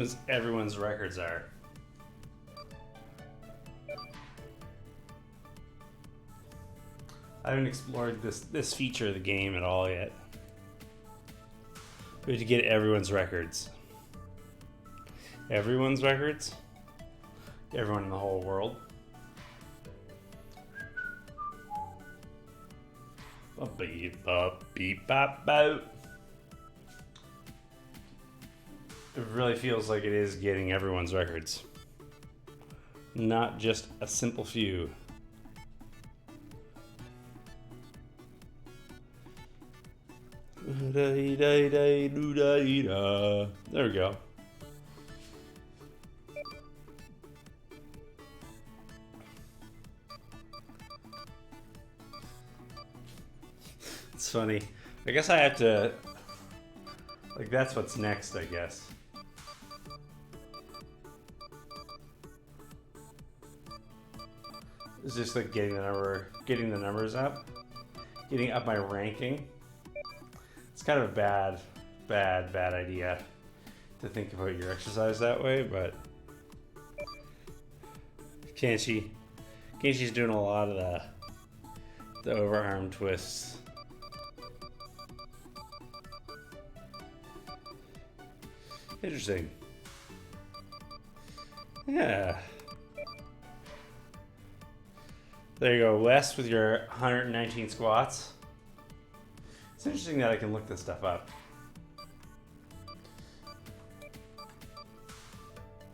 As everyone's records are. I haven't explored this feature of the game at all yet. We have to get everyone's records. Everyone's records? Everyone in the whole world. Beep bop beep bop bout. It really feels like it is getting everyone's records. Not just a simple few. There we go. It's funny. I guess I have to... Like, that's what's next, I guess. It's just like getting the numbers up. Getting up my ranking. It's kind of a bad idea to think about your exercise that way, but Kanchi's doing a lot of the overarm twists. Interesting. Yeah. There you go, Wes, with your 119 squats. It's interesting that I can look this stuff up.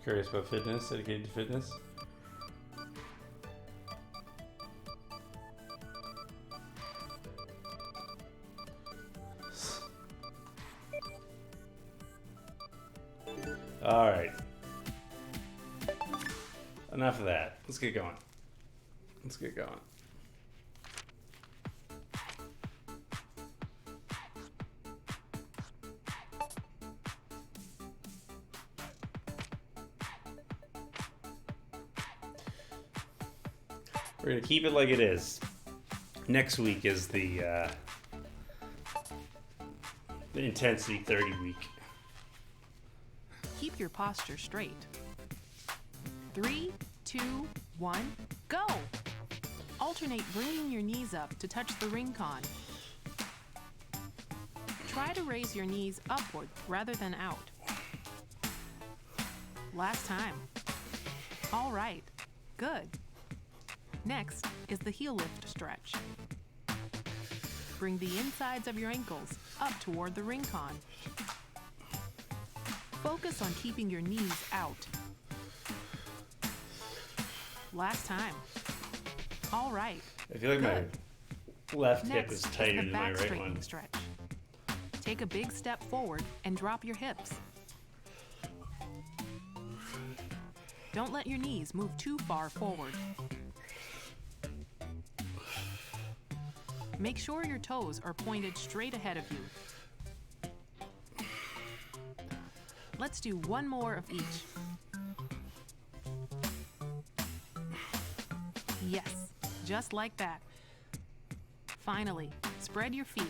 Curious about fitness, dedicated to fitness. All right. Enough of that. Let's get going. Let's get going. We're gonna keep it like it is. Next week is the intensity 30 week. Keep your posture straight. 3, 2, 1, go! Alternate bringing your knees up to touch the ring con. Try to raise your knees upward rather than out. Last time. All right, good. Next is the heel lift stretch. Bring the insides of your ankles up toward the ring con. Focus on keeping your knees out. Last time. All right. I feel like good. my left hip Next is tighter the than my back right straightening one. stretch. Take a big step forward and drop your hips. Don't let your knees move too far forward. Make sure your toes are pointed straight ahead of you. Let's do one more of each. Yes, just like that. Finally, spread your feet.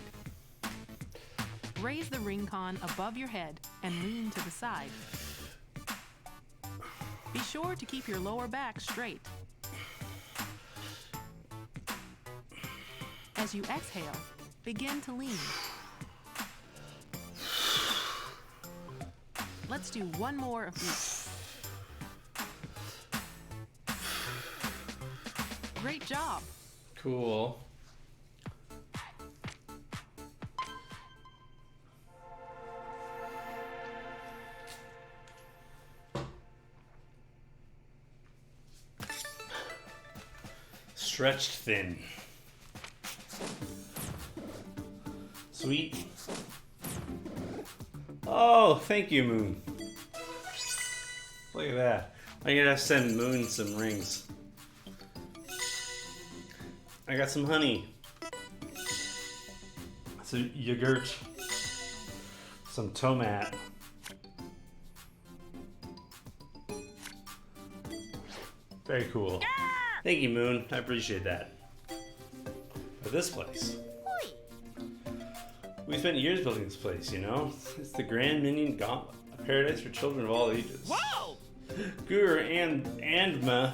Raise the ring con above your head and lean to the side. Be sure to keep your lower back straight. As you exhale, begin to lean. Let's do one more of each. Great job. Cool. Stretched thin. Sweet. Oh, thank you, Moon. Look at that. I'm gonna have to send Moon some rings. I got some honey. Some yogurt. Some tomat. Very cool. Thank you, Moon. I appreciate that. But this place. We spent years building this place, you know? It's the Grand Minion Gauntlet. paradise for children of all ages. Whoa! Guru and Ma.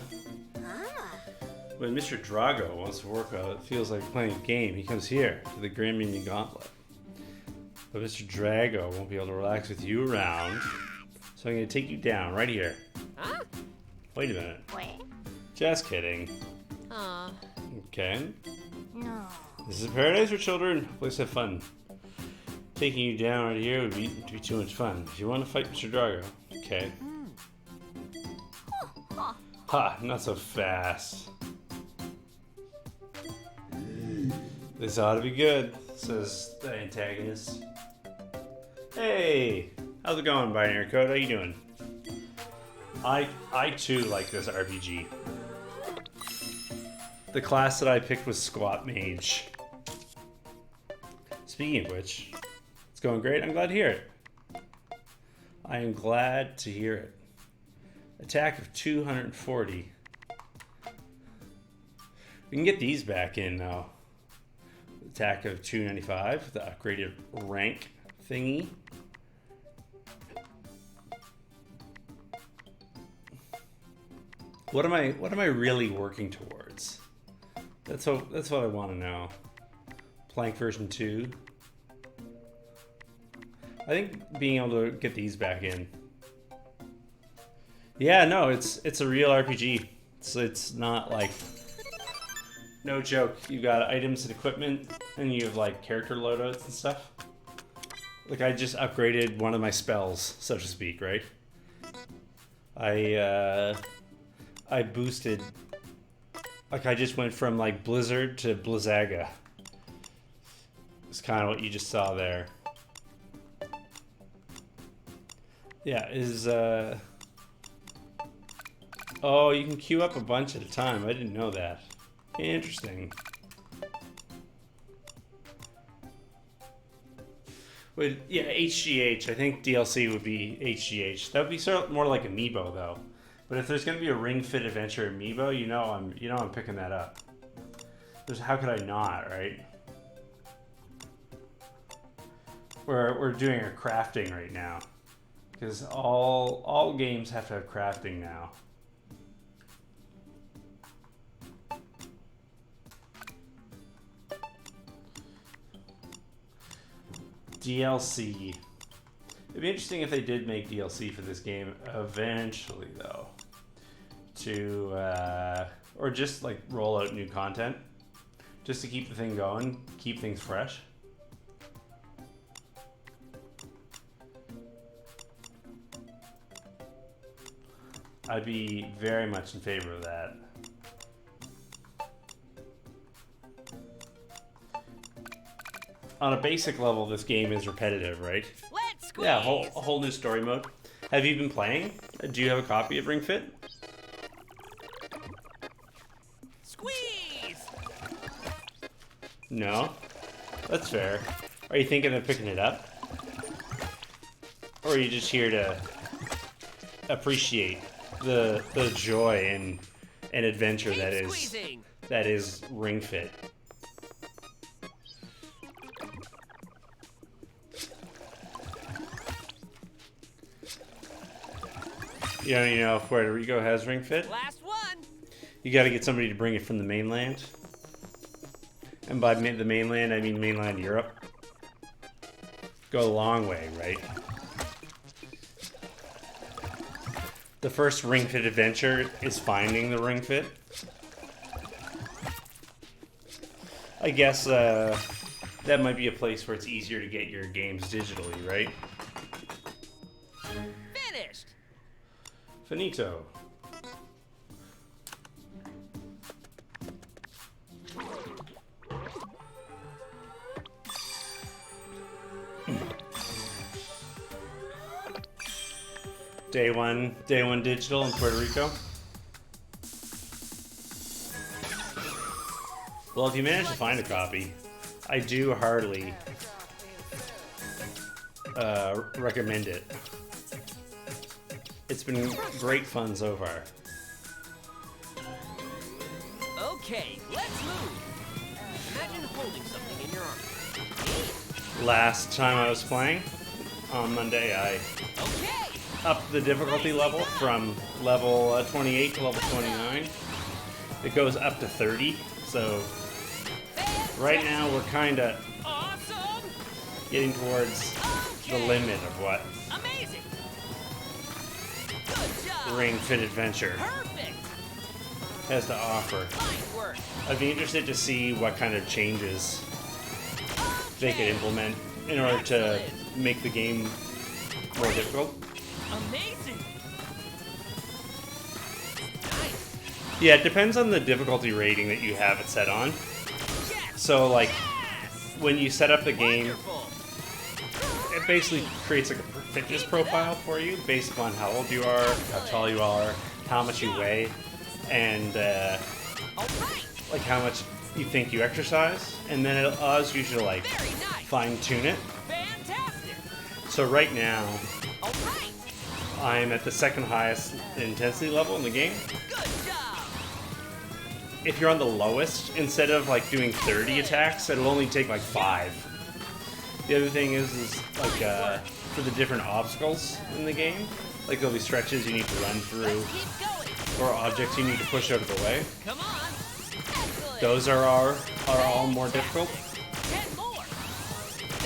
When Mr. Drago wants to work out, it feels like playing a game. He comes here to the Grand Minion Gauntlet. But Mr. Drago won't be able to relax with you around, so I'm going to take you down right here. Huh? Wait a minute. Wait. Just kidding. Aw. Okay. No. This is a paradise for children. Let's have fun. Taking you down right here would be too much fun. If you want to fight Mr. Drago, okay. Ha! Not so fast. This ought to be good, says the antagonist. Hey! How's it going, Binary Code? How you doing? I too like this RPG. The class that I picked was Squat Mage. Speaking of which, it's going great. I'm glad to hear it. I am glad to hear it. Attack of 240. We can get these back in now. Attack of 295, the upgraded rank thingy. What am I really working towards? That's what I want to know. Plank version 2. I think being able to get these back in. Yeah, no, it's a real RPG. It's not like, no joke. You got items and equipment, and you have like character loadouts and stuff. Like I just upgraded one of my spells, so to speak, right? I boosted. Like I just went from like Blizzard to Blizzaga. It's kind of what you just saw there. Yeah, oh, you can queue up a bunch at a time. I didn't know that. Interesting. But yeah, HGH. I think DLC would be HGH. That would be sort of more like Amiibo though. But if there's gonna be a Ring Fit Adventure Amiibo, you know I'm picking that up. How could I not, right? We're doing a crafting right now. Because all games have to have crafting now. DLC. It'd be interesting if they did make DLC for this game eventually, though. Or just like roll out new content, just to keep the thing going, keep things fresh. I'd be very much in favor of that. On a basic level, this game is repetitive, right? Let's squeeze. Yeah, a whole new story mode. Have you been playing? Do you have a copy of Ring Fit? Squeeze. No? That's fair. Are you thinking of picking it up? Or are you just here to appreciate the joy and adventure that is Ring Fit? You don't even know if Puerto Rico has Ring Fit? Last one. You gotta get somebody to bring it from the mainland. And by the mainland, I mean mainland Europe. Go a long way, right? The first Ring Fit adventure is finding the Ring Fit. I guess that might be a place where it's easier to get your games digitally, right? Finished. Finito. Day one digital in Puerto Rico. Well, if you manage to find a copy, I do heartily recommend it. It's been great fun so far. Okay, let's move. Imagine holding something in your arms. Last time I was playing, on Monday, I Okay. upped the difficulty level from level 28 to level 29. It goes up to 30, so right now we're kind of Awesome. getting towards the limit of what Amazing. Good job. Ring Fit Adventure Perfect. has to offer. Fine work. I'd be interested to see what kind of changes they could implement in order to make the game more difficult. Amazing. Nice. Yeah, it depends on the difficulty rating that you have it set on. Yes. So, like, Yes. when you set up the game, Wonderful. it basically creates like a fitness profile for you based upon how old you are, how tall you are, how much you weigh, and All right. like how much you think you exercise. And then it allows you to like Very nice. fine tune it. Fantastic. So right now, All right. I'm at the second highest intensity level in the game. Good job. If you're on the lowest, instead of like doing 30 attacks, it'll only take like 5. The other thing is like for the different obstacles in the game, like there'll be stretches you need to run through Let's keep going. or objects you need to push out of the way. Come on. Excellent. Those are all more difficult 10 more.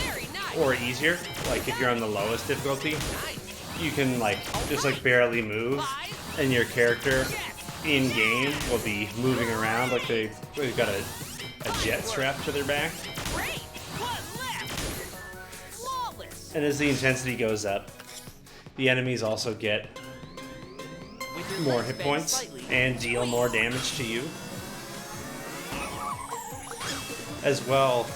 Very nice. or easier. Like if you're on the lowest difficulty, Nice. you can like just like barely move, 5. and your character Yes. in game will be moving around like they've got a jet strapped to their back. Great. One left. Flawless. And as the intensity goes up, the enemies also get With your more legs hit bent points slightly. and deal more damage to you. As well,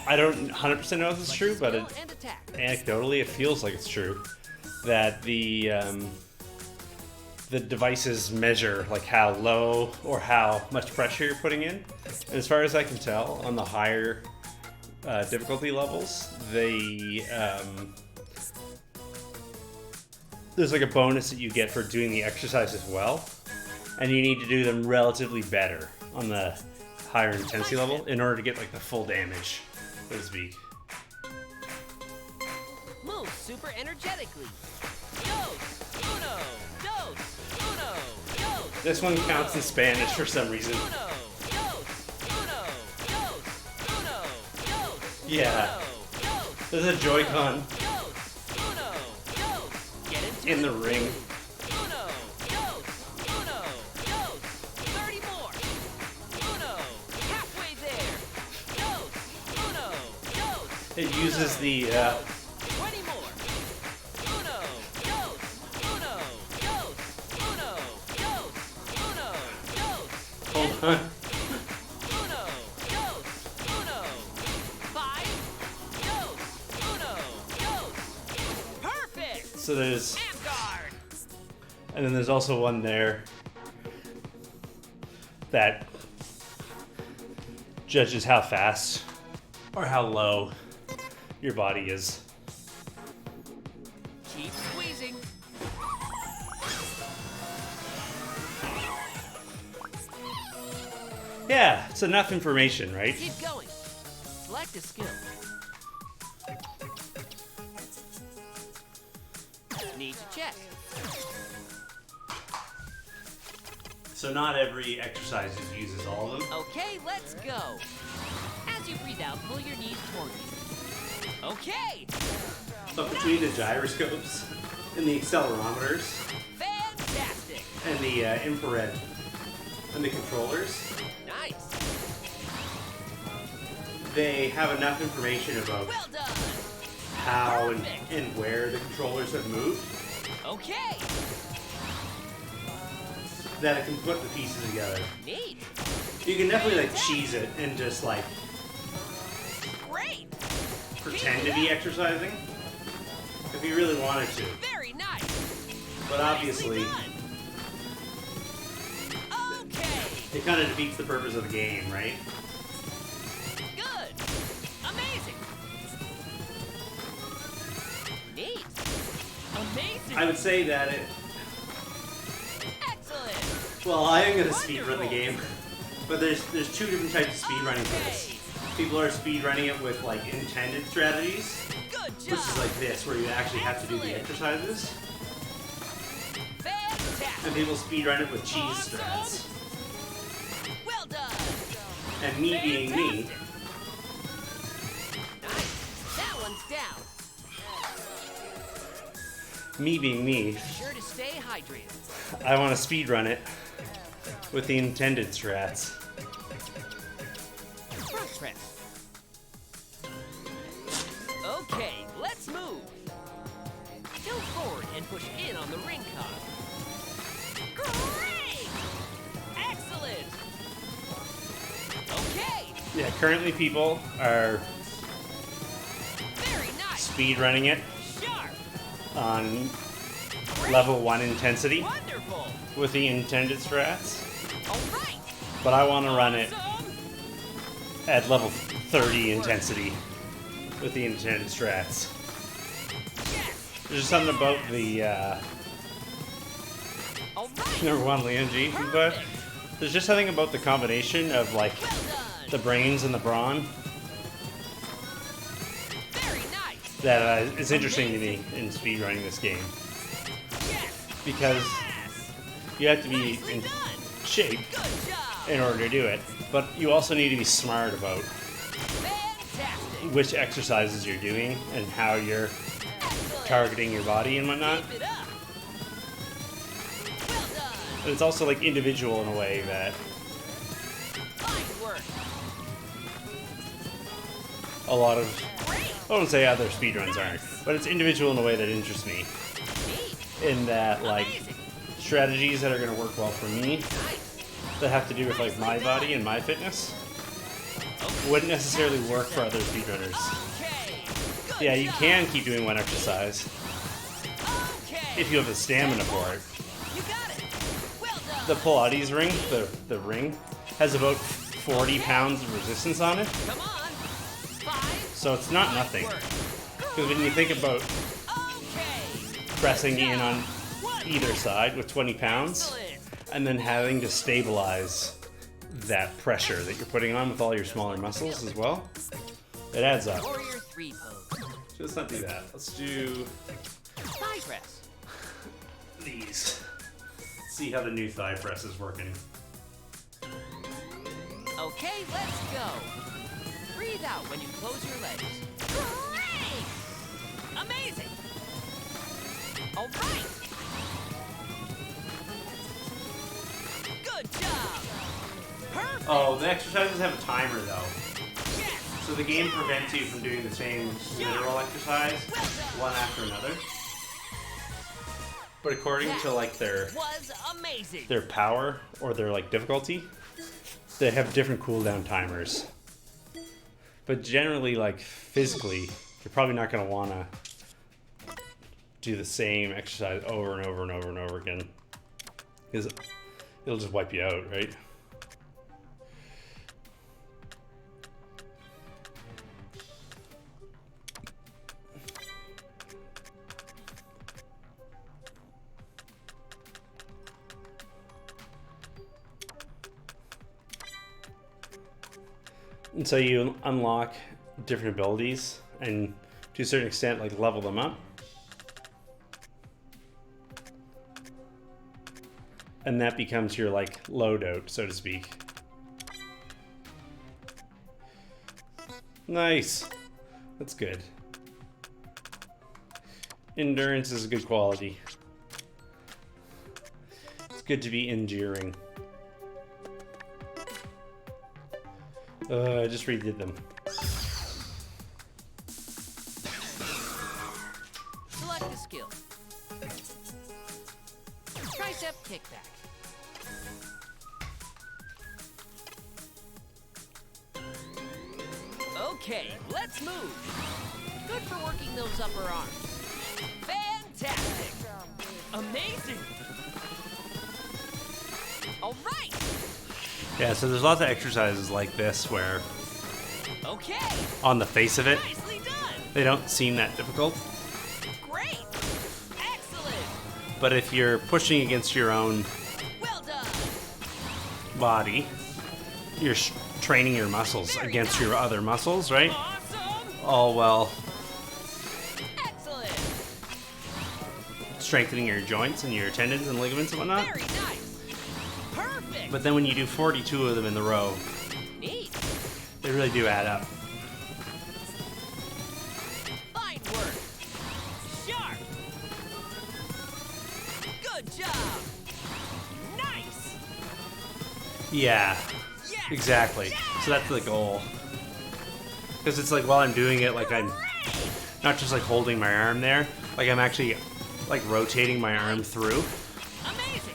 I don't 100% know if it's true, but Skill and attack. anecdotally it feels like it's true that the devices measure like how low or how much pressure you're putting in. And as far as I can tell, on the higher difficulty levels, there's like a bonus that you get for doing the exercises well, and you need to do them relatively better on the higher intensity level in order to get like the full damage, so to speak. Move super energetically. Dos. Uno. Dos. Uno. Dos. This one counts in Spanish for some reason. Uno. Dos. Uno. Dos. Uno. Dos. Yeah. Uno. Dos. There's a Joy-Con Dos. Uno. Dos. Get into in the ring. Uno. Dos. Uno. Dos. 30 more. Uno. Halfway there. Dos. Uno. Dos. It uses the 20 more. Uno. Dos. Uno. Dos. Uno. Dos. Uno. Dos. hold on. Uno. Dos. Uno. 5. Dos. Uno. Dos. Perfect. So there's, Amp guard. and then there's also one there that judges how fast or how low your body is. Keep squeezing. Yeah, it's enough information, right? Keep going. Select a skill. Need to check. So not every exercise uses all of them. Okay, let's go. As you breathe out, pull your knees toward you. Okay. But between the gyroscopes and the accelerometers Fantastic. and the infrared and the controllers, Nice. they have enough information about Well done. how and where the controllers have moved Okay. that it can put the pieces together. Neat. You can definitely like cheese it and just like Great. pretend to be exercising if you really wanted to. Very nice. But obviously, Nicely done. Okay. it kind of defeats the purpose of the game, right? Good. Amazing. Neat. Amazing. I would say that it. Excellent. Well, I am gonna speedrun the game, but there's two different types of speedrunning for this. People are speedrunning it with like intended strategies, Good Good job. Versus like this, where you actually have to do the exercises. Fantastic. And people speedrun it with cheese Awesome. strats. Well done. And me being me, Nice. That one's down. me being me, Be sure to stay hydrated. I want to speedrun it with the intended strats. Front press. Okay, let's move. Tilt forward and push in on the ring cog. Great! Excellent! Okay, Yeah, currently people are very nice. speedrunning it Sharp. on level 1 intensity Wonderful. with the intended strats, All right. but I want to run it Awesome. at level 30 intensity with the intended strats. Yes. There's just something about the All right. number 1 Leon G, but there's just something about the combination of like Well done. the brains and the brawn Very nice. that is interesting to me in speedrunning this game, Yes. because you have to be Nicely in done. shape Good job. in order to do it, but you also need to be smart about Fantastic. which exercises you're doing and how you're Excellent. targeting your body and whatnot. Keep it up. Well done. And it's also like individual in a way that Fine work. a lot of, Great. I wouldn't say other speedruns aren't, but it's individual in a way that interests me. Neat. In that, like, Amazing. strategies that are going to work well for me Nice. that have to do with like my body and my fitness wouldn't necessarily work for other speedrunners. Okay. Good Yeah, you job. can keep doing one exercise Okay. if you have the stamina for it. You got it. Well done. The Pilates ring, the ring, has about 40 pounds of resistance on it, Come on. 5. so it's not nothing. Work. Because when you think about Okay. pressing in on Wonderful. either side with 20 pounds, Excellent. and then having to stabilize that pressure that you're putting on with all your smaller muscles as well, it adds up. Warrior 3 pose. So let's not do that. Let's do Thigh press. these. See how the new thigh press is working. Okay, let's go. Breathe out when you close your legs. Great! Amazing. All right. Good job. Perfect. Oh, the exercises have a timer though. Yes. So the game prevents you from doing the same literal exercise one after another. But according to like their Was amazing. power or their like difficulty, they have different cooldown timers. But generally, like physically, you're probably not going to want to do the same exercise over and over and over and over again, because it'll just wipe you out, right? And so you unlock different abilities and to a certain extent like level them up. And that becomes your like loadout, so to speak. Nice. That's good. Endurance is a good quality. It's good to be enduring. I just redid them. Select a skill. Tricep kickback. Okay, let's move. Good for working those upper arms. Fantastic. Amazing. All right. Yeah, so there's lots of exercises like this where Okay. on the face of it, Nicely done. they don't seem that difficult. Great. Excellent. But if you're pushing against your own Well done. body, you're training your muscles against your other muscles, right? Awesome. Oh, well, strengthening your joints and your tendons and ligaments and whatnot. Very nice. Perfect. But then when you do 42 of them in the row, Neat. they really do add up. Fine work. Sharp. Good job. Nice. Yeah, Yes. exactly. So that's the goal. Because it's like while I'm doing it, like I'm not just like holding my arm there, like I'm actually like rotating my arm through. Amazing.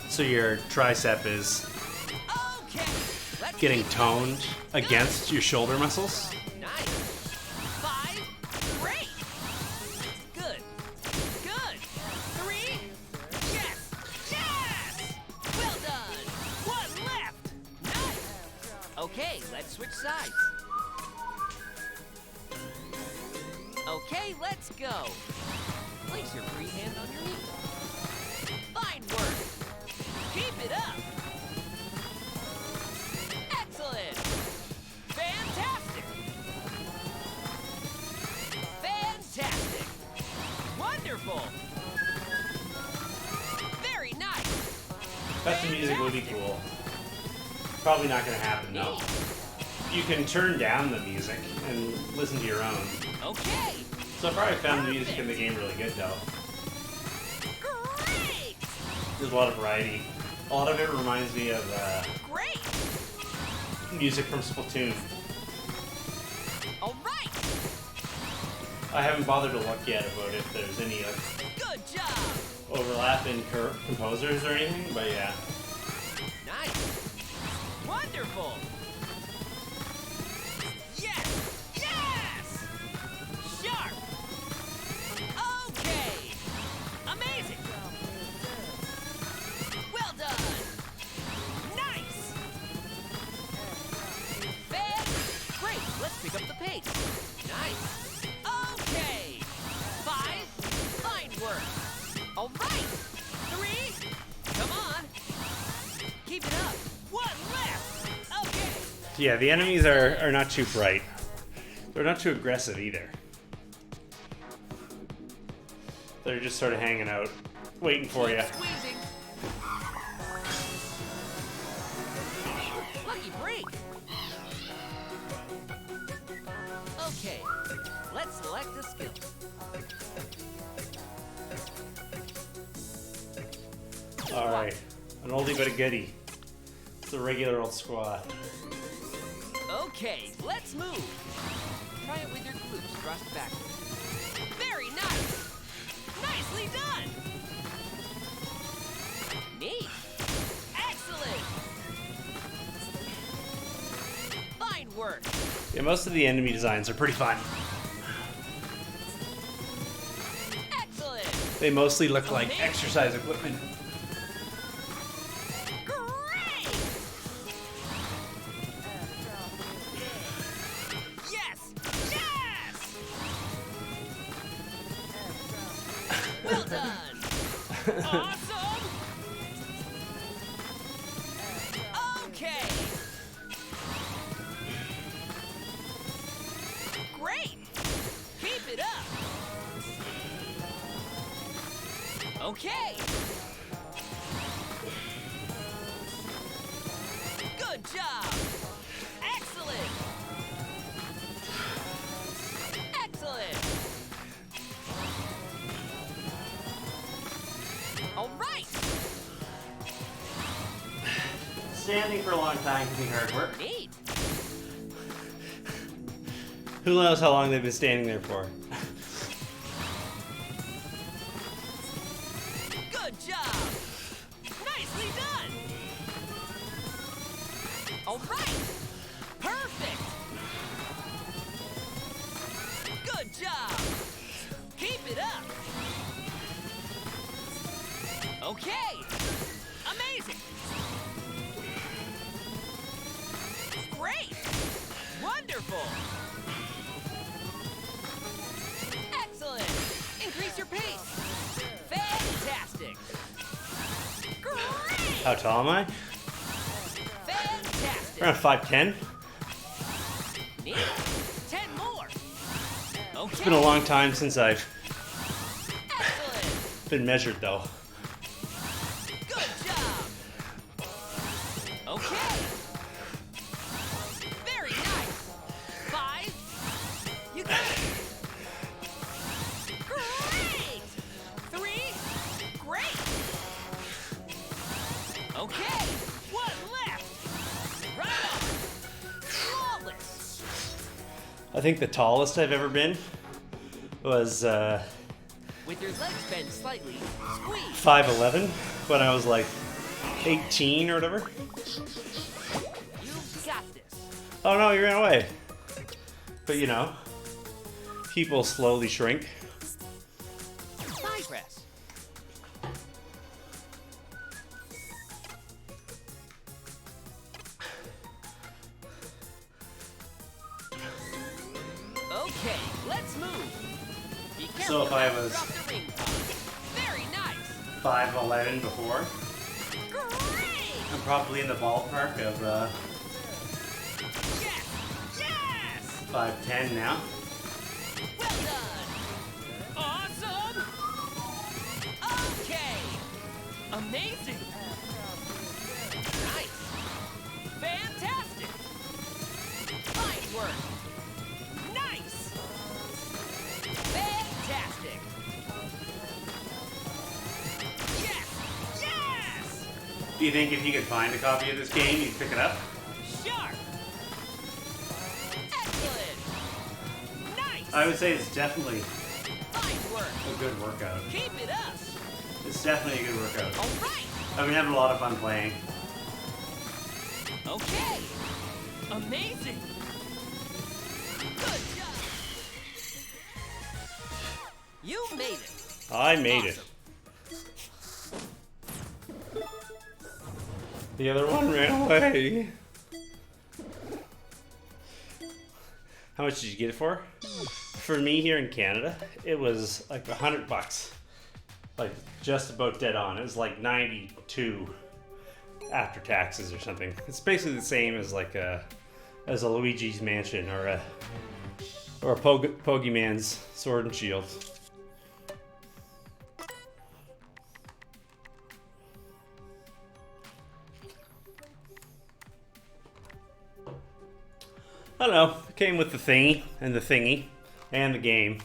So your tricep is Okay. Let's getting keep toned against your shoulder muscles. going. Nice. 5. Great. Good. Good. 3. Yes. Yes. Well done. 1 left. Nice. Okay, let's switch sides. Okay, let's go. Place your free hand on your knee. Fine work. Keep it up. Excellent. Fantastic. Fantastic. Wonderful. Very nice. Custom music would be cool. Probably not going to happen though. Neat. You can turn down the music and listen to your own. Okay. So far I found the music in the game really good though. Great. There's a lot of variety. A lot of it reminds me of Great. music from Splatoon. All right. I haven't bothered to look yet about if there's any Good job. overlap in composers or anything, but yeah. Nice. Wonderful. Yes. Yes. Sharp. Okay. Amazing. Well done. Nice. Great. Let's pick up the pace. Nice. Okay. 5. Fine work. All right. 3. Come on. Keep it up. 1 left. Okay. Yeah, the enemies are not too bright. They're not too aggressive either. They're just sort of hanging out, waiting for you. Squeezing. Lucky break. Okay, let's select the skill. Alright, an oldie but a goodie. It's a regular old squad. Okay, let's move. Try it with your glutes thrust back. Very nice. Nicely done. Neat. Excellent. Fine work. Yeah, most of the enemy designs are pretty fun. Excellent. They mostly look like Okay. exercise equipment. Great. Yes. Yes. Well done. Awesome. Okay. Great. Keep it up. Okay. Good job. Excellent. Excellent. All right. Standing for a long time can be hard work. Neat. Who knows how long they've been standing there for? Good job. Nicely done. All right. Perfect. Good job. Keep it up. Okay. Amazing. Great. Wonderful. Excellent. Increase your pace. Fantastic. Great. How tall am I? Fantastic. Around 5'10". Neat. 10 more. Okay. It's been a long time since I've Excellent. been measured though. Good job. Okay. Very nice. 5. You got it. Great. 3. Great. Okay. What left? Right on. Flawless. I think the tallest I've ever been was With your legs bent slightly, squeeze. 5'11" when I was like 18 or whatever. You've got this. Oh no, you ran away. But you know, people slowly shrink. Thigh press. Okay, let's move. Be careful. So if I was Drop the ring pop. Very nice. 5'11" before, Great. I'm probably in the ballpark of Yes. Yes. 5'10" now. Well done. Awesome. Okay. Amazing. Nice. Fantastic. Fine work. Nice. Fantastic. Yes. Yes. Do you think if you could find a copy of this game, you'd pick it up? Sharp. Excellent. Nice. I would say it's definitely Fine work. a good workout. Keep it up. It's definitely a good workout. All right. I've been having a lot of fun playing. Okay. Amazing. Good job. You made it. I made it. Awesome. The other one ran away. How much did you get it for? For me here in Canada, it was like $100. Like just about dead on. It was like 92 after taxes or something. It's basically the same as like a Luigi's Mansion or a Pokemon's Sword and Shield. I don't know. It came with the thingy and the thingy and the game.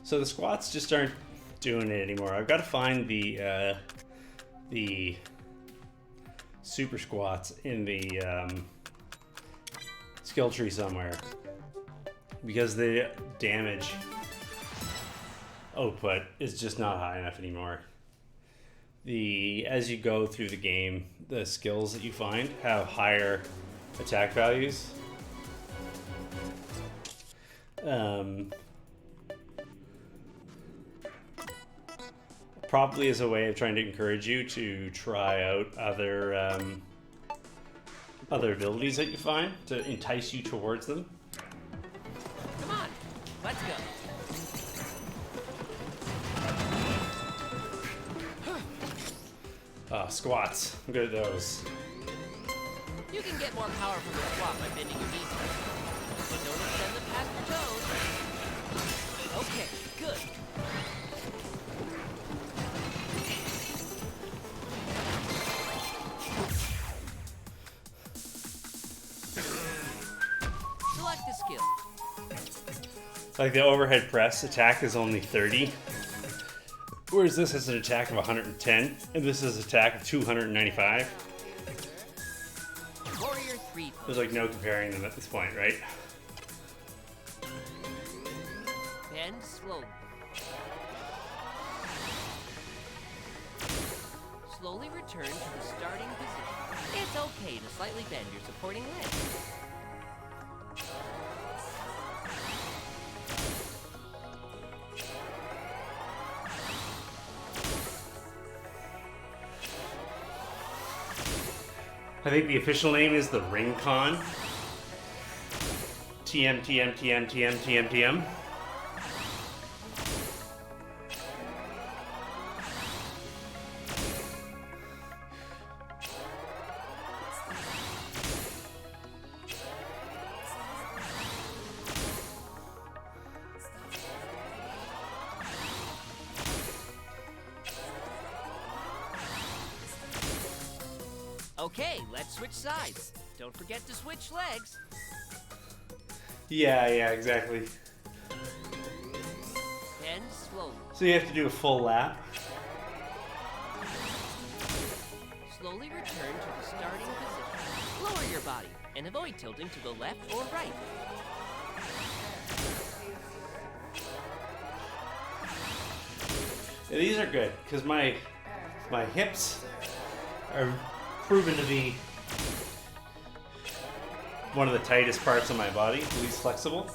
So the squats just aren't doing it anymore. I've got to find the super squats in the skill tree somewhere because the damage output is just not high enough anymore. As you go through the game, the skills that you find have higher attack values. Probably as a way of trying to encourage you to try out other abilities that you find to entice you towards them. Come on. Let's go. Squats. I'm good at those. You can get more power from the squat by bending your knees. But don't extend them past your toes. Okay, good. Select a skill. Like the overhead press attack is only 30. Whereas this has an attack of 110, and this is an attack of 295. Warrior 3. There's like no comparing them at this point, right? Bend slowly. Slowly return to the starting position. It's okay to slightly bend your supporting leg. I think the official name is the Ring Con. TM, TM, TM, TM, TM, TM. Okay, let's switch sides. Don't forget to switch legs. Yeah, exactly. Bend slowly. So you have to do a full lap. Slowly return to the starting position. Lower your body and avoid tilting to the left or right. Yeah, these are good because my hips are proven to be one of the tightest parts of my body, least flexible.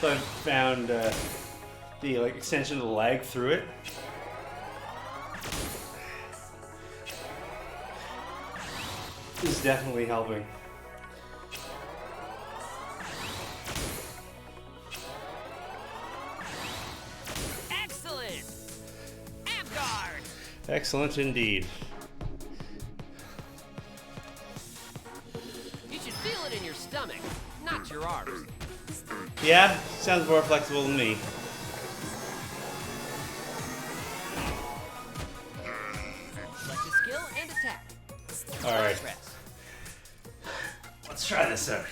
So I've found the extension of the leg through it. Is definitely helping. Excellent! Ab guard! Excellent indeed. You should feel it in your stomach, not your arms. Yeah, sounds more flexible than me. Select a skill and attack. Alright, Press. let's try this out.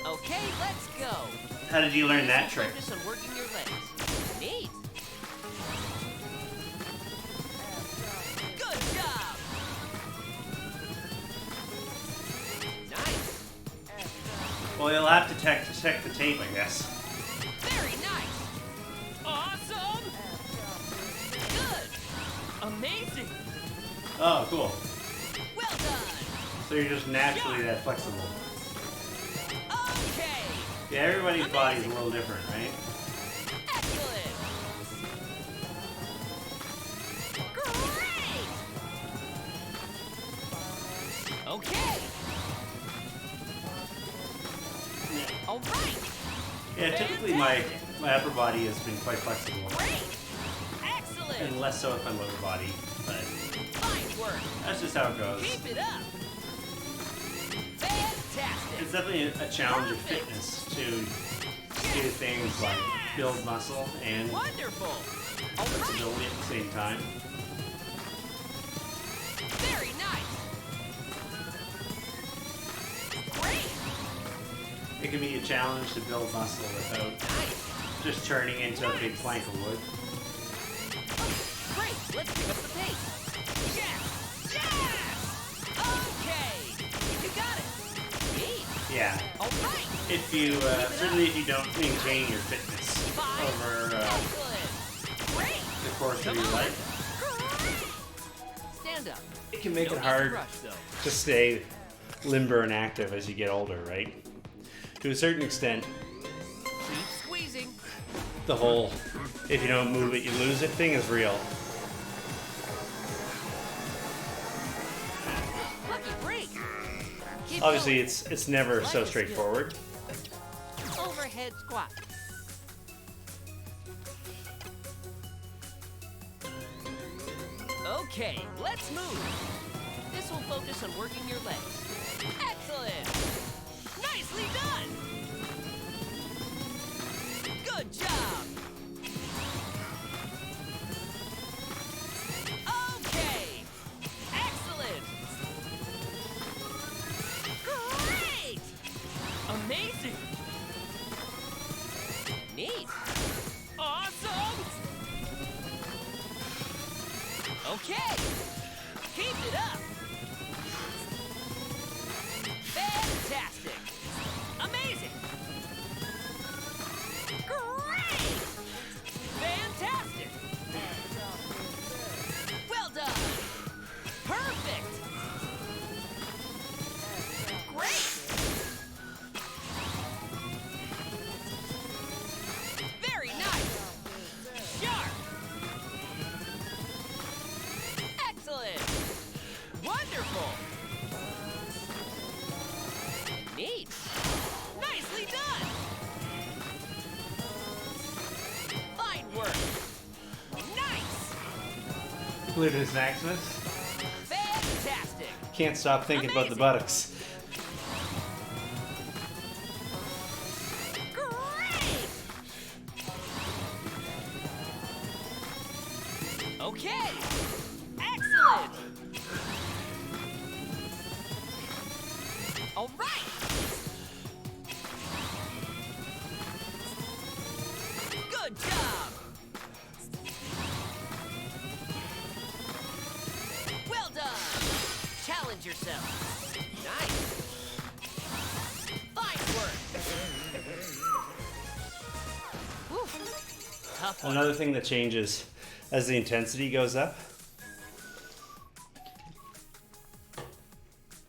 Okay, let's go. How did you learn that trick? Focus on working your legs. Neat. Good job. Nice. Well, you'll have to check the tape, I guess. Very nice. Awesome. Good. Amazing. Oh, cool. Well done. So you're just naturally that flexible. Okay. Yeah, everybody's body's a little different, right? Excellent. Great. Okay. All right. Yeah, typically my upper body has been quite flexible. Great. Excellent. And less so with my lower body, but Fine work. that's just how it goes. Keep it up. Fantastic. It's definitely a challenge of fitness to do things like build muscle and Wonderful. All right. flexibility at the same time. Very nice. Great. It can be a challenge to build muscle without Nice. just turning into a big plank of wood. Great. Let's pick up the pace. Yes. Yes. Okay. You got it. Neat. Yeah. All right. If you, certainly if you don't maintain your fitness over Excellent. Great. the course of your life, Great. Stand up. it can make Don't it need to hard rush, though. to stay limber and active as you get older, right? To a certain extent, Keep squeezing. the whole if you don't move it, you lose it thing is real. Lucky break. Keep Obviously, going. it's never so straightforward. Overhead squat. Okay, let's move. This will focus on working your legs. Excellent. Nicely done. Good job. Okay. Excellent. Great. Amazing. Neat. Awesome. Okay. Keep it up. Fantastic. Amazing. Great. Fantastic. Well done. Perfect. Great. Very nice. Sharp. Excellent. Wonderful. Neat. Nicely done. Fine work. Nice. Gluteus maximus. Fantastic. Can't stop thinking about the buttocks. Great. Okay! Excellent! All right! Good job! Well done! Challenge yourself. Nice! Fine work! Whew. Tough one. Another thing that changes as the intensity goes up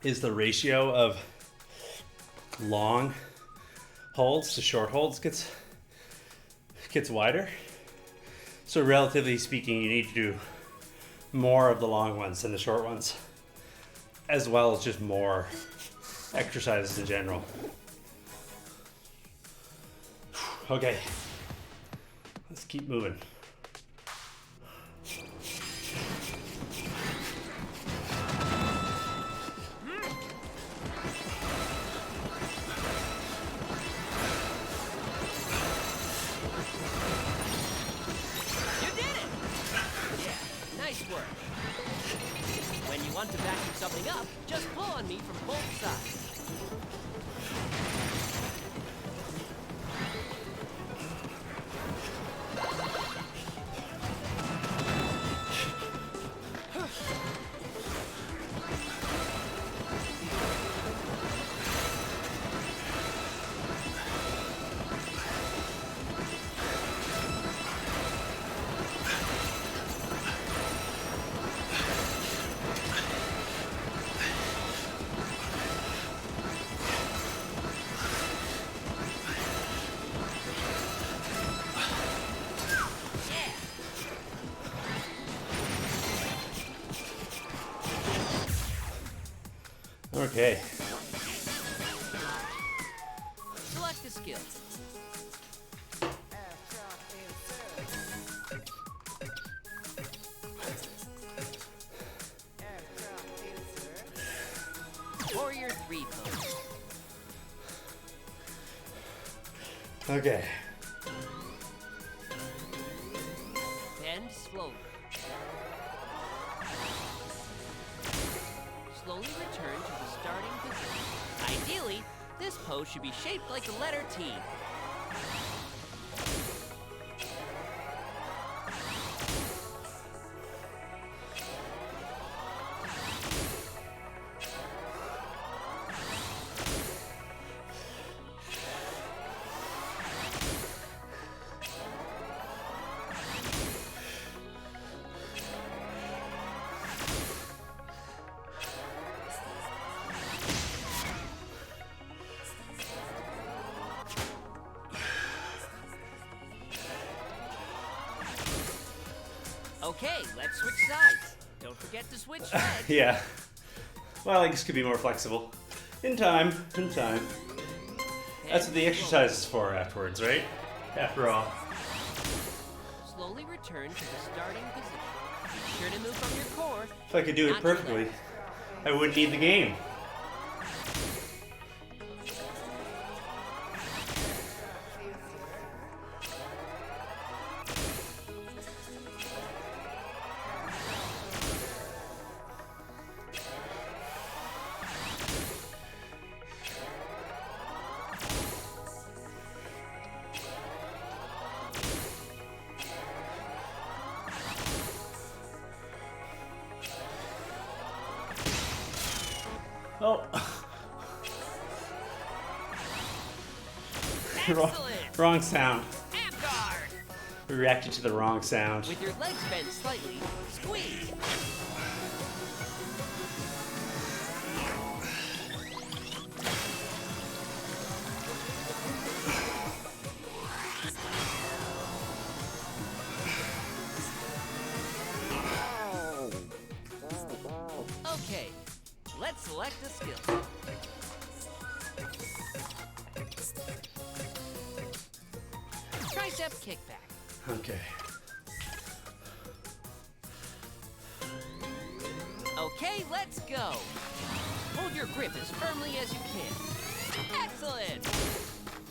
is the ratio of long holds to short holds gets wider. So relatively speaking, you need to do more of the long ones than the short ones, as well as just more exercises in general. Okay, let's keep moving. Work. When you want to vacuum something up, just pull on me from both sides. Okay. Select a skill. Warrior 3 pose. Okay. Bend slowly. Slowly return to the starting position. Ideally, this pose should be shaped like the letter T. Okay, let's switch sides. Don't forget to switch legs. Yeah. Well, legs could be more flexible. In time. That's what the exercise is for afterwards, right? After all. Slowly return to the starting position. Be sure to move from your core. If I could do it not your perfectly, left. I wouldn't need the game. Oh. Wrong sound. Ab guard. We reacted to the wrong sound. With your legs bent slightly, squeeze. Okay, let's select a skill. Tricep kickback. Okay. Okay, let's go. Hold your grip as firmly as you can. Excellent.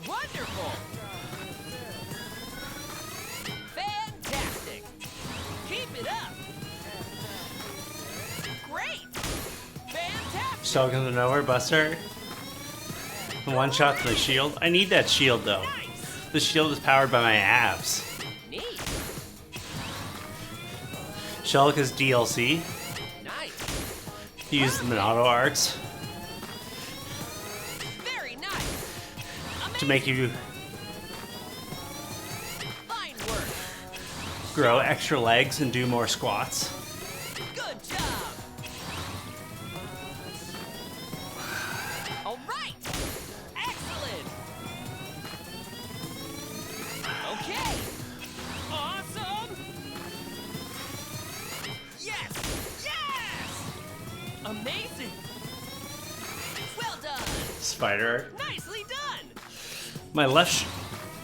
Wonderful. Fantastic. Keep it up. Shell comes to nowhere, Buster. One shot to the shield. I need that shield though. The shield is powered by my abs. Neat. Shulk is DLC. Nice. He used them in auto arts Very nice. to make you Fine work. grow extra legs and do more squats. Good job. All right. Excellent. Okay. Awesome. Yes. Yes. Amazing. Well done. Spider. Nicely done. My left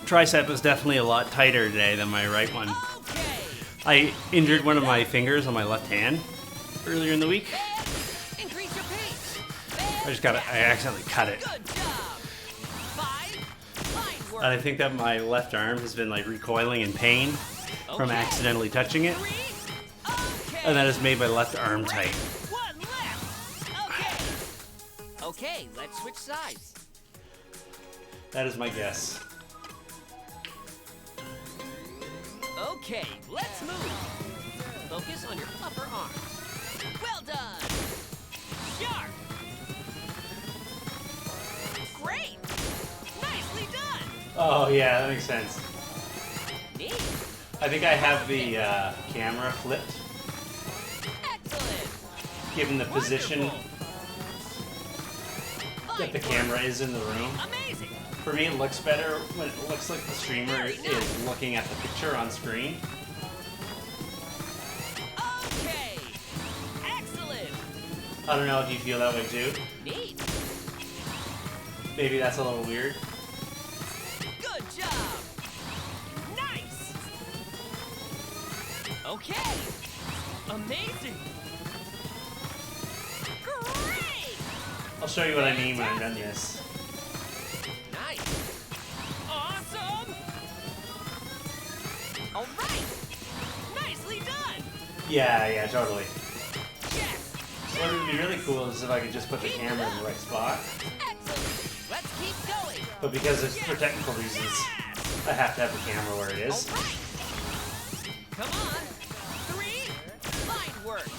tricep is definitely a lot tighter today than my right one. Okay. I injured one of my fingers on my left hand earlier in the week. And increase your pace. I accidentally cut it. Good job. 5. Fine work. And I think that my left arm has been like recoiling in pain from Okay. accidentally touching it. 3. Okay. And that has made my left arm tight. One left. Okay. Okay, let's switch sides. That is my guess. Okay, let's move. Focus on your upper arm. Well done. Sharp. Great. Nicely done. Oh yeah, that makes sense. Neat. I think I have the camera flipped, Excellent. given the position Wonderful. that the Fine camera is in the room. work. Amazing. For me, it looks better when it looks like the streamer is looking at the picture on screen. Okay. Excellent. I don't know if you feel that way too. Neat. Maybe that's a little weird. Good job. Nice. Okay. Amazing. Great. I'll show you what I mean when I'm done this. Nice. Awesome. All right. Nicely done. Yeah, totally. Yes. What would be really cool is if I could just put the camera in the right spot. Excellent. Let's keep going. But because it's for technical reasons, Yes. I have to have the camera where it All is. right. Come on. 3. Fine work.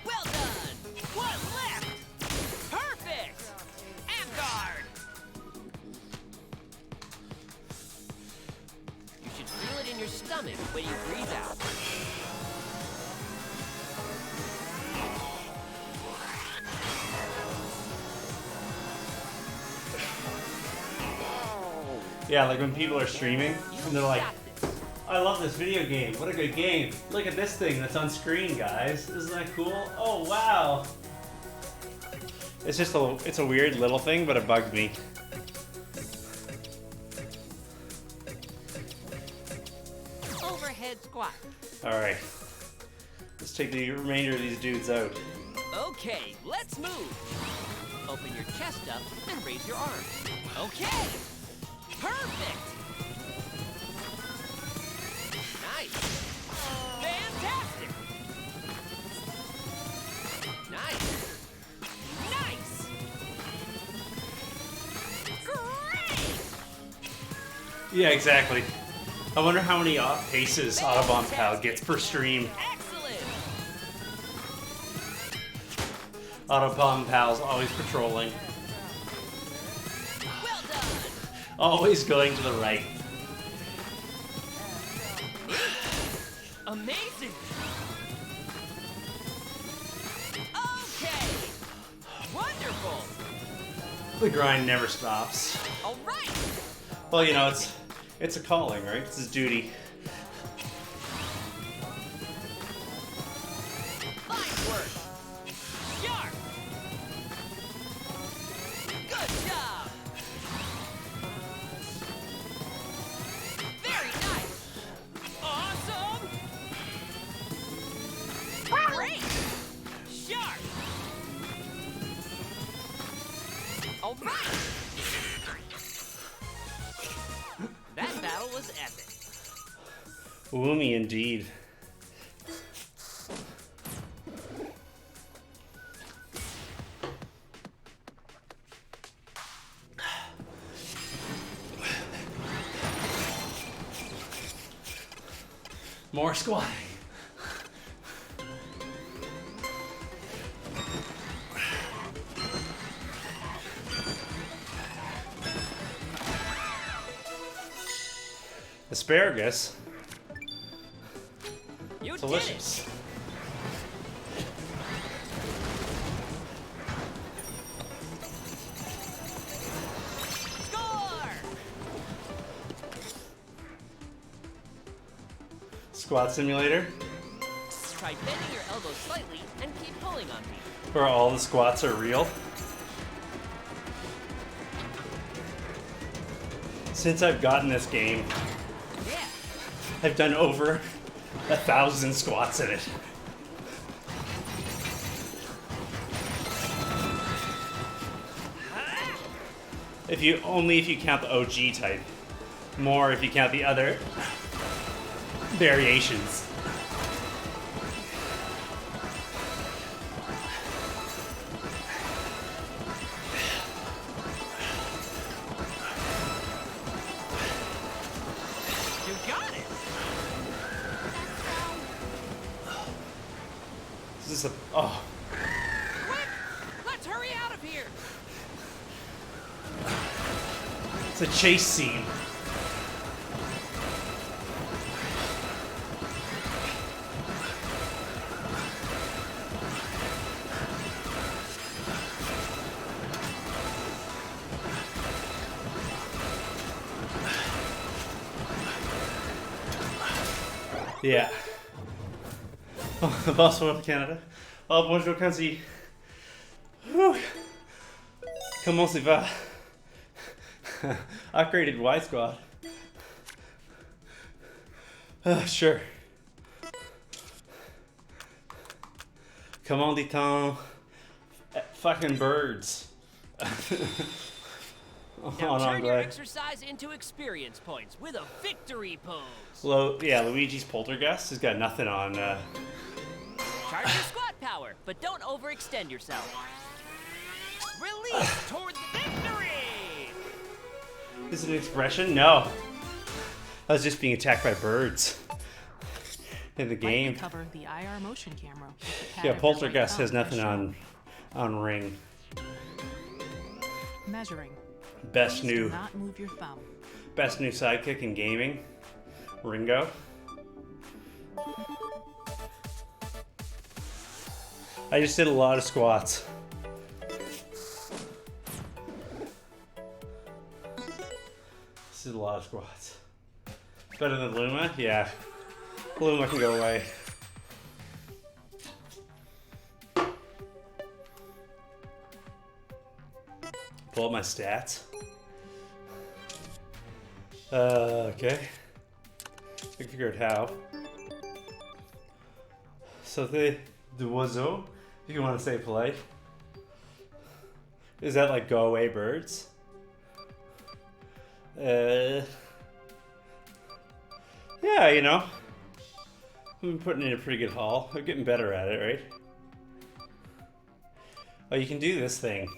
Well done. 1 left. Perfect. And guard. You should feel it in your stomach when you breathe out. Yeah, like when people are streaming and they're like, Got this. I love this video game. What a good game. Look at this thing that's on screen, guys. Isn't that cool? Oh, wow. It's just it's a weird little thing, but it bugs me. Overhead squat. All right. Let's take the remainder of these dudes out. Okay, let's move. Open your chest up and raise your arms. Okay. Perfect. Nice. Fantastic. Nice. Nice. Great. Yeah, exactly. I wonder how many paces Autobomb Pal gets per stream. Excellent. Autobomb Pal's always patrolling. Well done. Always going to the right. Amazing. Okay. Wonderful. The grind never stops. All right. Well, you know, it's a calling, right? It's his duty. Fine work. Sharp. Good job. Very nice. Awesome. Great. Sharp. All right. That battle was epic. Woomy indeed. More squatting. Asparagus. You Delicious. did it. Score! Squat simulator, Try bending your elbows slightly and keep pulling on me. where all the squats are real. Since I've gotten this game, Yeah. I've done over 1,000 squats in it. If you count the OG type, more if you count the other variations. You got it. This is a oh. Quick! Let's hurry out of here. It's a chase scene. Yeah. Oh, bonsoir Canada. Oh, bonjour Kanzi. Comment ça va? Upgraded Y Squad. Sure. Comment dit-on? Fucking birds. Now En turn your anglais. exercise into experience points with a victory pose. Luigi's Poltergeist has got nothing on. Charge your squat power, but don't overextend yourself. Release toward the victory! Is it an expression? No. I was just being attacked by birds in the game. Lightly cover the IR motion camera. with the pad Yeah, of your Poltergeist right has thumb nothing as shown. on ring. Measuring. Best Please do new not move your thumb. sidekick in gaming, Ringo. I just did a lot of squats. This is a lot of squats. Better than Luma? Yeah. Luma can go away. Pull up my stats. Okay. I can figure out how. Sauter d'oiseau, if you want to say polite. Is that like go away birds? Yeah, you know. I've been putting in a pretty good haul. I'm getting better at it, right? Oh, you can do this thing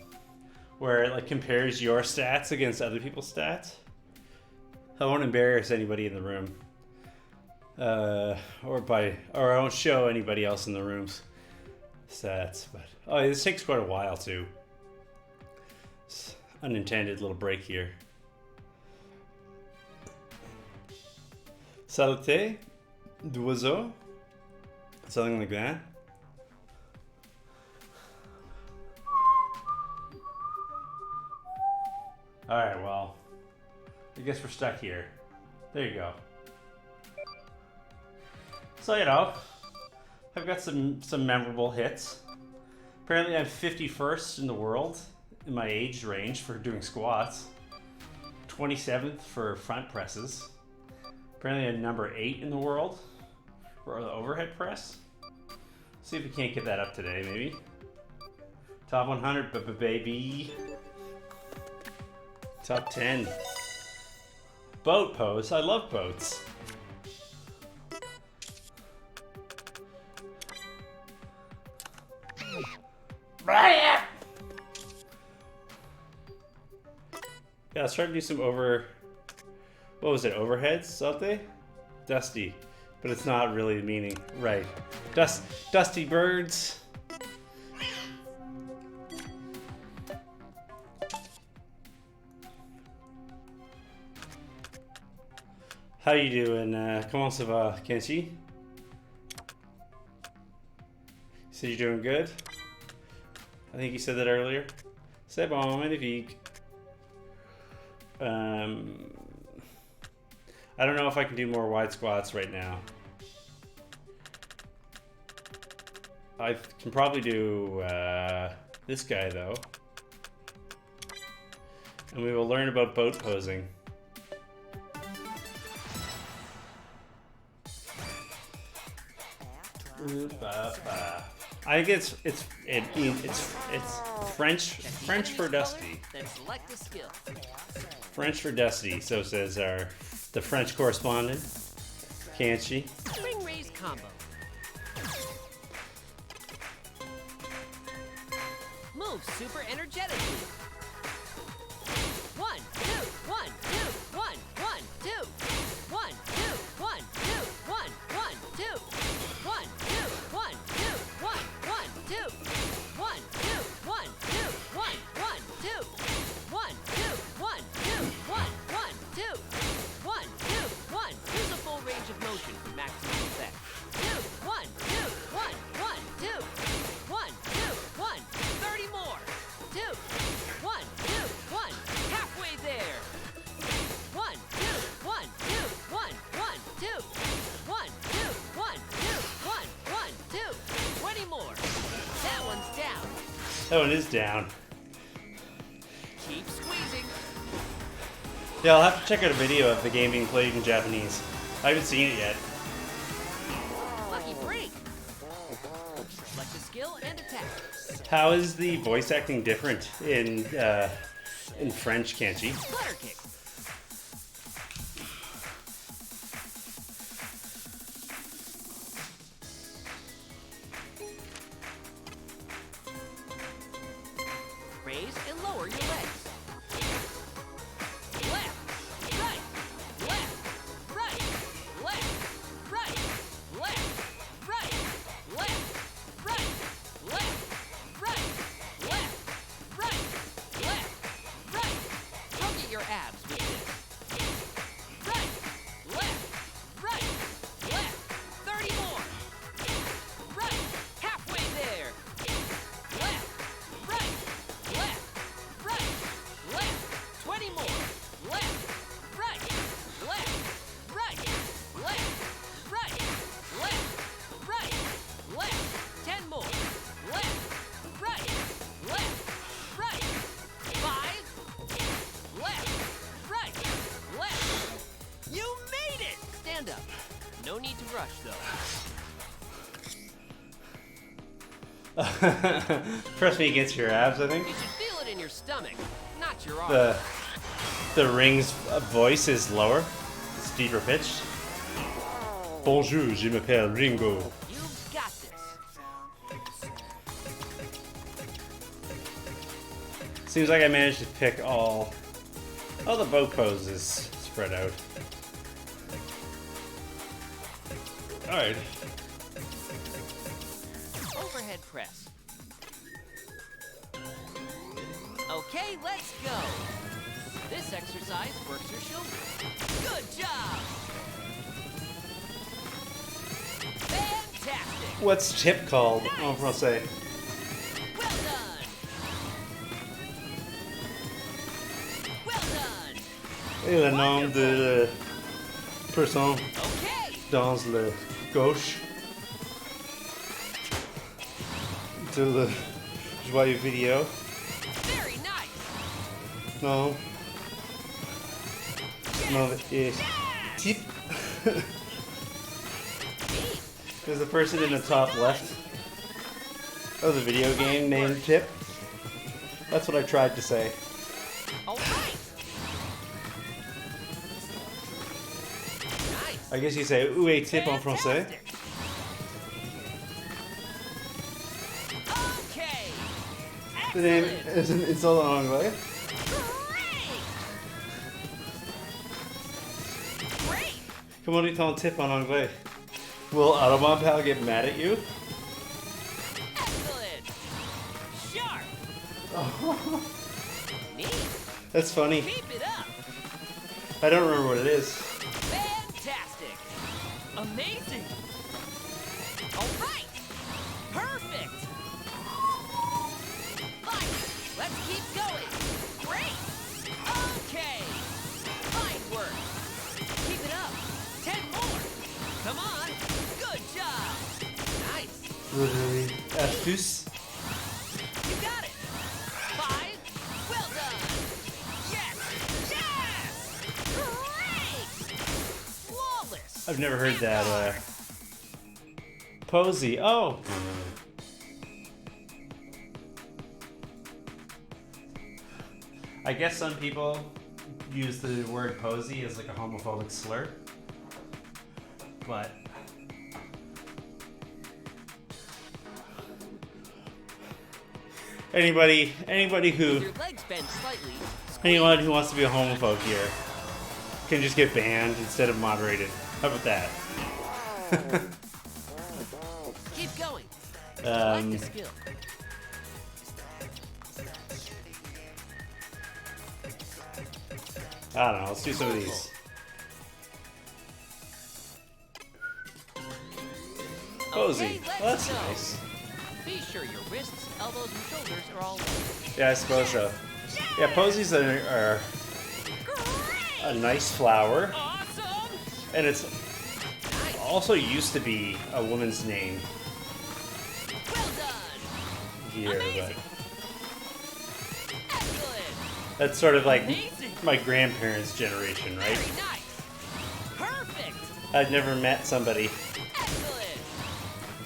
where it like compares your stats against other people's stats. I won't embarrass anybody in the room, or I won't show anybody else in the room's stats. But oh, this takes quite a while too. It's unintended little break here. Sauter d'oiseau, something like that. All right, well, I guess we're stuck here. There you go. So, you know, I've got some memorable hits. Apparently I'm 51st in the world in my age range for doing squats. 27th for front presses. Apparently I'm number 8 in the world for the overhead press. See if we can't get that up today, maybe. Top 100, baby. Top 10. Boat pose. I love boats. Yeah, let's try to do some what was it, overheads, something? Dusty. but it's not really meaning right. Dusty birds. How you doing? Comment ça va, Kenshi? So you're doing good? I think you said that earlier. C'est bon, magnifique. I don't know if I can do more wide squats right now. I can probably do this guy though. And we will learn about boat posing. I think it's French for dusty. Then select a skill. French for dusty. So says the French correspondent. Can't she? Spring raise combo. Move super energetically. 1, 2, 1, 2, 1, 1, 2. 1, 2, 1, 2, 1, 1, 2. 1, 2, 1, 2, 1, 1, 2. 1, 2, 1, 2, 1, 1, 2. 1, 2, 1, 2, 1, 1, 2. 1, 2, 1. Use a full range of motion for maximum effect. 2, 1, 2, 1, 1, 2. 1, 2, 1. 30 more. 2, 1, 2, 1. Halfway there. 1, 2, 1, 2, 1, 1, 2. 1, 2, 1, 2, 1, 1, 2. 20 more. That one's down. That one is down. Keep squeezing. Yeah, I'll have to check out a video of the game being played in Japanese. I haven't seen it yet. Lucky break. Select a skill and attack. How is the voice acting different in French, Kanchi? Flutter kick. Raise and lower your legs. Left, right, left, right, left, right, left, right, left, right, left, right, left, right, left, right. Rotate your abs with this. Right, left, right, left. 30 more. Right, halfway there. Left, right, left, right, left. 20 more. Left, right, left, right, left, right, left, right, left. 10 more. Left, right, left, right. 5. Left, right, left. You made it! Stand up. No need to rush though. Press me against your abs, I think. You should feel it in your stomach, not your arm. The ring's voice is lower. It's deeper pitched. Bonjour, je m'appelle Ringo. You've got this. Seems like I managed to pick all the boat poses spread out. Alright. Overhead press. Okay, let's go. This exercise works your shoulders. Good job. Fantastic. What's tip called en français? Well done. Well done. Et le nom de la personne Okay. dans le gauche de le joyeux vidéo. Very nice. Non. No, it's tip. There's a person in the top left of the video game named Tip. That's what I tried to say. All right. Nice. I guess you say où est Tip en français? Okay. The name Excellent. it's all en anglais. Great. Comment dit-on Tip en anglais? Will Automon Pal get mad at you? Excellent. Sharp. Neat. That's funny. Keep it up. I don't remember what it is. Fantastic. Amazing. All right. Perfect. Fine. Let's keep going. Great. Okay. Fine work. Keep it up. 10 more. Come on. Good job. Nice. Literally. Astuce. You got it. 5. Well done. Yes. Yes. Great. Flawless. I've never heard that. Posy. Oh. I guess some people use the word posy as like a homophobic slur. But anybody who Your legs bend slightly. anyone who wants to be a homophobe here can just get banned instead of moderated. How about that? Keep going. I like the skill. I don't know. Let's do some of these. Posy. Okay, let's Well, that's go. nice. Be sure your wrists, elbows, and shoulders are all level. Yeah, I suppose so. Yeah, posies are a nice flower, Awesome. and it's Nice. also used to be a woman's name Well done. here, but Amazing. Excellent. that's sort of like Amazing. my grandparents' generation, right? Very nice. Perfect. I'd never met somebody Excellent.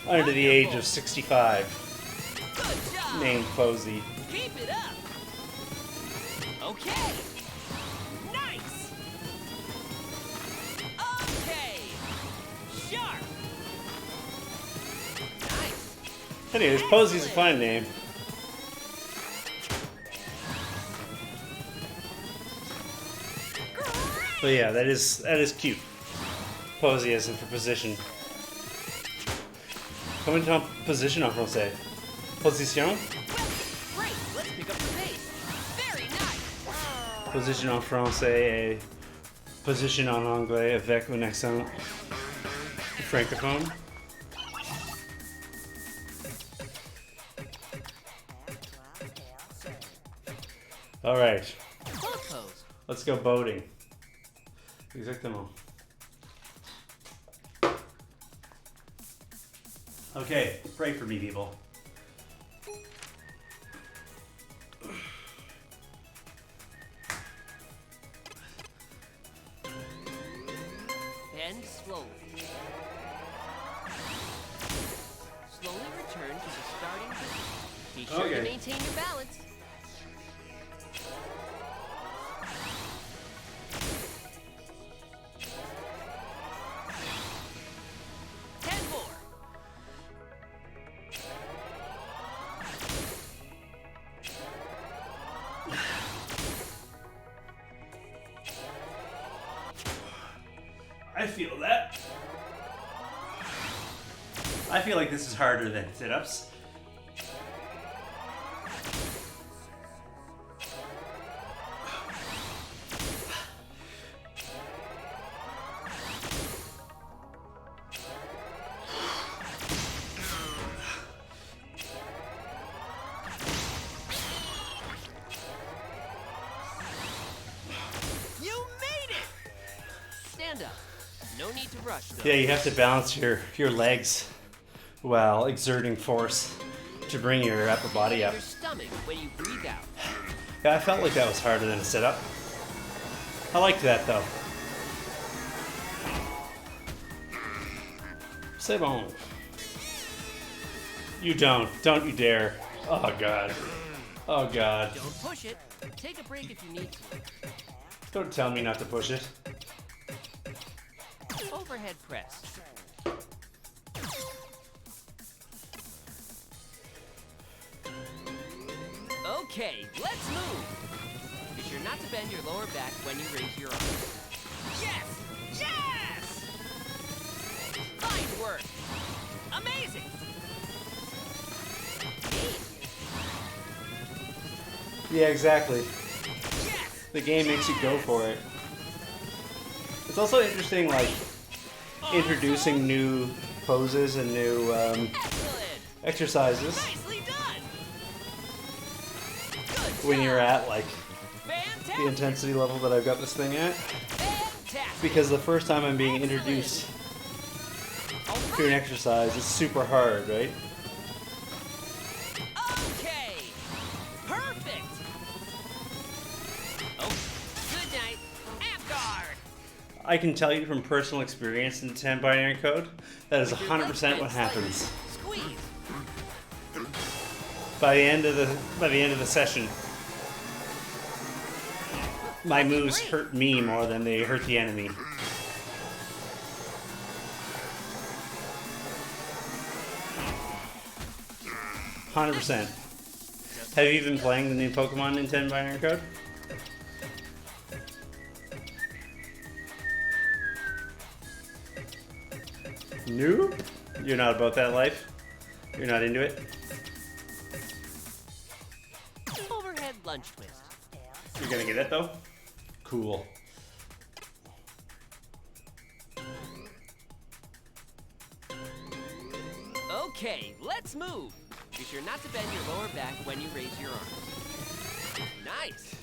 under the age Wonderful. of 65 Good job. named Posy. Keep it up. Okay. Nice. Okay. Sharp. Nice. Anyways, Posy's a fine name. But yeah, that is cute. Posy as in for position. Comment en position en français. Position. Well, great. Let's pick up the pace. Very nice. Position en français et position en anglais avec un accent francophone. All right, Boat pose. let's go boating. Exactement. Okay, pray for me, people. Bend slowly. Slowly return to the starting position. Be sure Okay. to maintain your balance. Ten more. I feel that. I feel like this is harder than sit-ups. You made it! Stand up. No need to rush, though. Yeah, you have to balance your legs while exerting force to bring your upper body up. Your stomach when you breathe out. Yeah, I felt like that was harder than a sit-up. I liked that though. C'est bon. You don't you dare. Oh god. Oh god. Don't push it. Take a break if you need to. Don't tell me not to push it. Overhead press. Okay, let's move. Be sure not to bend your lower back when you raise your arms. Yes! Yes! Fine work. Yeah, exactly. Yes! The game makes you go for it. It's also interesting, like, introducing new poses and new Excellent! exercises Nicely done! Good when you're job. at, like, the Fantastic! intensity level that I've got this thing at. Fantastic! Because the first time I'm being introduced All to an right. exercise, it's super hard, right? Okay. Perfect. Oh, good night. Amp guard. I can tell you from personal experience in the 10 binary code, that is 100% what happens. Squeeze. By the end of the session, my moves hurt me more than they hurt the enemy. %. Have you been playing the new Pokemon in 10 binary code? Nope. You're not about that life? You're not into it? Overhead lunge twist. You're gonna get it though? Cool. Okay, let's move. Be sure not to bend your lower back when you raise your arms. Nice.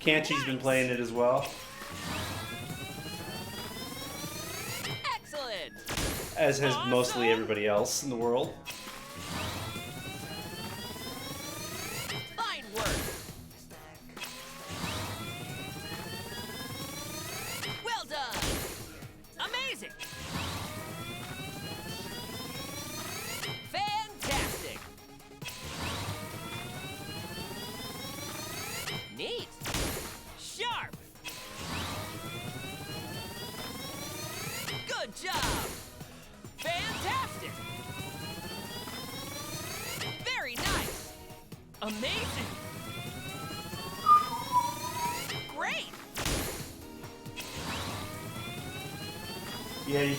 Kanchi's been playing it as well, Excellent. as has mostly everybody else in the world. Fine work. Well done. Amazing. Fantastic. Neat. Sharp. Good job. Fantastic. Very nice. Amazing. Great. Yeah, you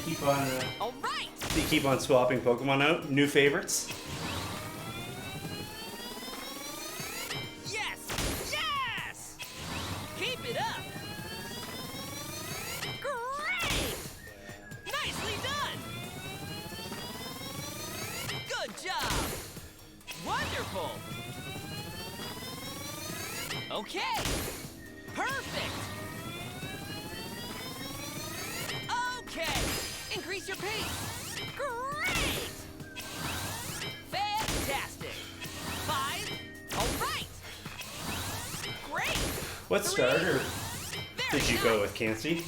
All right. keep on swapping Pokemon out. New favorites. Yes. Yes. Keep it up. Great. Nicely done. Good job. Wonderful. Okay. Perfect. Okay. Increase your pace. Great. Fantastic. 5. All right. Great. What 3. starter Very did you go with, Kanchi?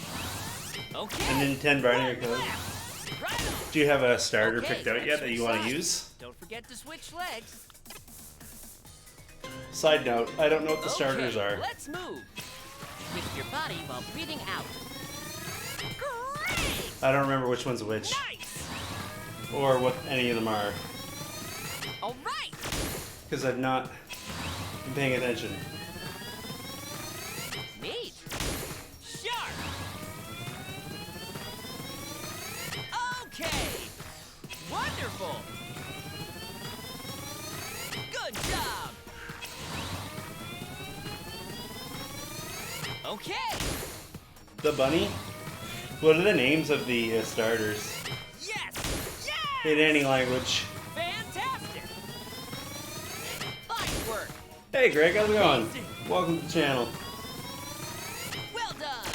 Okay. And then 10 binary One code. left. Right on. Do you have a starter Okay, picked out let's yet that you want to switch use? Don't forget to switch legs. Side note, I don't know what the starters Okay, are. Let's move. Twist your body while breathing out. Great! I don't remember which one's which, Nice! or what any of them are, All right! because I've not been paying attention. Neat! Sharp! Okay! Wonderful! Good job! Okay! The bunny? What are the names of the starters? Yes! Yes! In any language. Fantastic! Fine work! Hey Greg, how's it going? Welcome to the channel. Well done!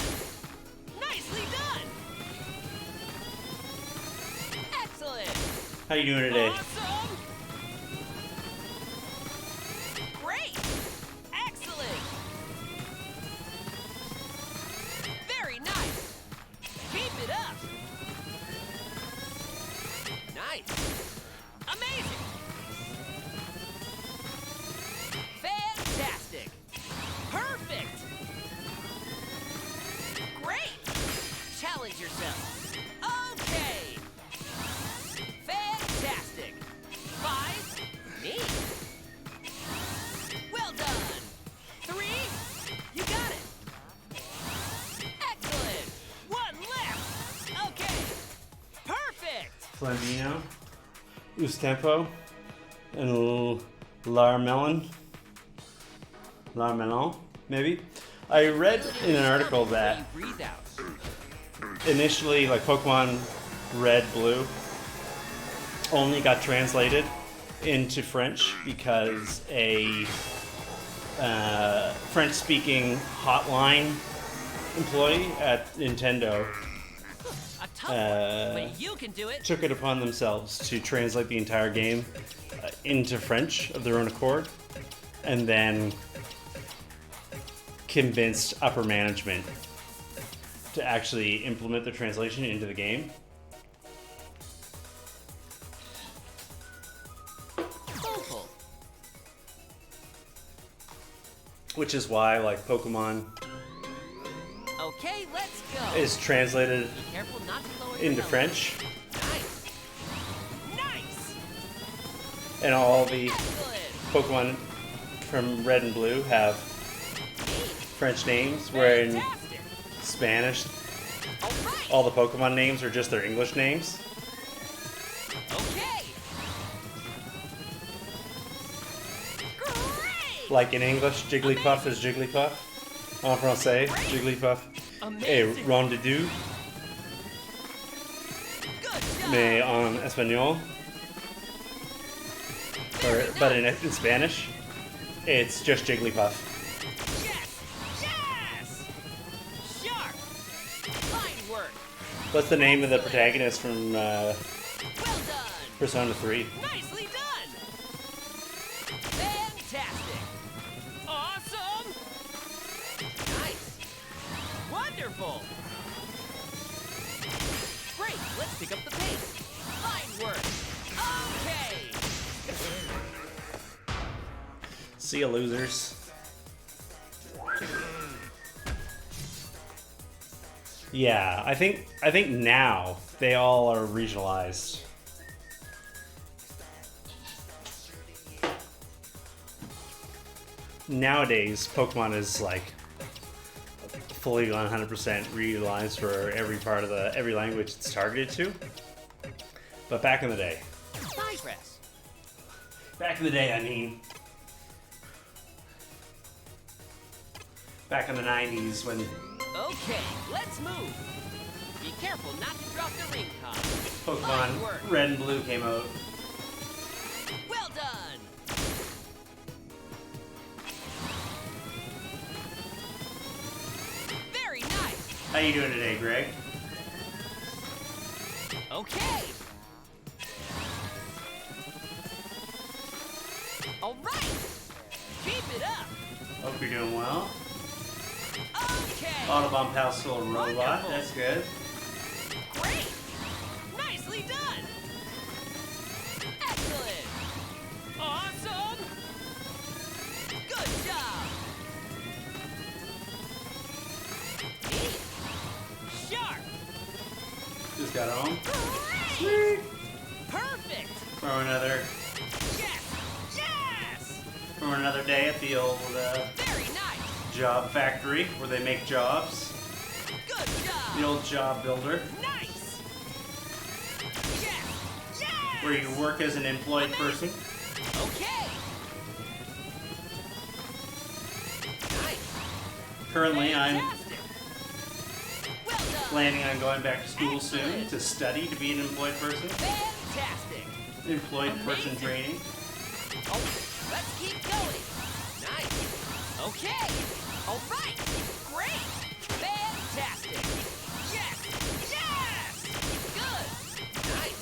Nicely done! Excellent! How you doing today? Awesome! Great! Excellent! Very nice! Keep it up! Nice! Amazing! Fantastic! Perfect! Great! Challenge yourself! Okay! Fantastic! 5. Neat! Well done! 3. You got it! Excellent! 1 left! Okay! Perfect! Flamino, Ustempo, and Larmelon. La Manon, maybe. I read in an article that Breathe out. initially, like Pokemon Red, Blue, only got translated into French because a French-speaking hotline employee at Nintendo A tough one, but you can do it. took it upon themselves to translate the entire game into French of their own accord, and then convinced upper management to actually implement the translation into the game. Soulful. Which is why, like, Pokemon Okay, let's go. is translated Be careful not to lower your into nose. French, Nice. Nice. and all the Excellent. Pokemon from Red and Blue have French names, where in Fantastic. Spanish, All right. all the Pokemon names are just their English names. Okay. Great. Like in English, Jigglypuff is Jigglypuff. En français, Jigglypuff est Amazing. Rondidu. Good job. Mais en espagnol, but in Spanish, it's just Jigglypuff. Yes. Yes. Sharp. Fine work. What's the name of the protagonist from Well done. Persona 3? Nicely done. Fantastic. Awesome. Nice. Wonderful. Great. Let's pick up the pace. Fine work. Okay. See ya, losers. Yeah, I think now they all are regionalized. Nowadays, Pokemon is like fully 100% regionalized for every part of every language it's targeted to. But back in the day, Digress. I mean, back in the 90s when Okay, let's move. Be careful not to drop the ring card. Pokemon Fine work. Red and Blue came out. Well done. Very nice. How you doing today, Greg? Okay. All right. Keep it up. Hope you're doing well. Okay. Autobomb House Soul Robot, Wonderful. that's good. Great. Nicely done. Excellent. Awesome. Good job. Neat. Sharp. Just got home. Great. Perfect. From another Yes. Yes. day at the old Very nice. job factory where they make jobs. Good The job. old job builder Nice. Yes. Yes. where you work as an employed person. Okay. Nice. Currently, I'm Fantastic. Well done. planning on going back to school soon to study to be an employed person. Fantastic. Employed person Amazing. training. Oh, let's keep going. Nice. Okay. All right. Great. Fantastic. Yes. Yes. Good. Nice.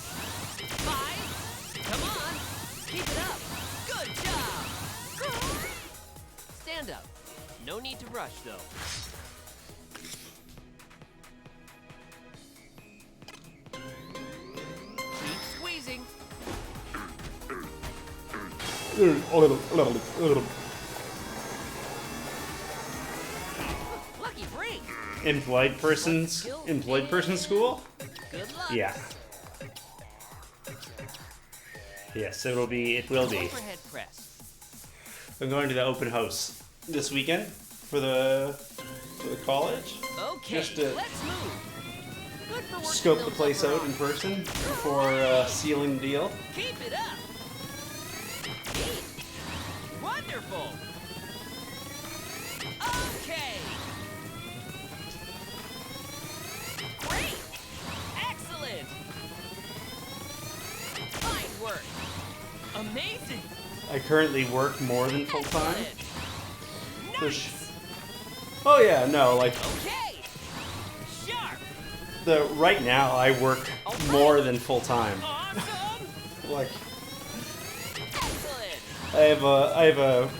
5. Come on. Keep it up. Good job. Stand up. No need to rush, though. Keep squeezing. Lucky break. Employed person school? Good luck. Yeah. Yes, it will be. Overhead press. I'm going to the open house this weekend for the college. Okay, Just to let's move. Good for working Scope the those place upper out in arms. person before sealing the deal. Keep it up. Neat. Wonderful. Okay. Great. Excellent. Fine work. Amazing. I currently work more than full time. Excellent. Which- Nice. Oh yeah, no, like Okay. Sharp. right now I work more than full time. Awesome. Like Excellent. I have a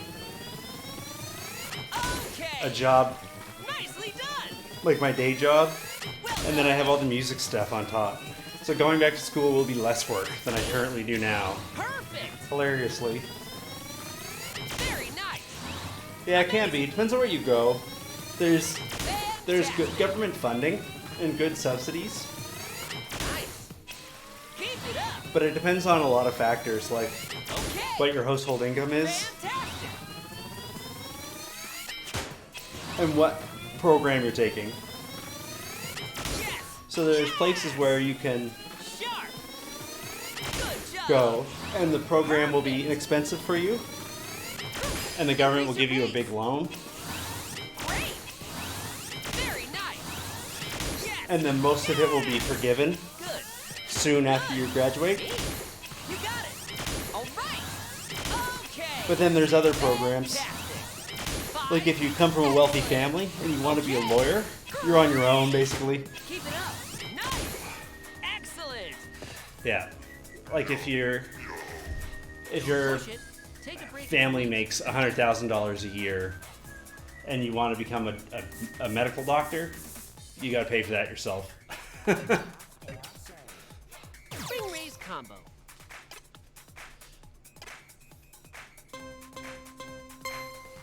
Okay. job, Nicely done. like my day job, Well and then I have all the music stuff on top. So going back to school will be less work than I currently do now. Perfect. Hilariously. Very nice. Yeah, it can be. Depends on where you go. There's good Fantastic. government funding and good subsidies, Nice. Keep it up. but it depends on a lot of factors, like Okay. what your household income is Fantastic. and what program you're taking. Yes. So there's places where you can Sharp. Good job. go, and the program will be inexpensive for you, and the government will give you a big loan, Great. Very nice. Yes. and then most of it will be forgiven Good. soon after you graduate. Hey, you got it. All right. Okay. But then there's other programs, Fantastic. like if you come from a wealthy family and you want to be a lawyer, you're on your own basically. Keep it up. Nice. Excellent. Yeah, like if your Push it. Take a break. family makes $100,000 a year and you want to become a medical doctor, you got to pay for that yourself. Spring raise combo.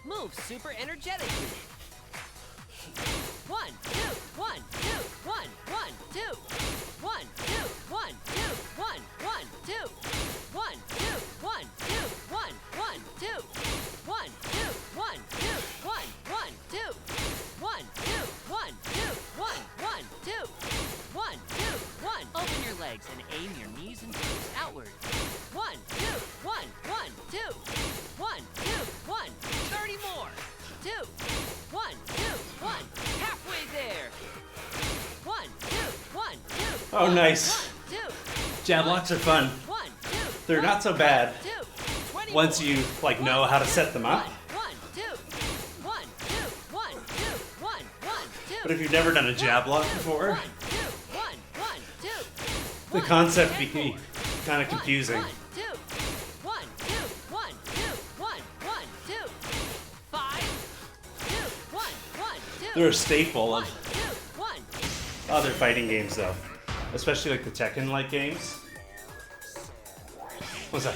Move super energetically. 1, 2, 1, 2, 1, 1, 2. 1, 2, 1, 2, 1, 1, 2. 1, 2, 1, 2, 1, 1, 2. 1, 2, 1, 2, 1, 1, 2. 1, 2, 1, 2, 1, 1, 2. 1, 2, 1. Open your legs and aim your knees and toes outward. 1, 2, 1, 1, 2. 1, 2, 1. 30 more. 2, 1, 2, 1. Halfway there. 1, 2, 1, 2. Oh, nice. 1, 2. Jab locks are fun. 1, 2. They're not so bad 2. 20 once more. you like know how to set them up. 1, 2. 1, 2. 1, 2. 1, 1, 2. But if you've never done a jab lock 1, before, 1, 2. 1, 1, 2. the 1, concept 10 can be more. kind of 1, confusing. 1, 2. 1, 2. 1, 2. 1, 1, 2. 5, 2. 1, 1, 2. They're a staple 1, of 2. 1. other fighting games, though, especially like the Tekken-like games. What's that?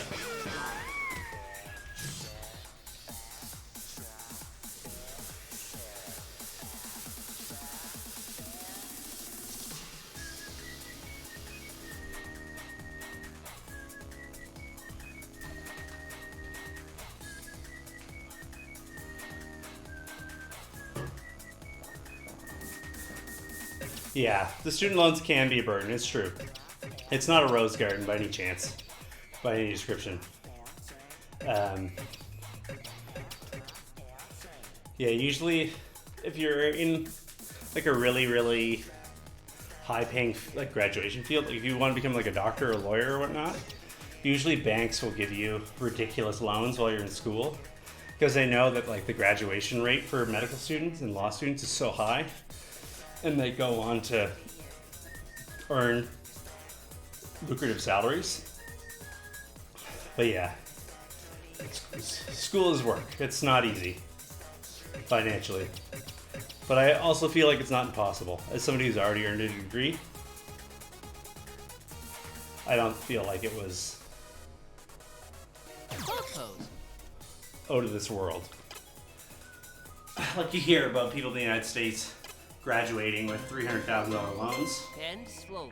Yeah, the student loans can be a burden, it's true. It's not a rose garden by any chance, by any description. Yeah, usually if you're in like a really, really high-paying like graduation field, like if you want to become like a doctor or a lawyer or whatnot, usually banks will give you ridiculous loans while you're in school because they know that like the graduation rate for medical students and law students is so high, and they go on to earn lucrative salaries. But yeah, school is work. It's not easy financially. But I also feel like it's not impossible. As somebody who's already earned a degree, I don't feel like it was Both pose. out of this world. Like you hear about people in the United States graduating with $300,000 loans. Bend slowly.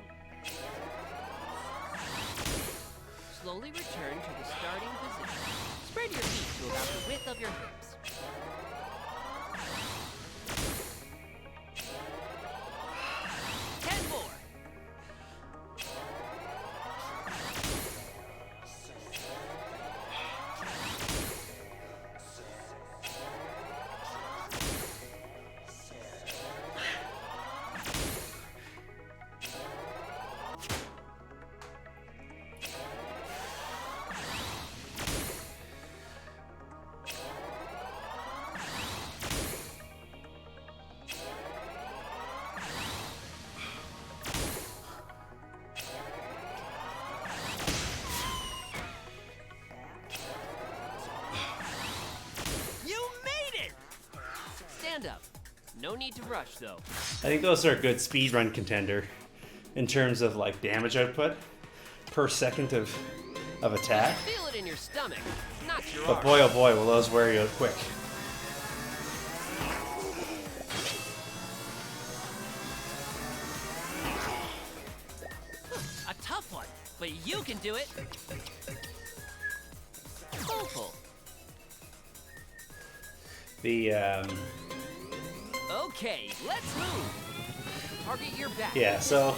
Slowly return to the starting position. Spread your feet to about the width of your hips. Ten more. No need to rush, though. I think those are a good speedrun contender in terms of like damage output per second of attack. Feel it in your stomach, not your But arm. boy, oh boy, will those wear you out quick. A tough one, but you can do it. Hopeful. The Okay, let's move. Target your back. yeah, so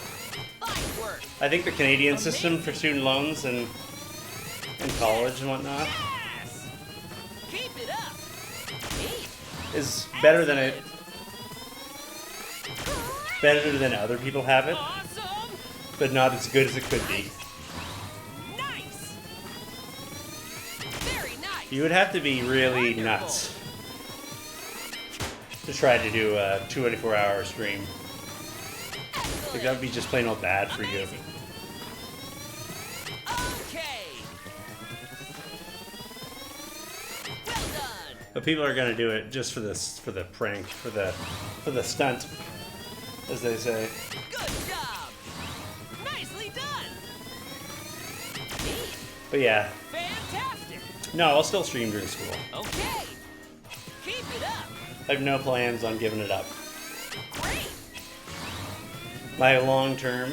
Fine work. I think the Canadian system for student loans and college and whatnot Yes. Keep it up. Neat. is better than other people have it, Awesome. but not as good as it could be. Nice. Very nice. You would have to be really nuts to try to do a 24-hour stream. Like that would be just plain old bad for you. Okay. Well done. But people are gonna do it just for this, for the prank, for the stunt, as they say. Good job. Nicely done. Neat. But yeah, Fantastic. no, I'll still stream during school. Okay. Keep it up. I have no plans on giving it up. Great. My long-term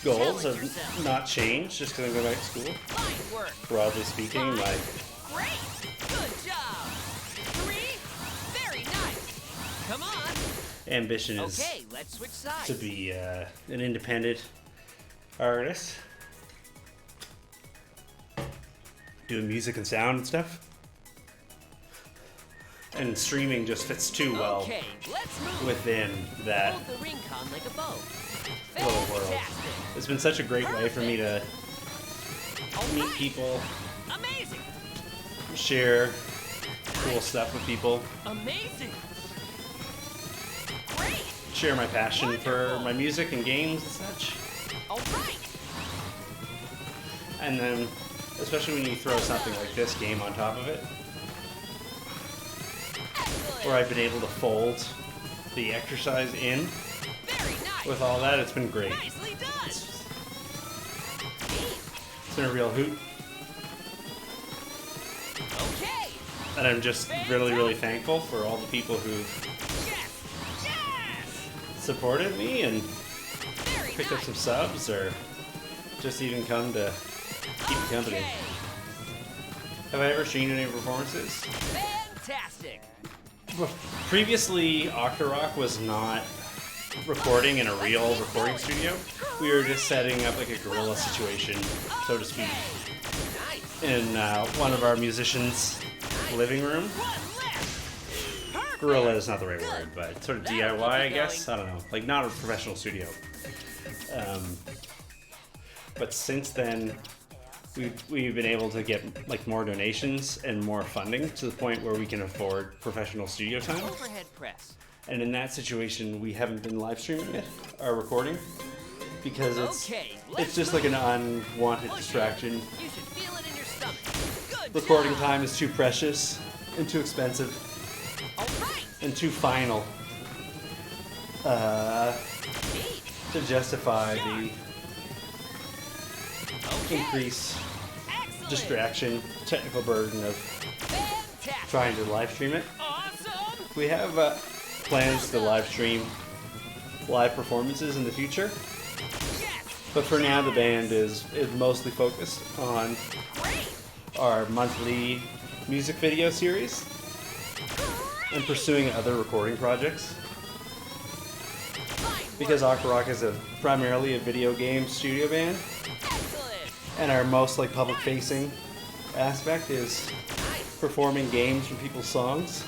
goals Challenge have yourself. not changed just because I'm going back to school. Fine work. Broadly speaking, my Great. Good job. 3. Very nice. Come on. ambition is Okay, let's switch sides. to be an independent artist, doing music and sound and stuff. And streaming just fits too well Okay, let's move. within that Hold the ring con like a bow. little world. Fantastic. It's been such a great way for me to All meet right. people, Amazing. share cool stuff with people, Amazing. Great. share my passion for my music and games and such. All right. And then, especially when you throw something like this game on top of it, Excellent. where I've been able to fold the exercise in Very nice. with all that, it's been great. Nicely done. Neat. It's been a real hoot, Okay. and I'm just really, really thankful for all the people who've Yes. Yes. supported me and Very picked up nice. some subs or just even come to keep me company. Okay. Have I ever seen any performances? Fantastic. Previously, Octorock was not recording in a real recording studio. We were just setting up like a guerrilla situation, so to speak, Nice. in one of our musicians' living room. One left. Perfect. Guerrilla is not the right word, but sort of DIY, I guess. I don't know. Like, not a professional studio. But since then, we've been able to get like more donations and more funding to the point where we can afford professional studio time. Overhead press. And in that situation, we haven't been live streaming it, our recording, because Okay, it's let's just like an unwanted distraction. You should feel it in your stomach. Good Recording job. time is too precious and too expensive All right. and too final Neat. to justify the Okay. increased Excellent. distraction, technical burden of Fantastic. trying to live stream it. Awesome. We have plans to live stream live performances in the future, Yes. but for now the band is mostly focused on Great. our monthly music video series and pursuing other recording projects. Fine Because work. Octorock is primarily a video game studio band, Excellent. and our most like public facing aspect is Nice. performing games from people's songs,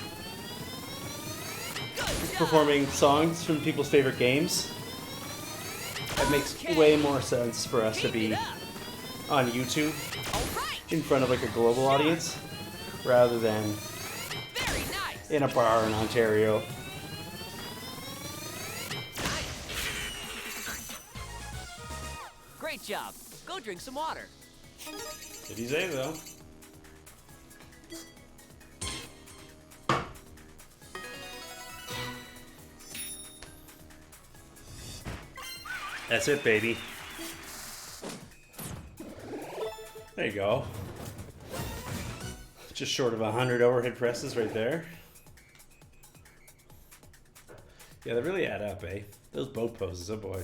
Good job. performing songs from people's favorite games. It makes Okay. way more sense for us to Keep be it up. on YouTube All right. in front of like a global audience rather than Very nice. in a bar in Ontario. Great job. Go drink some water. Did he say though? That's it, baby. There you go. Just short of 100 overhead presses right there. Yeah, they really add up, eh? Those boat poses, oh boy.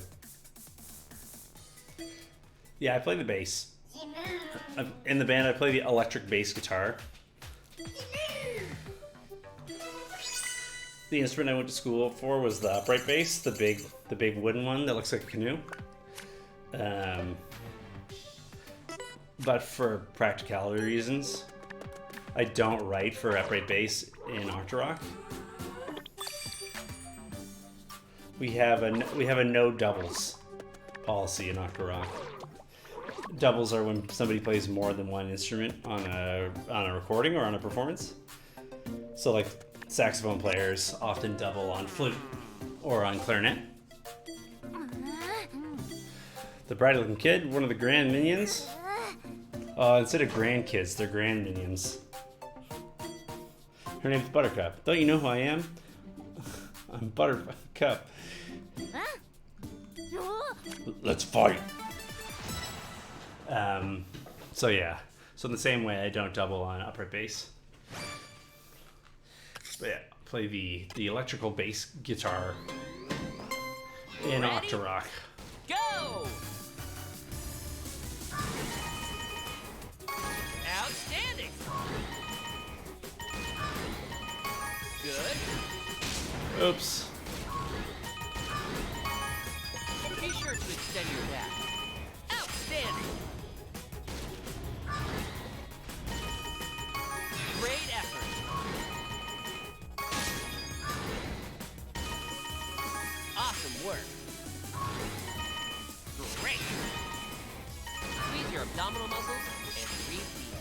Yeah, I play the bass. In the band, I play the electric bass guitar. The instrument I went to school for was the upright bass, the big wooden one that looks like a canoe. But for practicality reasons, I don't write for upright bass in Octorock. We have a no doubles policy in Octorock. Doubles are when somebody plays more than one instrument on a recording or on a performance. So like saxophone players often double on flute or on clarinet. The bratty looking kid, one of the grand minions. Instead of grandkids, they're grand minions. Her name's Buttercup. Don't you know who I am? I'm Buttercup. Let's fight. So yeah. So in the same way, I don't double on upright bass. But yeah, play the electrical bass guitar in Octorock. Go! Outstanding! Good. Oops. Be sure to extend your back. Outstanding! Great effort. Awesome work. Great. Squeeze your abdominal muscles and breathe deep.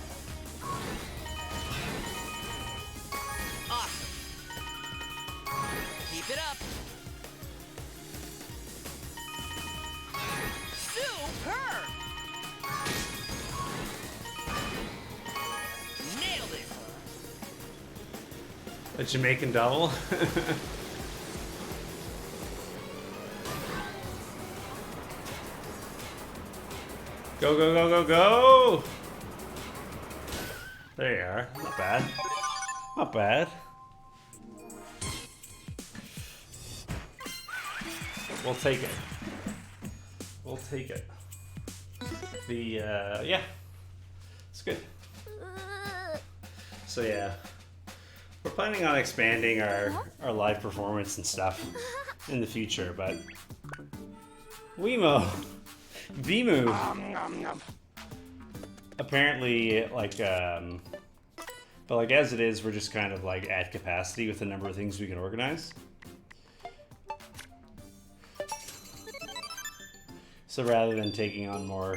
Awesome. Keep it up. Superb! Nailed it! A Jamaican double. Go, go, go, go, go! There you are. Not bad. Not bad. We'll take it. We'll take it. Yeah. It's good. So yeah. We're planning on expanding our live performance and stuff in the future, but Vemu. Apparently, but like as it is, we're just kind of like at capacity with the number of things we can organize. So rather than taking on more,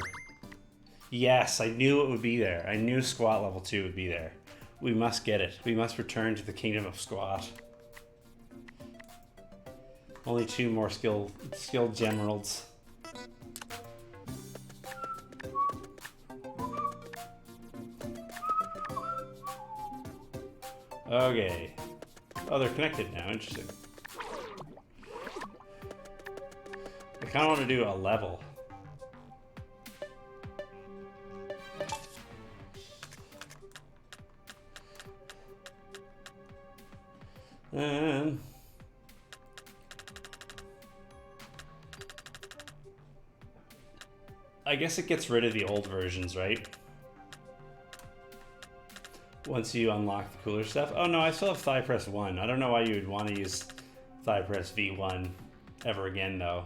yes, I knew it would be there. I knew squat level 2 would be there. We must get it. We must return to the kingdom of squat. Only 2 more skilled generals. Okay. Oh, they're connected now. Interesting. I kind of want to do a level. I guess it gets rid of the old versions, right? Once you unlock the cooler stuff. Oh no, I still have thigh press 1. I don't know why you would want to use thigh press V1 ever again though.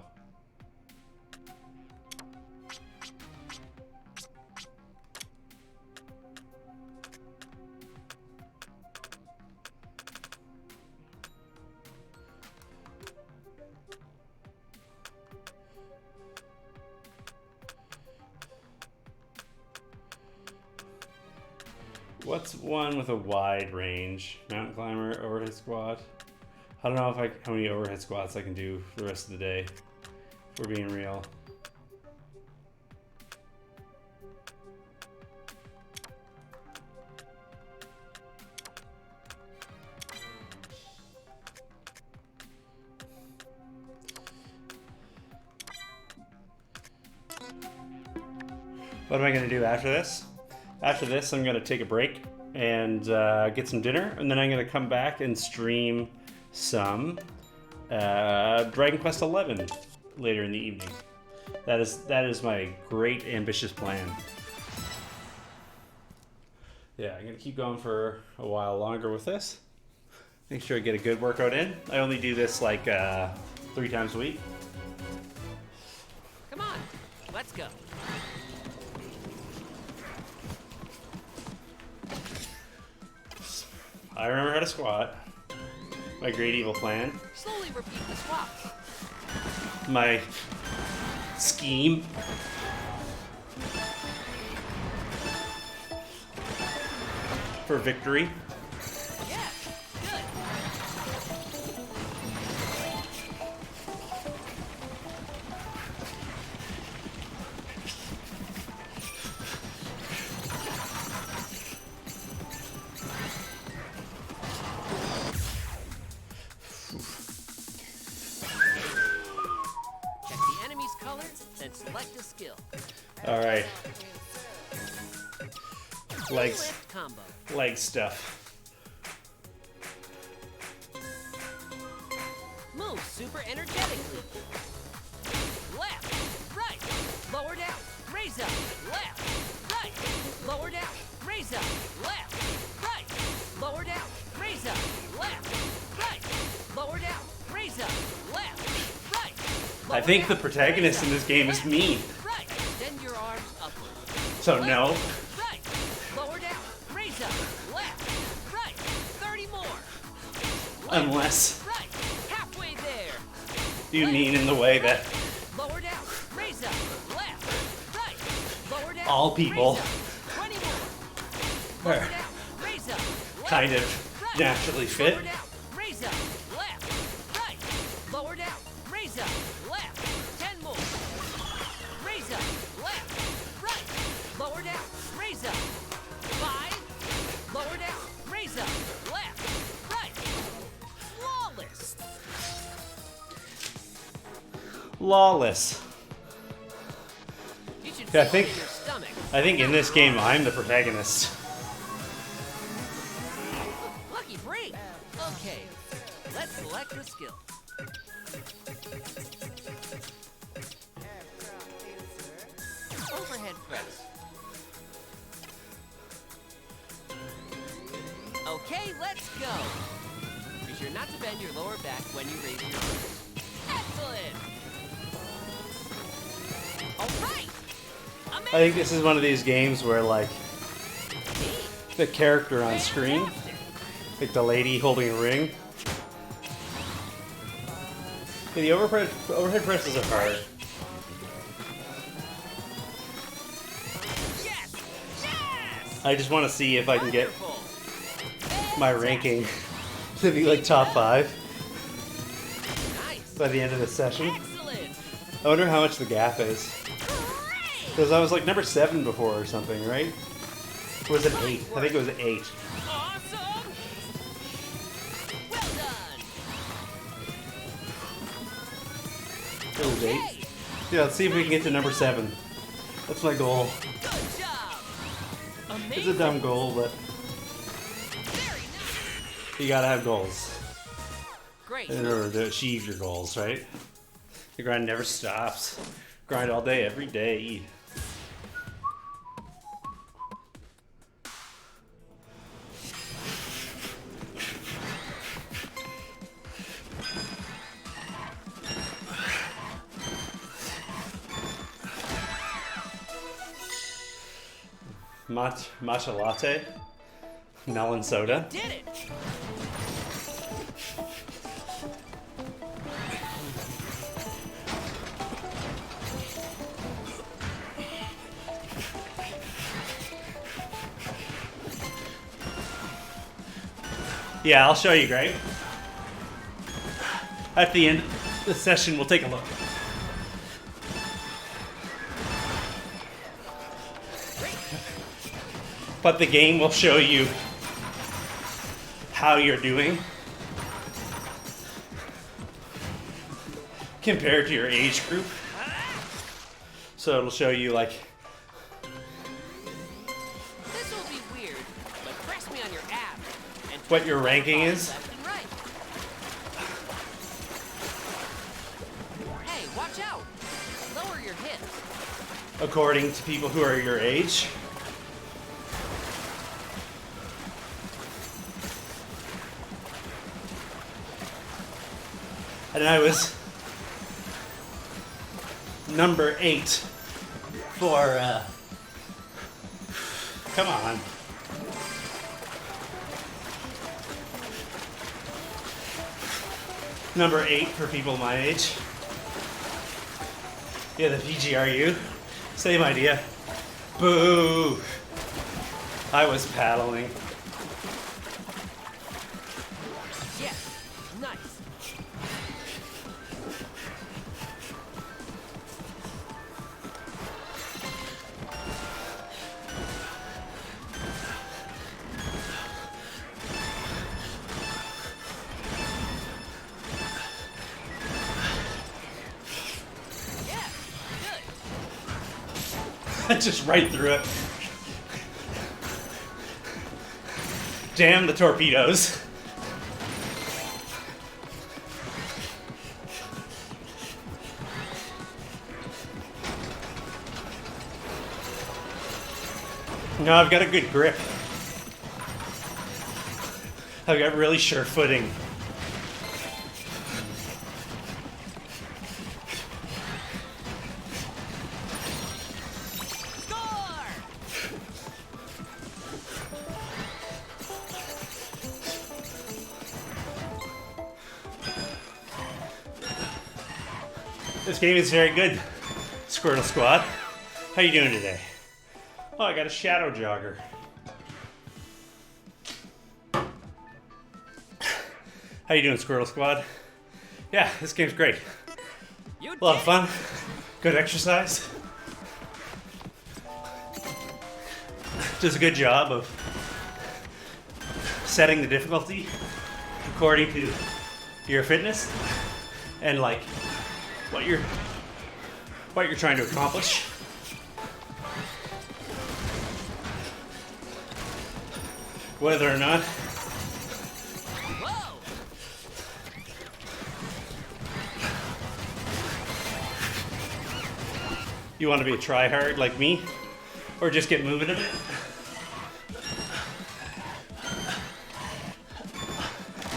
What's one with a wide range? Mountain climber, overhead squat. I don't know how many overhead squats I can do for the rest of the day, if we're being real. What am I going to do after this? After this, I'm going to take a break and get some dinner, and then I'm going to come back and stream some Dragon Quest XI later in the evening. That is my great ambitious plan. Yeah, I'm gonna keep going for a while longer with this. Make sure I get a good workout in. I only do this like 3 times a week. Come on, let's go. I remember how to squat. My great evil plan. Slowly repeat the squats. My scheme. For victory. Yeah, good. Check the enemy's color, then select a skill. All right. Legs. Lift combo. Leg stuff. Move super energetically. Left, right, lower down, raise up, left, right, lower down, raise up, left, right, lower down, raise up, left, right, lower down, raise up, left, right. I think the protagonist in this game is me. Right, extend your arms upward. So no. Right, lower down, raise up, left, right, 30 more. Left, Unless right, halfway there. you mean in the way that Lower down, raise up, left, right, lower down, all people raise up, 20 more. Lower are down, raise up, left, kind of right, naturally fit. lower down, raise up, left, right, lower down, raise up, left, 10 more. Raise up, left, right, lower down, raise up, 5, lower down, raise up, left, right, flawless. Lawless. You should Yeah, I feel think- it in your stomach. I think in this game I'm the protagonist. Lucky break. Okay, let's select a skill. Overhead press. Okay, let's go. Be sure not to bend your lower back when you raise your arms. Excellent. All right. Amazing. I think this is one of these games where like the character on screen, like the lady holding a ring. Yeah, the overhead presses are hard. Yes. Yes. I just want to see if I can get Wonderful. my ranking to be like top 5 Nice. by the end of the session. Excellent. I wonder how much the gap is. Great. Because I was like number 7 before or something, right? Or was it 8? I think it was 8. Awesome. Well done. It was 8. Okay. Yeah, let's see if we can get to number 7. That's my goal. Good job. It's a Amazing. dumb goal, but Very nice. you gotta have goals Great. in order to achieve your goals, right? The grind never stops. Grind all day, every day. Matcha latte, melon soda. Did it. Yeah, I'll show you, Greg. At the end of the session, we'll take a look. But the game will show you how you're doing compared to your age group. So it'll show you like what your ranking is? Left and right. Hey, watch out! Lower your hips. According to people who are your age. And I was number 8 for, come on. Number 8 for people my age. Yeah, the PGRU. Same idea. Boo! I was paddling. Yes, nice. Yeah, good. Just right through it. Damn the torpedoes. No, I've got a good grip. I've got really sure footing. Score! This game is very good, Squirtle Squad. How you doing today? Oh, I got a shadow jogger. How you doing, Squirtle Squad? Yeah, this game's great. You A lot of did fun. Good exercise. Does a good job of setting the difficulty according to your fitness and like what you're trying to accomplish. Whether or not Whoa! you want to be a tryhard like me, or just get moving a bit.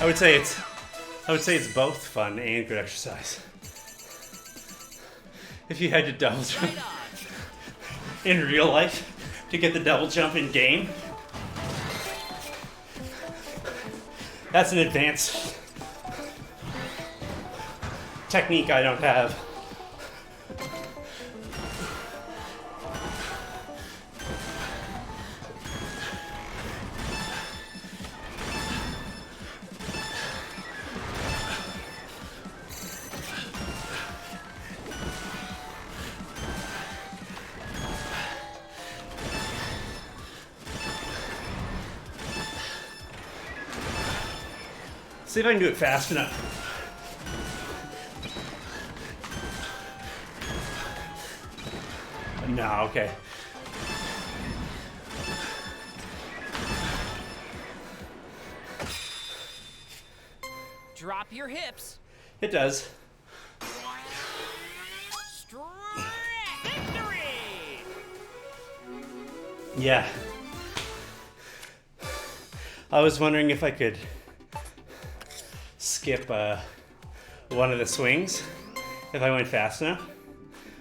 I would say it's both fun and good exercise. If you had to double jump Right on. in real life to get the double jump in game, that's an advanced technique I don't have. See if I can do it fast enough. No, okay. Drop your hips. It does. Victory! Yeah. I was wondering if I could skip one of the swings if I went fast enough,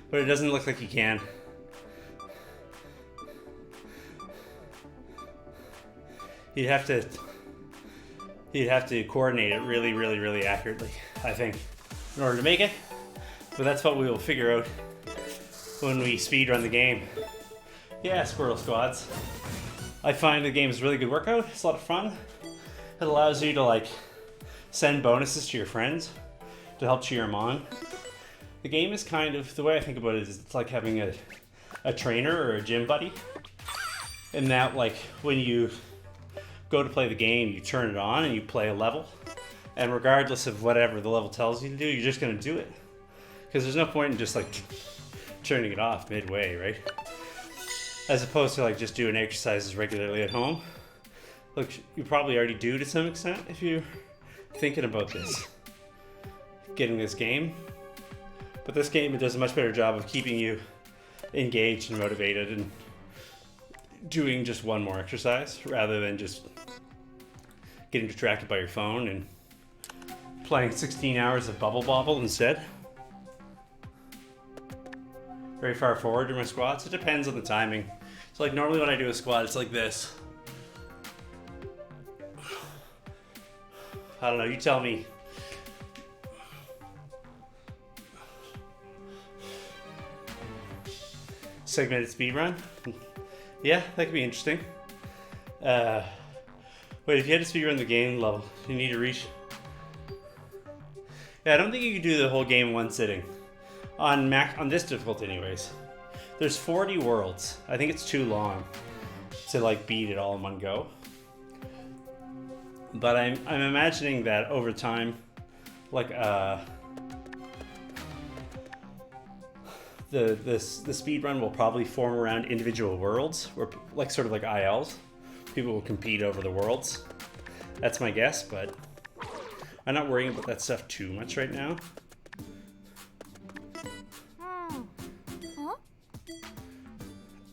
but it doesn't look like you can. You'd have to coordinate it really, really, really accurately, I think, in order to make it. But that's what we will figure out when we speedrun the game. Yeah, Squirrel Squads. I find the game is a really good workout. It's a lot of fun. It allows you to like send bonuses to your friends to help cheer them on. The game is kind of, the way I think about it is it's like having a trainer or a gym buddy. In that, like, when you go to play the game, you turn it on and you play a level. And regardless of whatever the level tells you to do, you're just going to do it. Because there's no point in just like turning it off midway, right? As opposed to like just doing exercises regularly at home. look, you probably already do to some extent if you're thinking about this, getting this game. But this game, it does a much better job of keeping you engaged and motivated and doing just one more exercise rather than just getting distracted by your phone and playing 16 hours of Bubble Bobble instead. Very far forward in my squats. It depends on the timing. So like normally when I do a squat, it's like this. I don't know, you tell me. Segmented speed run. Yeah, that could be interesting. Wait, if you had to speed run the game level, you need to reach. Yeah, I don't think you could do the whole game in one sitting. On this difficulty anyways. There's 40 worlds. I think it's too long to like beat it all in one go. But I'm imagining that over time, like the speed run will probably form around individual worlds, where like sort of like ILs. People will compete over the worlds. That's my guess, but I'm not worrying about that stuff too much right now.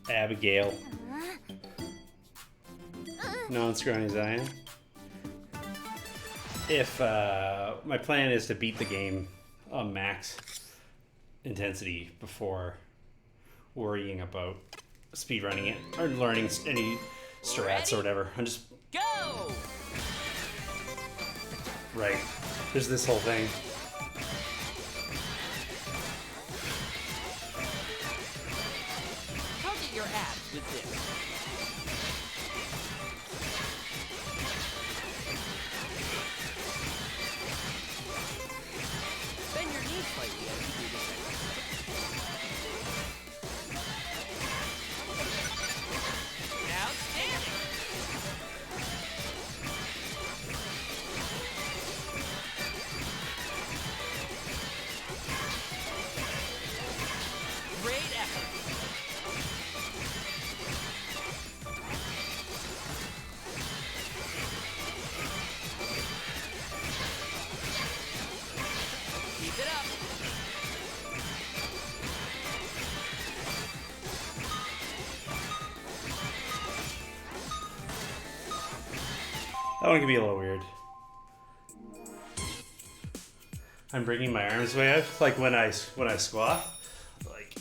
Abigail. No one's screwing his eye in. If my plan is to beat the game on max intensity before worrying about speedrunning it or learning any strats or whatever. I'm just Go! right. There's this whole thing. Target your abs with this. Bend your knees slightly as you do this. Outstanding! Great effort. Keep it up. That one can be a little weird. I'm bringing my arms way out, like when I squat, like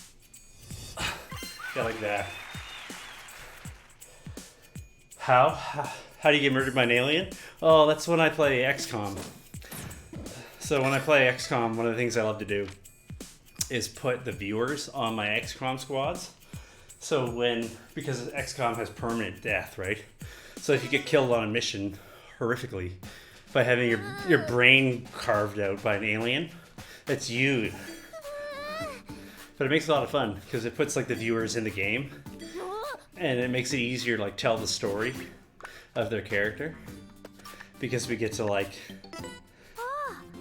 yeah, like that. How do you get murdered by an alien? Oh, that's when I play XCOM. So when I play XCOM, one of the things I love to do is put the viewers on my XCOM squads. So because XCOM has permanent death, right? So if you get killed on a mission horrifically by having your brain carved out by an alien, it's you. But it makes it a lot of fun because it puts like the viewers in the game, and it makes it easier to like tell the story of their character because we get to like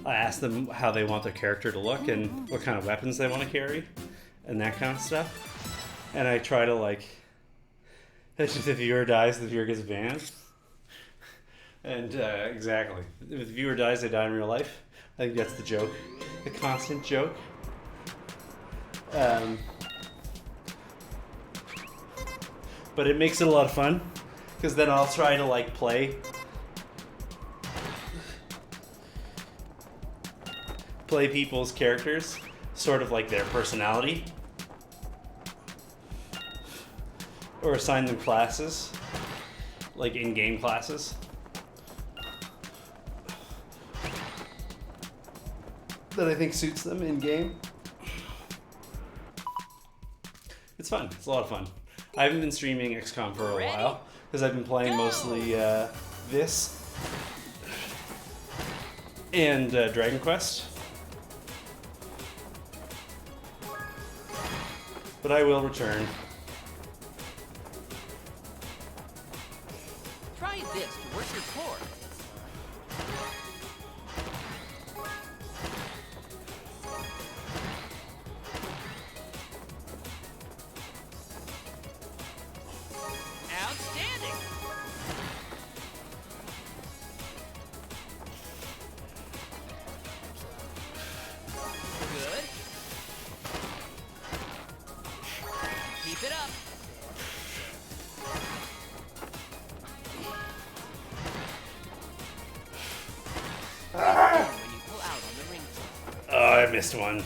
ask them how they want their character to look and what kind of weapons they want to carry and that kind of stuff. And I try to like, if the viewer dies, the viewer gets banned. And exactly, if the viewer dies, they die in real life. I think that's the joke, the constant joke. But it makes it a lot of fun because then I'll try to like play people's characters, sort of like their personality, or assign them classes, like in-game classes. That I think suits them in game. It's fun. It's a lot of fun. I haven't been streaming XCOM for a while because I've been playing mostly this and Dragon Quest. But I will return. Try this to work your core. Outstanding! missed one.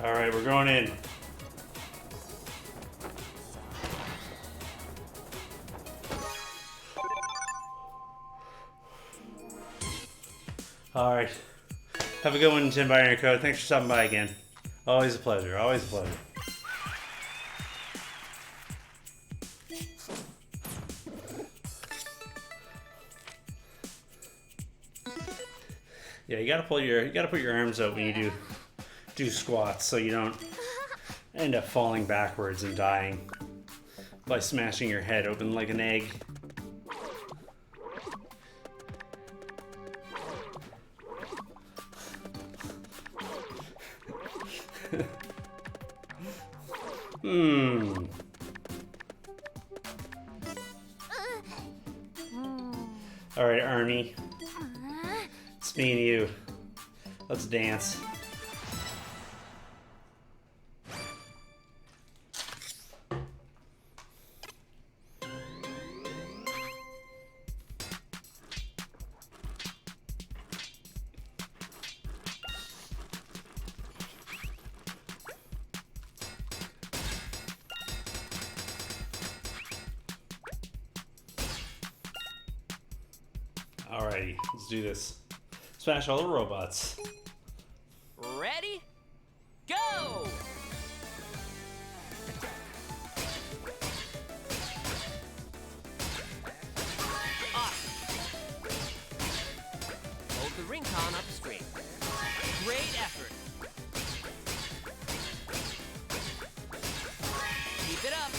All right, we're going in. All right. Have a good one, Tim Binary Code. Thanks for stopping by again. Always a pleasure. Always a pleasure. Yeah, you gotta put your arms out when you do squats, so you don't end up falling backwards and dying by smashing your head open like an egg. All right, Army. It's me and you. Let's dance. Alrighty, let's do this. Smash all the robots. Ready? Go! Awesome. Hold the ring con up straight. Great effort. Keep it up.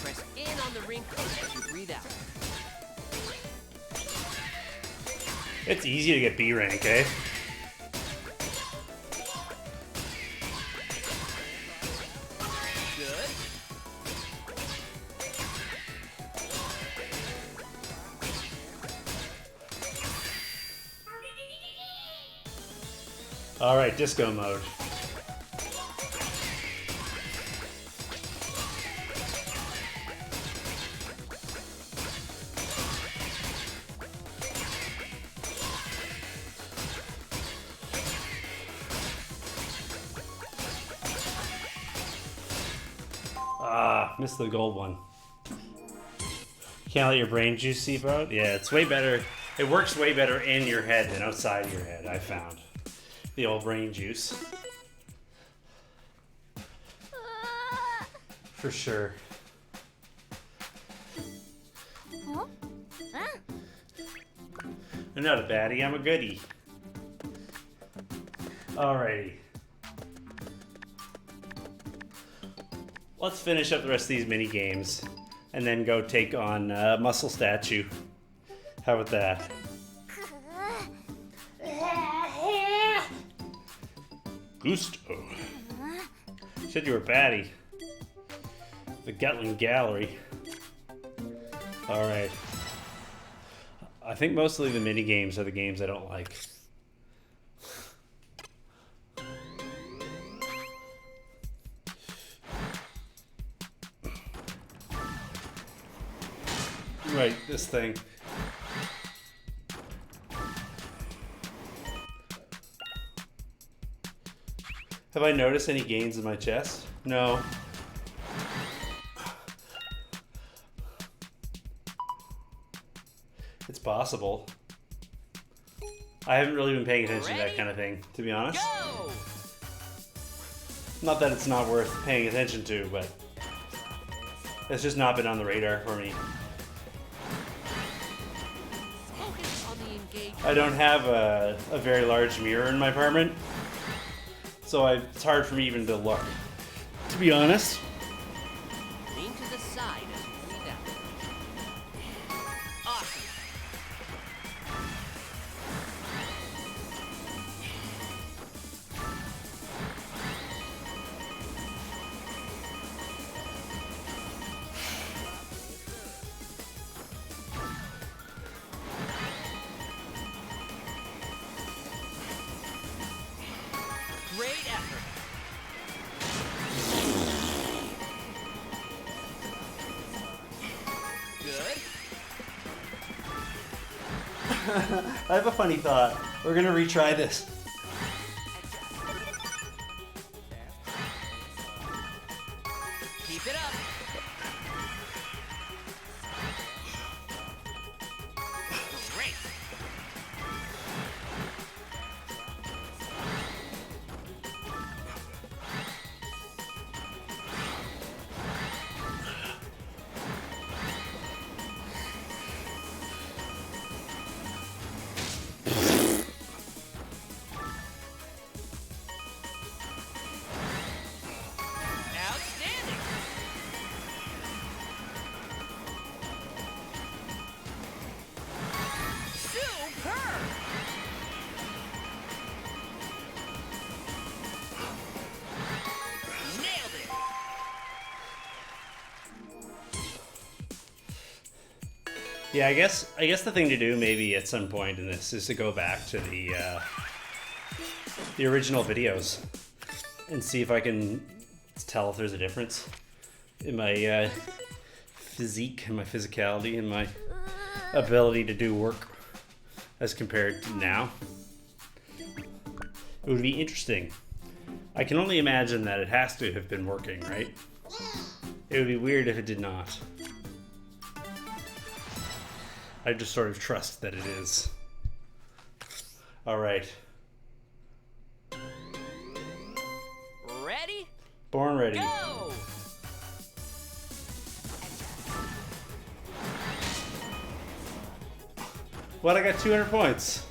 Press in on the ring con as you breathe out. It's easy to get B rank, eh? Good. Alright, disco mode. Missed the gold one. Can't let your brain juice seep out? Yeah, it's way better. It works way better in your head than outside of your head, I found. The old brain juice. For sure. I'm not a baddie, I'm a goodie. Alrighty. Let's finish up the rest of these mini games and then go take on Muscle Statue. How about that? Gusto. Said you were batty. The Gatling Gallery. Alright. I think mostly the mini games are the games I don't like. Right, this thing. Have I noticed any gains in my chest? No. It's possible. I haven't really been paying attention to that kind of thing, to be honest. Go! Not that it's not worth paying attention to, but it's just not been on the radar for me. Focus on the engagement. I don't have a very large mirror in my apartment, so it's hard for me even to look, to be honest. Lean to the side as you breathe out. Awesome. Great effort. Good. I have a funny thought. We're gonna retry this. Keep it up. Great. Outstanding. Superb. Nailed it. Yeah, I guess the thing to do maybe at some point in this is to go back to the original videos and see if I can tell if there's a difference in my physique and my physicality and my ability to do work as compared to now. It would be interesting. I can only imagine that it has to have been working, right? It would be weird if it did not. I just sort of trust that it is. All right. Ready? Born ready. Go! What? I got 200 points.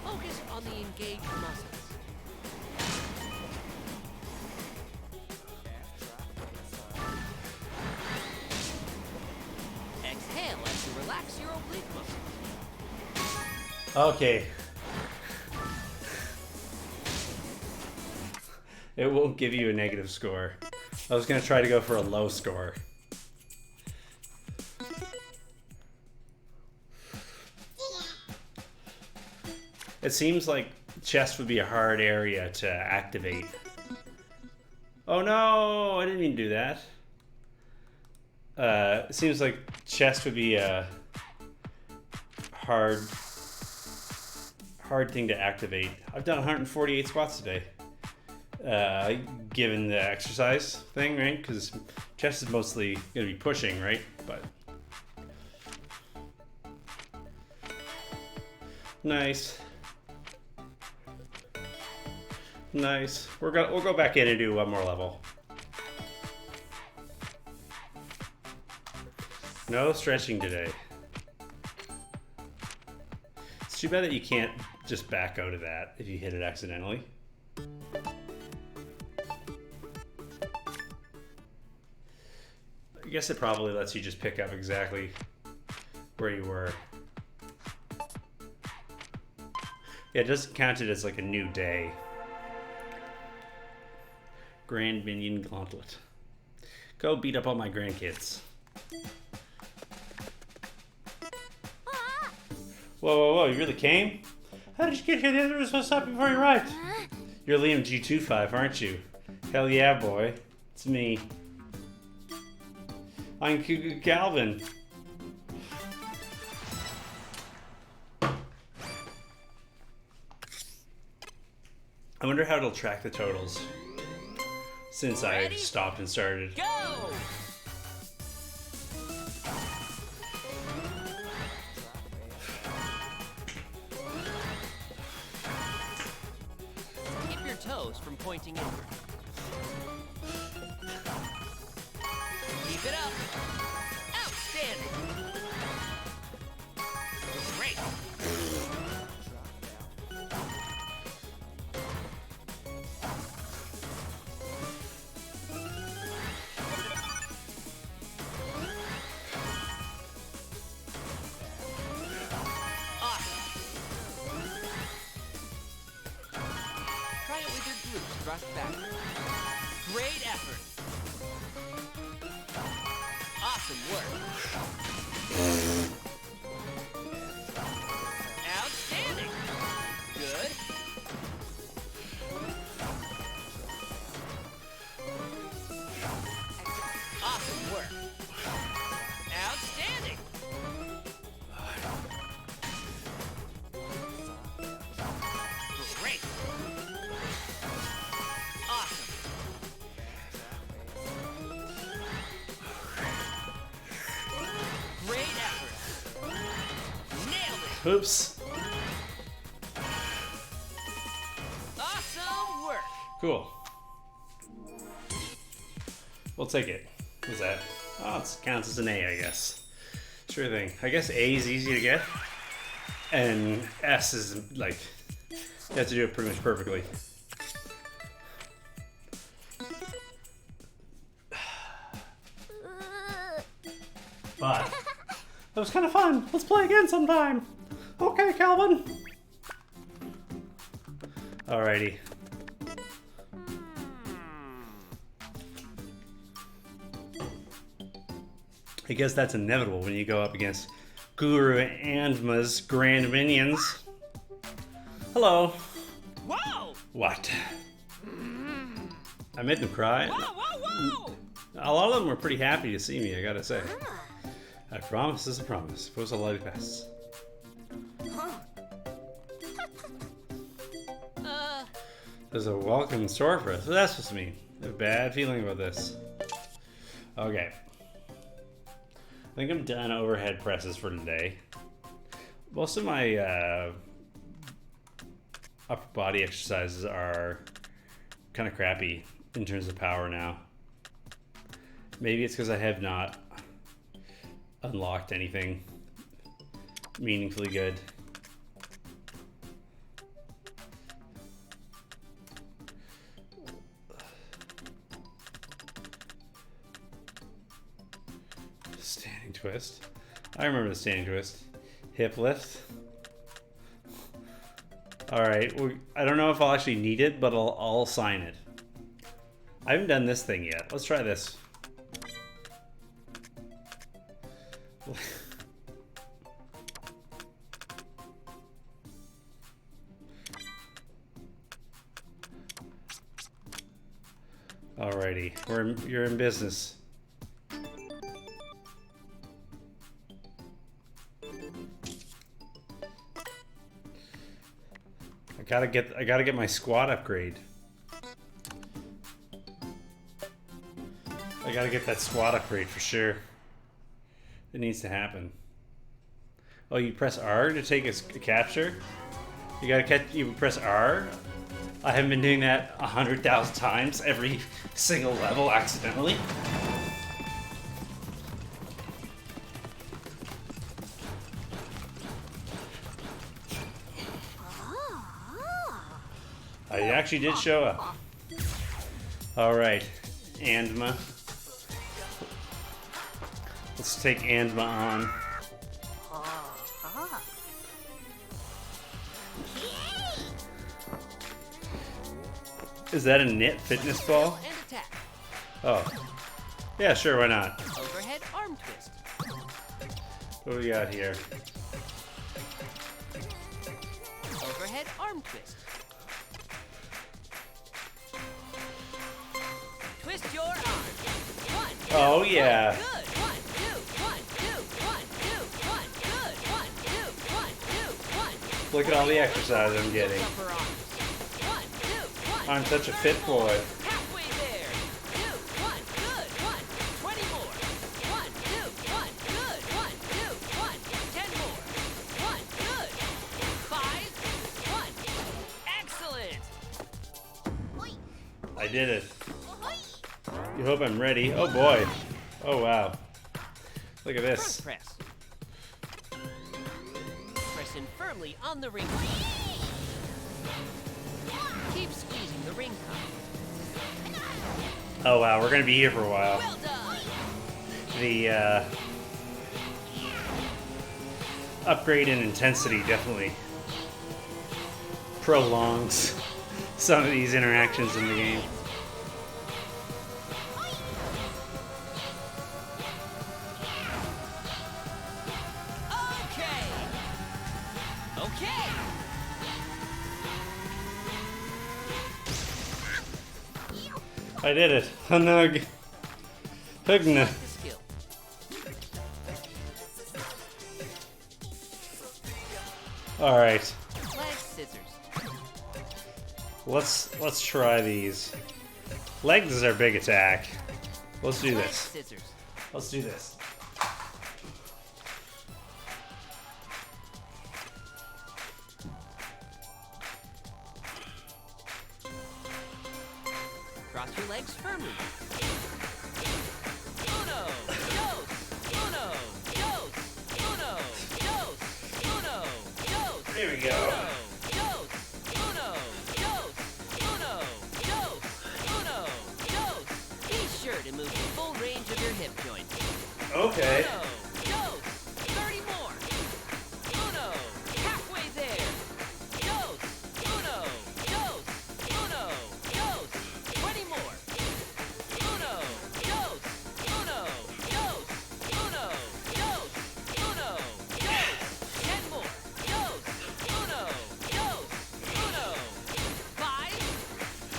Focus on the engaged muscles. Exhale as you relax your oblique muscles. Okay. It won't give you a negative score. I was gonna try to go for a low score. It seems like chest would be a hard area to activate. Oh no, I didn't mean to do that. It seems like chest would be a hard thing to activate. I've done 148 squats today. Given the exercise thing, right? Because chest is mostly going to be pushing, right? But nice. Nice. We'll go back in and do one more level. No stretching today. It's too bad that you can't just back out of that if you hit it accidentally. I guess it probably lets you just pick up exactly where you were. Yeah, it doesn't count it as like a new day. Grand Minion Gauntlet. Go beat up all my grandkids. Whoa, whoa, whoa, you really came? How did you get here? The other was supposed to stop before you arrived. You're Liam G25, aren't you? Hell yeah, boy. It's me. I'm Calvin. I wonder how it'll track the totals since Ready? I stopped and started. Go! Keep your toes from pointing inward. Keep it up. Outstanding. Great. Try it with your glutes thrust back. Great effort. Awesome work. Outstanding. Good. Oops. Awesome work. Cool. We'll take it. What's that? Oh, it counts as an A, I guess. Sure thing. I guess A is easy to get. And S is like, you have to do it pretty much perfectly. But that was kind of fun. Let's play again sometime. Okay, Calvin. Alrighty. I guess that's inevitable when you go up against Guru Andma's grand minions. Hello. Whoa! What? I made them cry. Whoa, whoa, whoa! A lot of them were pretty happy to see me, I gotta say. A promise is a promise. Suppose I'll let it pass. There's a welcome in store for us. What that's supposed to mean? I have a bad feeling about this. Okay. I think I'm done overhead presses for today. Most of my upper body exercises are kind of crappy in terms of power now. Maybe it's because I have not unlocked anything meaningfully good. Standing twist. I remember the standing twist. Hip lift. Alright, I don't know if I'll actually need it, but I'll sign it. I haven't done this thing yet. Let's try this. Alrighty, you're in business. I gotta get my squat upgrade. I gotta get that squat upgrade for sure. It needs to happen. Oh, you press R to take a capture? You press R? I haven't been doing that 100,000 times every single level accidentally. I actually did show up. Alright, Andma. Let's take Andma on. Is that a knit fitness ball? And attack. Oh. Yeah, sure, why not? Overhead arm twist. What do we got here? Overhead arm twist. Twist your arm. One. Oh, yeah. Good. 1, 2, 1, 2, 1, 2, 1. Good. 1, 2, 1, 2, 1, 2. Look at all the exercise I'm getting. Upper arms. 1, 2, 1. I'm such a fit boy. Halfway there. 2, 1. Good. 1. 20 more. 1, 2, 1. Good. 1, 2, 1. 10 more. 1. Good. 5. 1. Excellent. I did it. You hope I'm ready. Oh boy. Oh wow. Look at this. Front press. Press in firmly on the ring. Keep squeezing the ring cup. Oh wow, we're gonna be here for a while. Well done. The upgrade in intensity definitely prolongs some of these interactions in the game. Okay. Okay. I did it. Hanug. Hugna. The skill. Alright. Leg scissors. Let's try these. Legs is our big attack. Let's do Leg this. scissors. Let's do this. cross your legs firmly. Uno, dos, uno, dos, uno, dos, uno, dos. There we go. Dos, uno, dos, uno, dos, uno, dos. Be sure to move the full range of your hip joint. Okay. Uno, dos, 30 more. Uno, halfway there. Dos, uno, dos, uno, dos, 20 more. Uno, dos, uno, dos, uno, dos, uno, dos, 10 more. Dos, uno, dos, uno, 5,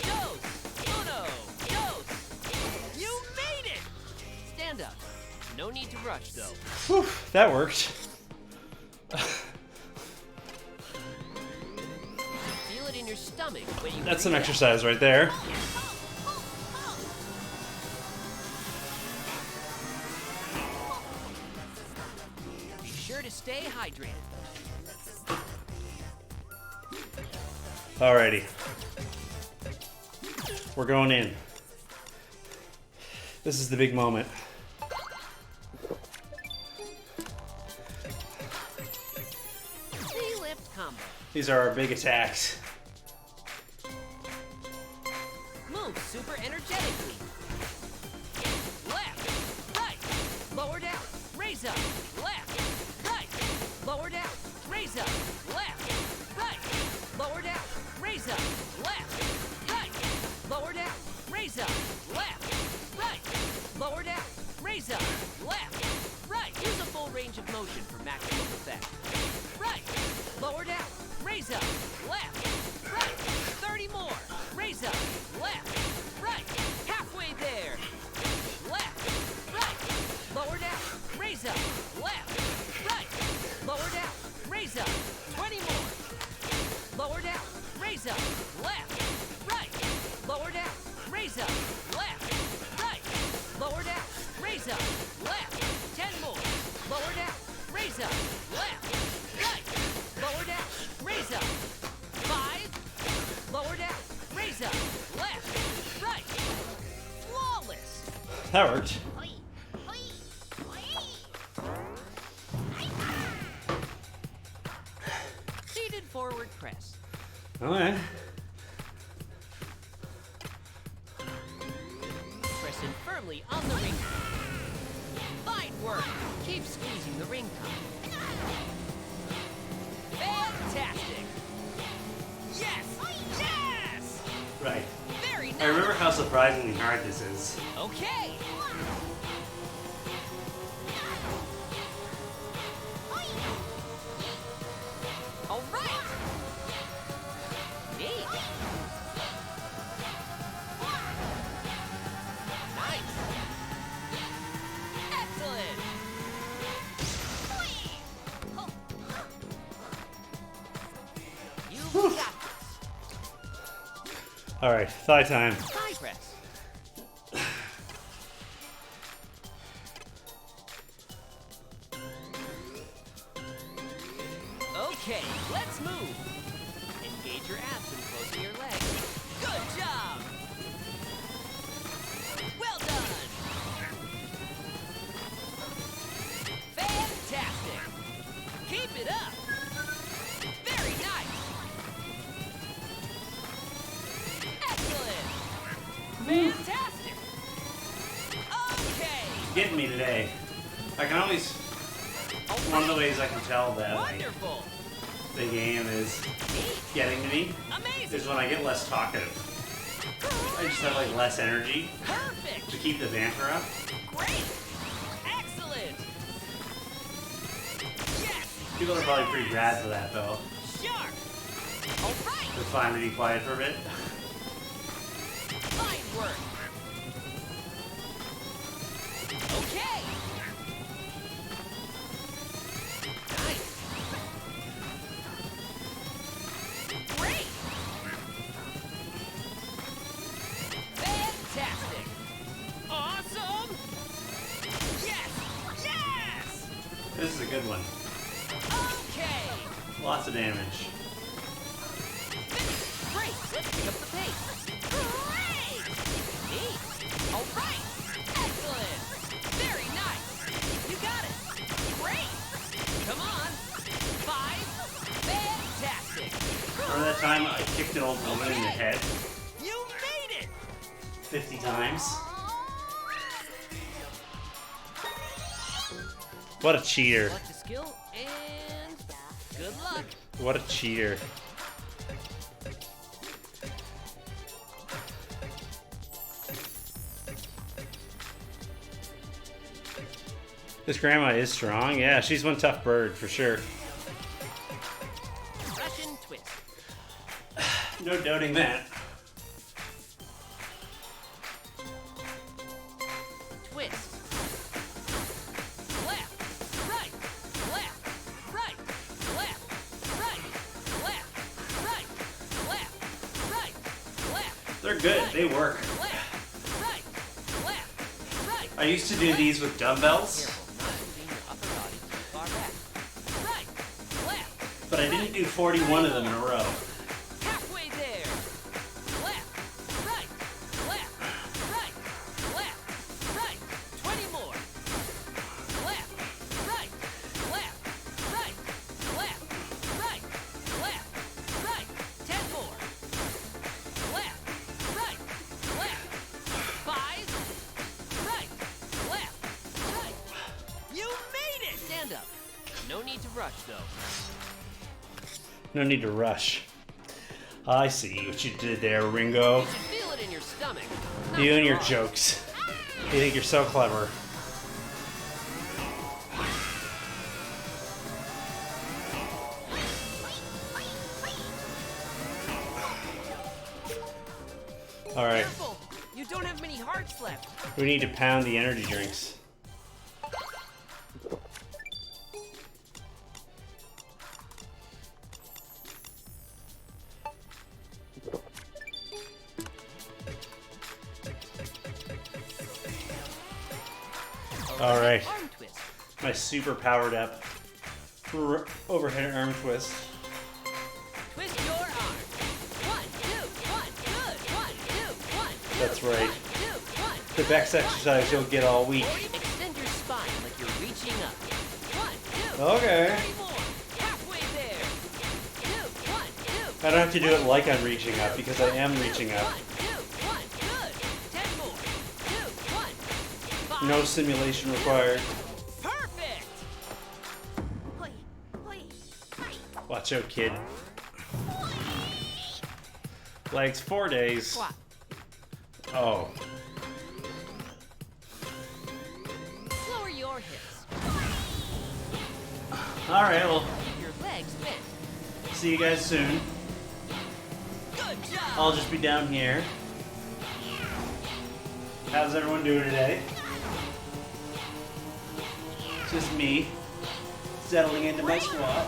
dos, uno, dos. You made it! Stand up. No need to rush, though. Whew, that worked. Feel it in your stomach when you That's some breathe out. exercise right there. Be sure to stay hydrated. Alrighty. We're going in. This is the big moment. Knee lift combo. These are our big attacks. Move super energetically. Left, right, lower down, raise up. Left, right, lower down, raise up. Left, right, lower down, raise up. Left, right, lower down, raise up. Left, right, lower down, raise up. Left, right. Use a full range of motion for maximum effect. Right, lower down, raise up. Left, right, 30 more. Raise up. Left, right, halfway there. Left, right, lower down, raise up. Left, right, lower down, raise up. 20 more. Lower down, raise up. Left, right, lower down, raise up. Left, right, lower down, raise up. Left, 10 more. Lower down, raise up. Left, right, lower down, raise up. 5, lower down, raise up. Left, right. Flawless. That worked. Seated forward press. Okay. Pressing firmly on the ring top. Fine work. Keep squeezing the ring top. Fantastic. Yes. Yes. Right. Very nice. I remember how surprisingly hard this is. Okay. All right. Neat. Nice. Excellent. You got this. Alright, thigh time. Thigh press. Okay, let's move. Engage your abs and close your legs. Good job. Well done. Fantastic. Keep it up. Very nice. Excellent. Fantastic. Okay. Getting me today. I can always. One of the ways I can tell that like, Wonderful. the game is Neat. getting to me Amazing. is when I get less talkative. I just have like less energy Perfect. to keep the banter up. Great. Excellent. Yes. People are probably pretty rad for that though. Sharp. All right. It's fine to be quiet for a bit. Fine work. Okay. Nice. Great. Fantastic. Awesome. Yes. Yes. This is a good one. Okay. Lots of damage. Great. Let's pick up the pace. Great. time I kicked an old woman in the head You made it! 50 times. What a cheater. Select a skill and good luck. What a cheater. This grandma is strong. Yeah, she's one tough bird for sure. Russian twist. No doubting that. Twist. Left, right, left, right, left, right, left, right, left, right, left. They're good. They work. Left, right, left, right. I used to do these with dumbbells, Careful, not moving your upper body too far back. Right, left. but I didn't do 41 of them in a row. Halfway there. Left, right, left, right, left, right. 20 more. Left, right, left, right, left, right, left, right. 10 more. Left, right, left. 5, right, left, right. You made it! Stand up. No need to rush, though. No need to rush. I see what you did there, Ringo. You should feel it in your stomach. You and your Nothing wrong. jokes. You think you're so clever. All right, Careful! You don't have many hearts left. we need to pound the energy drinks. All right. Arm twist. My super powered up overhead arm twist. Twist your arm. 1, 2, 1. Good. 1, 2, 1. That's right. 1, 2, 1. The best exercise you'll get all week. Extend your spine like you're reaching up. 1, 2. Okay. 3 more. Halfway there. 2, 1, 2. I don't have to do it like I'm reaching up because I am reaching up. 1, 2, 1. Good. 10 more. 2, 1. 5. No simulation required. Perfect. Watch out, kid. Legs 4 days. Squat. Oh. Lower your hips. All right, well, Keep your legs bent. see you guys soon. Good job. I'll just be down here. How's everyone doing today? Just me, settling into my squat.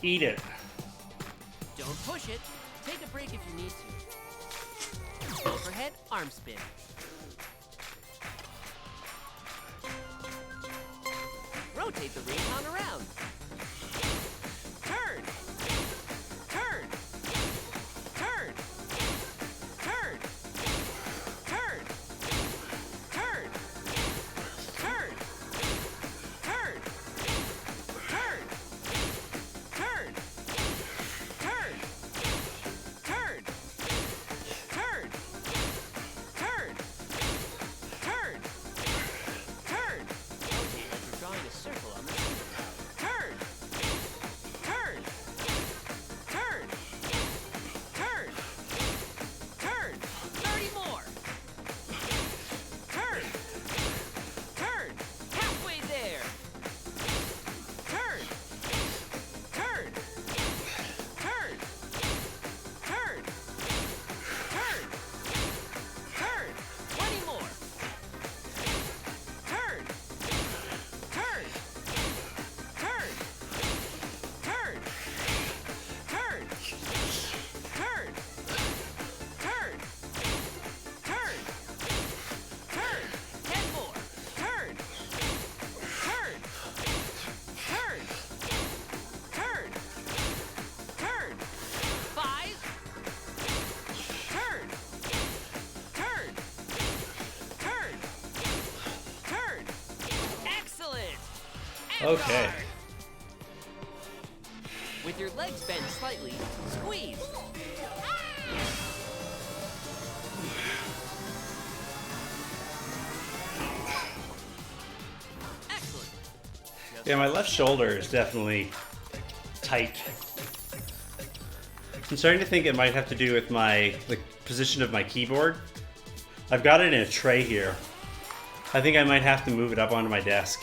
Eat it. Don't push it. Take a break if you need to. Overhead arm spin. Rotate the ring on around. Turn. Turn. Turn. Turn. Turn. Turn. Turn. Turn. Turn. Turn. Turn. Turn. Turn. Turn. Turn. Turn. Rotate like you're drawing a circle on the ceiling. Turn. Okay. guard. With your legs bent slightly, squeeze. Excellent. Yeah, my left shoulder is definitely tight. I'm starting to think it might have to do with the position of my keyboard. I've got it in a tray here. I think I might have to move it up onto my desk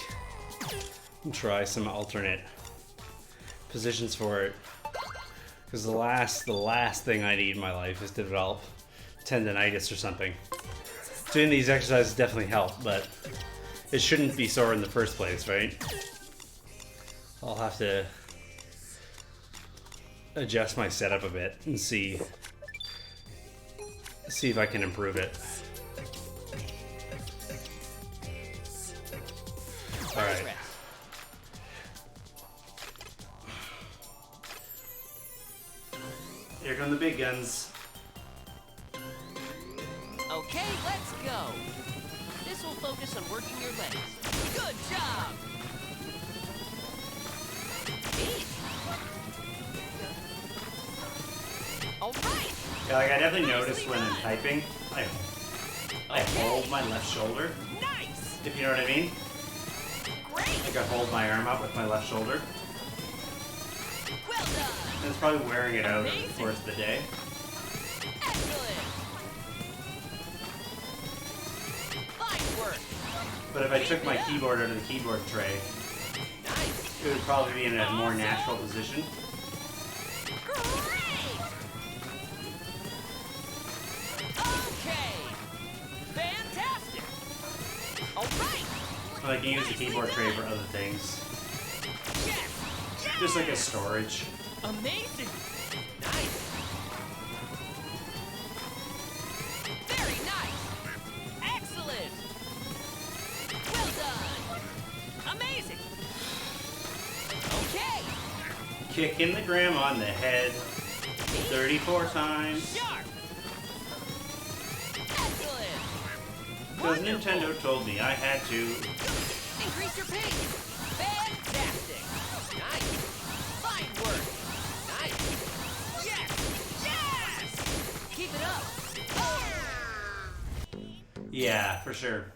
and try some alternate positions for it. Because the last thing I need in my life is to develop tendonitis or something. Doing these exercises definitely help, but it shouldn't be sore in the first place, right? I'll have to adjust my setup a bit and see if I can improve it. All right. Here come the big guns. Okay, let's go. This will focus on working your legs. Good job. Neat. All right. Yeah, like I definitely notice when I'm typing, I hold my left shoulder, Nice. if you know what I mean. Great. Like I hold my arm up with my left shoulder. Well done. And it's probably wearing it out over the course of the day. Excellent. Fine work. But if I took my keyboard out of the keyboard tray, Nice. it would probably be in a more natural position. Great. Okay. Fantastic. All right. So I can use the keyboard tray for other things. Yes. Yes. Just like a storage. Amazing. Nice. Very nice. Excellent. Well done. Amazing. Okay. Kicking the grandma on the head 34 times. Sharp. Excellent. Because Nintendo told me I had to. Increase your pace. Fantastic. Nice. Fine work. Nice. Yes. Yes. Keep it up. Yeah, for sure.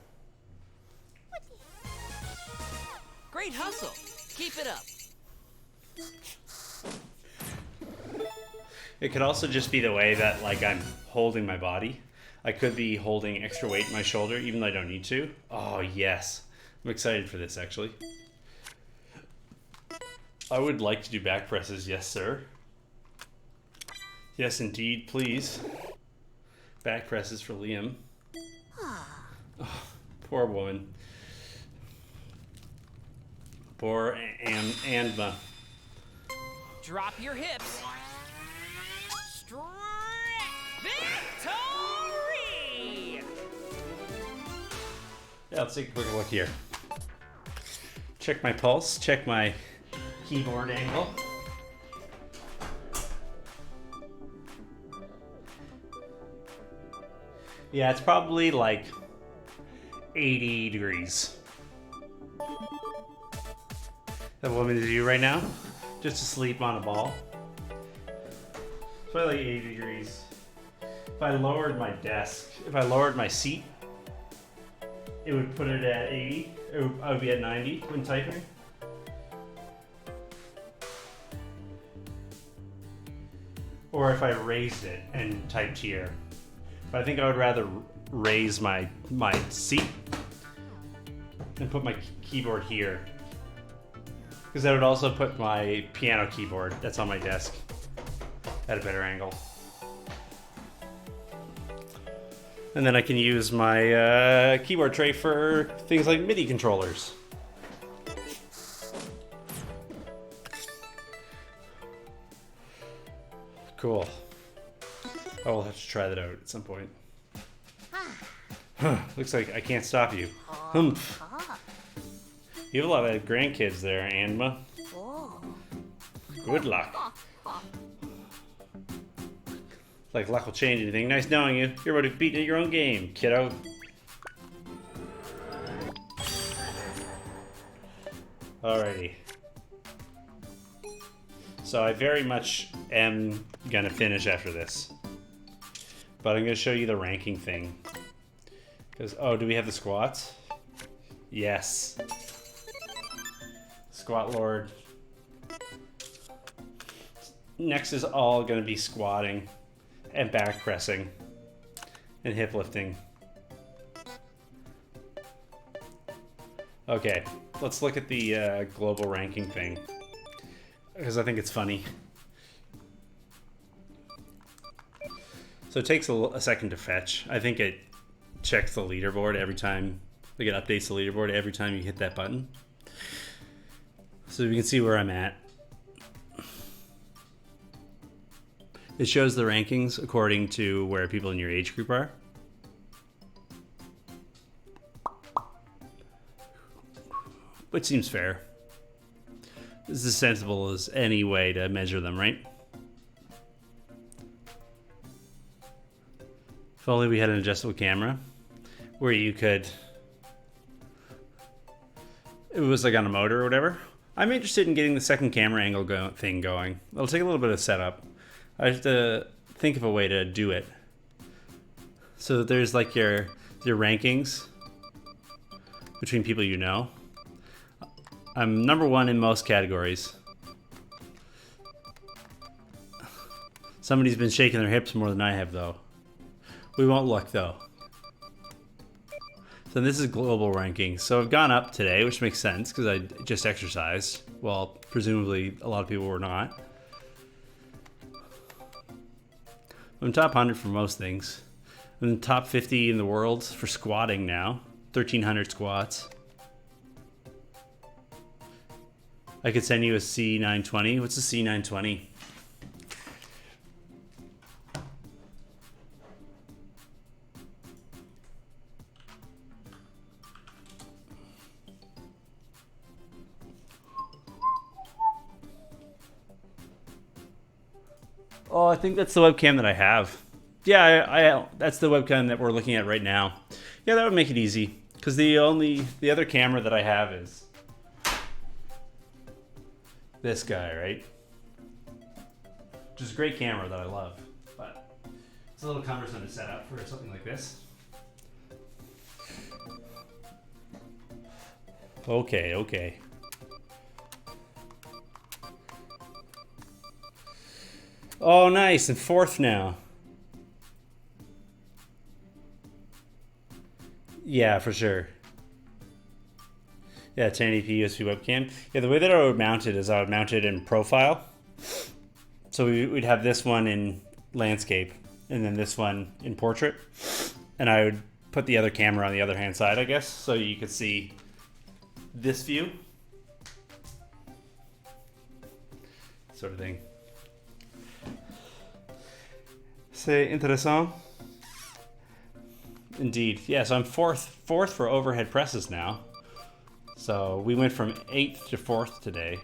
Great hustle. Keep it up. It could also just be the way that like I'm holding my body. I could be holding extra weight in my shoulder even though I don't need to. Oh yes. I'm excited for this actually. I would like to do back presses, yes sir. Yes indeed, please. Back presses for Liam. Oh, poor woman. Poor Anma. Drop your hips. Victory! Yeah, let's take a quick look here. Check my pulse, check my keyboard angle. Yeah, it's probably like 80 degrees. That woman to do right now, just asleep on a ball. It's probably like 80 degrees. If I lowered my desk, if I lowered my seat, it would put it at 80. I would be at 90 when typing. Or if I raised it and typed here. But I think I would rather raise my seat and put my keyboard here. Because that would also put my piano keyboard that's on my desk at a better angle. And then I can use my keyboard tray for things like MIDI controllers. Cool. I will have to try that out at some point. Huh, looks like I can't stop you. Humph. You have a lot of grandkids there, Anma. Good luck. Like luck will change anything. Nice knowing you. You're about to beat your own game, kiddo. Alrighty. So I very much am gonna finish after this. But I'm gonna show you the ranking thing. Because, oh, do we have the squats? Yes. Squat Lord. Next is all gonna be squatting and back pressing and hip lifting. Okay, let's look at the global ranking thing, because I think it's funny. So it takes a second to fetch. I think it checks the leaderboard every time, like it updates the leaderboard every time you hit that button. So we can see where I'm at. It shows the rankings according to where people in your age group are. Which seems fair. This is as sensible as any way to measure them, right? If only we had an adjustable camera where you could... It was like on a motor or whatever. I'm interested in getting the second camera angle thing going. It'll take a little bit of setup. I have to think of a way to do it. So there's like your rankings between people you know. I'm number 1 in most categories. Somebody's been shaking their hips more than I have, though. We won't look, though. So this is global ranking. So I've gone up today, which makes sense because I just exercised. Well, presumably a lot of people were not. I'm top 100 for most things. I'm in the top 50 in the world for squatting now. 1,300 squats. I could send you a C920. What's a C920? Oh, I think that's the webcam that I have. Yeah, I that's the webcam that we're looking at right now. Yeah, that would make it easy. Because the other camera that I have is this guy, right? Which is a great camera that I love, but it's a little cumbersome to set up for something like this. Okay. Oh, nice, and 4th now. Yeah, for sure. Yeah, 1080p USB webcam. Yeah, the way that I would mount it is I would mount it in profile. So we'd have this one in landscape, and then this one in portrait. And I would put the other camera on the other hand side, I guess, so you could see this view. Sort of thing. C'est intéressant. Indeed. Yeah, so I'm fourth for overhead presses now. So we went from 8th to 4th today.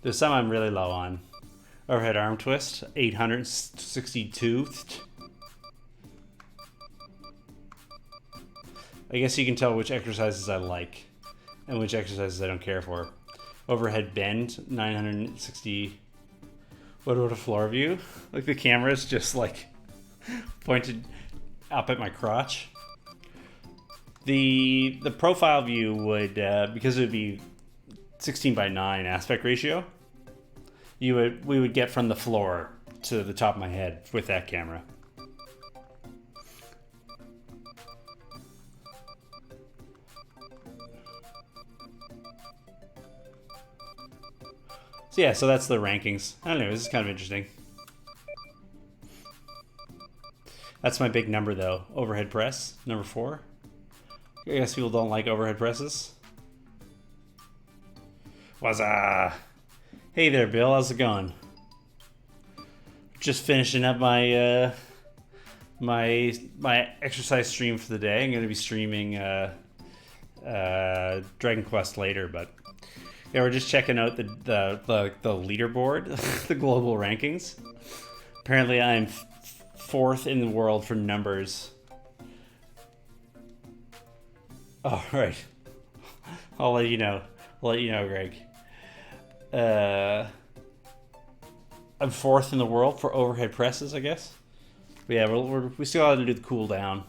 There's some I'm really low on. Overhead arm twist, 862. I guess you can tell which exercises I like and which exercises I don't care for. Overhead bend, 960. What about a floor view? Like the camera's just like pointed up at my crotch. The profile view would, because it would be 16:9 aspect ratio, we would get from the floor to the top of my head with that camera. So yeah, so that's the rankings. I don't know, this is kind of interesting. That's my big number though. Overhead press, number 4. I guess people don't like overhead presses. Wazza! Hey there, Bill. How's it going? Just finishing up my my exercise stream for the day. I'm going to be streaming Dragon Quest later, but yeah, we're just checking out the leaderboard, the global rankings. Apparently, I'm 4th in the world for numbers. All right. I'll let you know. Greg. I'm fourth in the world for overhead presses, I guess. But yeah, we still got to do the cool down.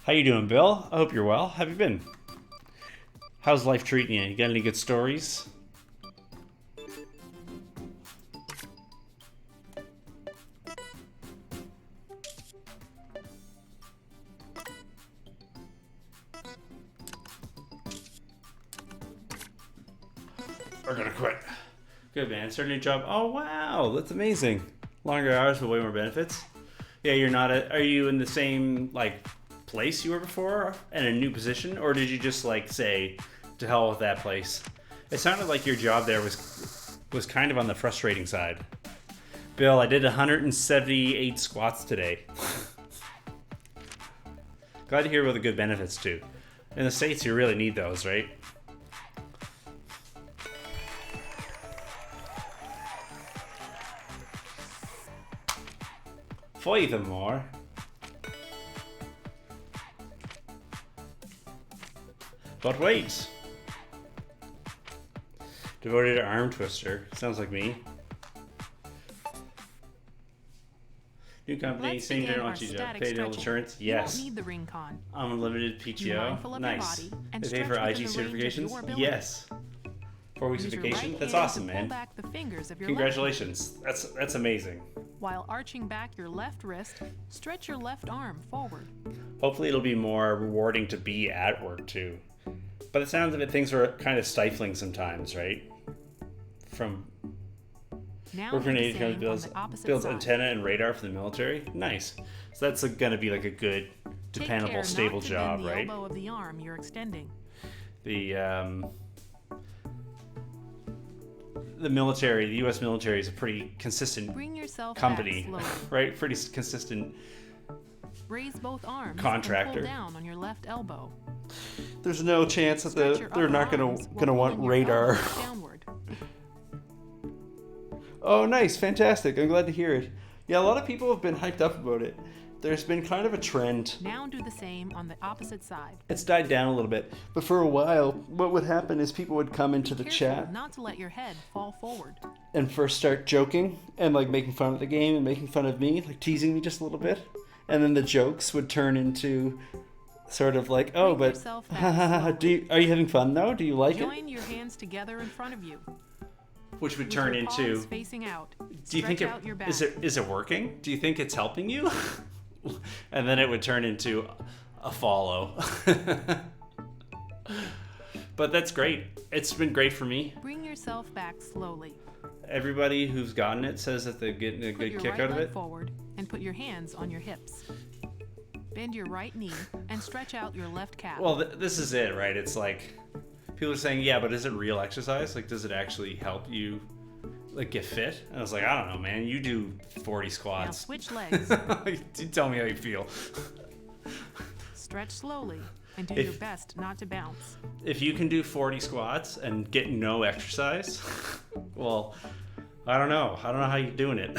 How you doing, Bill? I hope you're well. How have you been? How's life treating you? You got any good stories? We're gonna quit. Good, man. Start a new job. Oh, wow. That's amazing. Longer hours but way more benefits. Yeah, you're not are you in the same, like, place you were before in a new position? Or did you just, like, say, to hell with that place? It sounded like your job there was kind of on the frustrating side. Bill, I did 178 squats today. Glad to hear about the good benefits, too. In the States, you really need those, right? Furthermore, but wait, devoted to arm twister. Sounds like me. New company, Let's same begin general our job, static paid stretching. insurance. You won't Yes. need the ring con. Unlimited Be PTO. mindful of your Nice. body and They pay stretch for IG within the range of certifications. your ability. Yes. 4 weeks Use of your vacation. right That's hand awesome, to pull man. back the fingers of your Congratulations. That's amazing. left hand. While arching back your left wrist, stretch your left arm forward. Hopefully it'll be more rewarding to be at work too. But it sounds of it, things are kind of stifling sometimes, right? From Now work for an do the aid same company on the opposite builds side. antenna and radar for the military. Nice. So that's going to be like a good, Take dependable, care stable not to job, bend the right? elbow of the arm you're extending. The military, the U.S. military is a pretty consistent Bring yourself company, back slowly. right? Pretty consistent. Raise both arms Contractor. and pull down on your left elbow. There's no chance that Stretch your they're upper not arms gonna while want pulling your radar. elbows downward. Oh, nice, fantastic! I'm glad to hear it. Yeah, a lot of people have been hyped up about it. There's been kind of a trend. Now do the same on the opposite side. It's died down a little bit, but for a while, what would happen is people would come into the Careful chat not to let your head fall forward. and first start joking and like making fun of the game and making fun of me, like teasing me just a little bit, and then the jokes would turn into sort of like, oh, Bring but yourself back slowly. are you having fun though? Do you like it? Join your hands together in front of you. Which would With turn your into. palms facing out. Do you think Stretch out your back. is it working? Do you think it's helping you? And then it would turn into a follow. But that's great. It's been great for me. Bring yourself back slowly. Everybody who's gotten it says that they're getting a Put good your kick right out of leg it. forward and put your hands on your hips. Bend your right knee and stretch out your left calf. Well, this is it, right? It's like people are saying, yeah, but is it real exercise? Like, does it actually help you, like, get fit? And I was like, I don't know, man. You do 40 now squats. switch legs. You tell me how you feel. Stretch slowly and do If- your best not to bounce. If you can do 40 squats and get no exercise, well, I don't know. I don't know how you're doing it.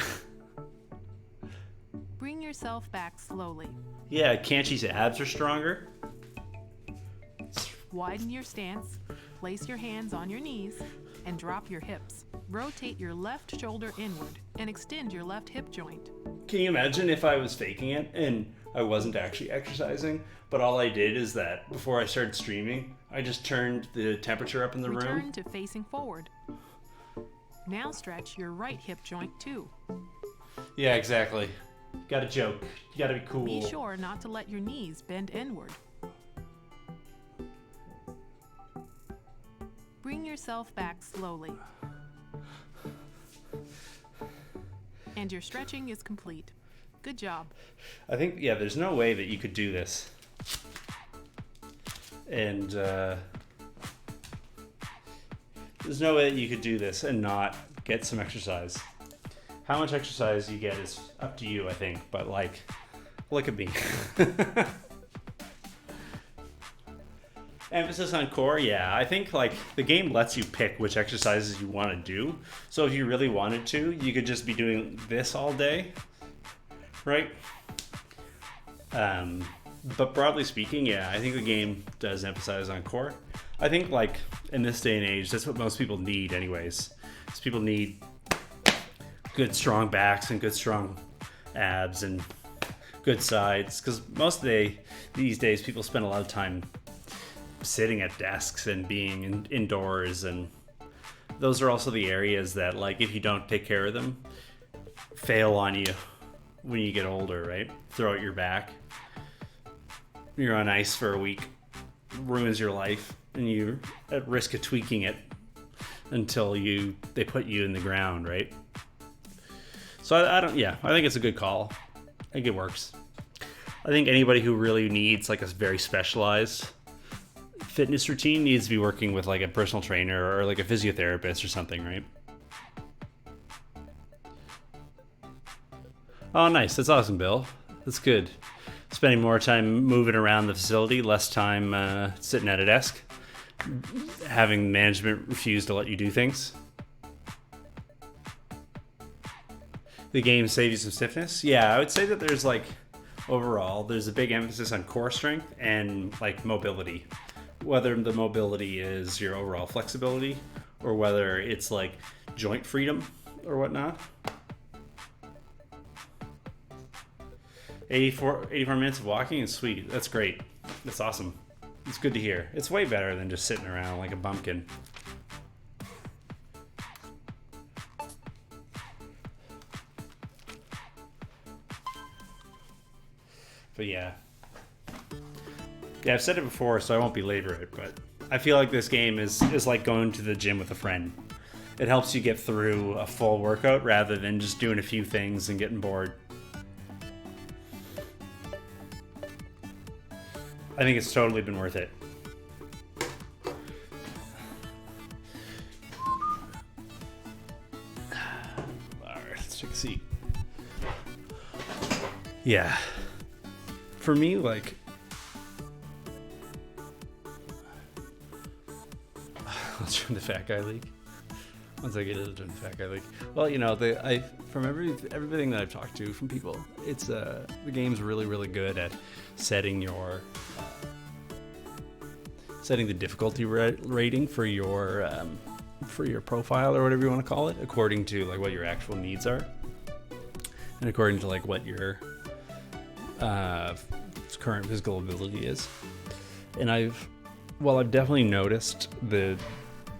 Bring yourself back slowly. Yeah, Kanchi's abs are stronger. Widen your stance, place your hands on your knees, and drop your hips. Rotate your left shoulder inward and extend your left hip joint. Can you imagine if I was faking it and I wasn't actually exercising, but all I did is that before I started streaming, I just turned the temperature up in the Return room? to facing forward. Now stretch your right hip joint too. Yeah, exactly. Gotta joke. You gotta be cool. Be sure not to let your knees bend inward. Bring yourself back slowly. And your stretching is complete. Good job. I think, yeah, there's no way that you could do this. And, there's no way that you could do this and not get some exercise. How much exercise you get is up to you, I think. But, like, look at me. Emphasis on core, yeah. I think, like, the game lets you pick which exercises you want to do. So if you really wanted to, you could just be doing this all day, right? But broadly speaking, yeah, I think the game does emphasize on core. I think, like, in this day and age, that's what most people need anyways. Is people need good, strong backs and good, strong abs and good sides. Because these days, people spend a lot of time sitting at desks and being indoors. And those are also the areas that, like, if you don't take care of them, fail on you when you get older, right? Throw out your back. You're on ice for a week, ruins your life, and you're at risk of tweaking it until they put you in the ground, right? So I think it's a good call. I think it works. I think anybody who really needs like a very specialized fitness routine needs to be working with like a personal trainer or like a physiotherapist or something, right? Oh, nice. That's awesome, Bill. That's good. Spending more time moving around the facility, less time sitting at a desk, having management refuse to let you do things. The game saves you some stiffness. Yeah, I would say that there's like, overall, there's a big emphasis on core strength and like mobility. Whether the mobility is your overall flexibility or whether it's like joint freedom or whatnot. 84 minutes of walking is sweet. That's great. That's awesome. It's good to hear. It's way better than just sitting around like a bumpkin. But yeah, I've said it before, so I won't belabor it, but I feel like this game is like going to the gym with a friend. It helps you get through a full workout rather than just doing a few things and getting bored. I think it's totally been worth it. Alright, let's take a seat. Yeah. For me, like... Let's join the Fat Guy League. Once I get into the Fat Guy League. Well, you know, from everything that I've talked to from people, it's the game's really, really good at setting the difficulty rating for your profile or whatever you want to call it, according to like what your actual needs are, and according to like what your current physical ability is. And I've definitely noticed the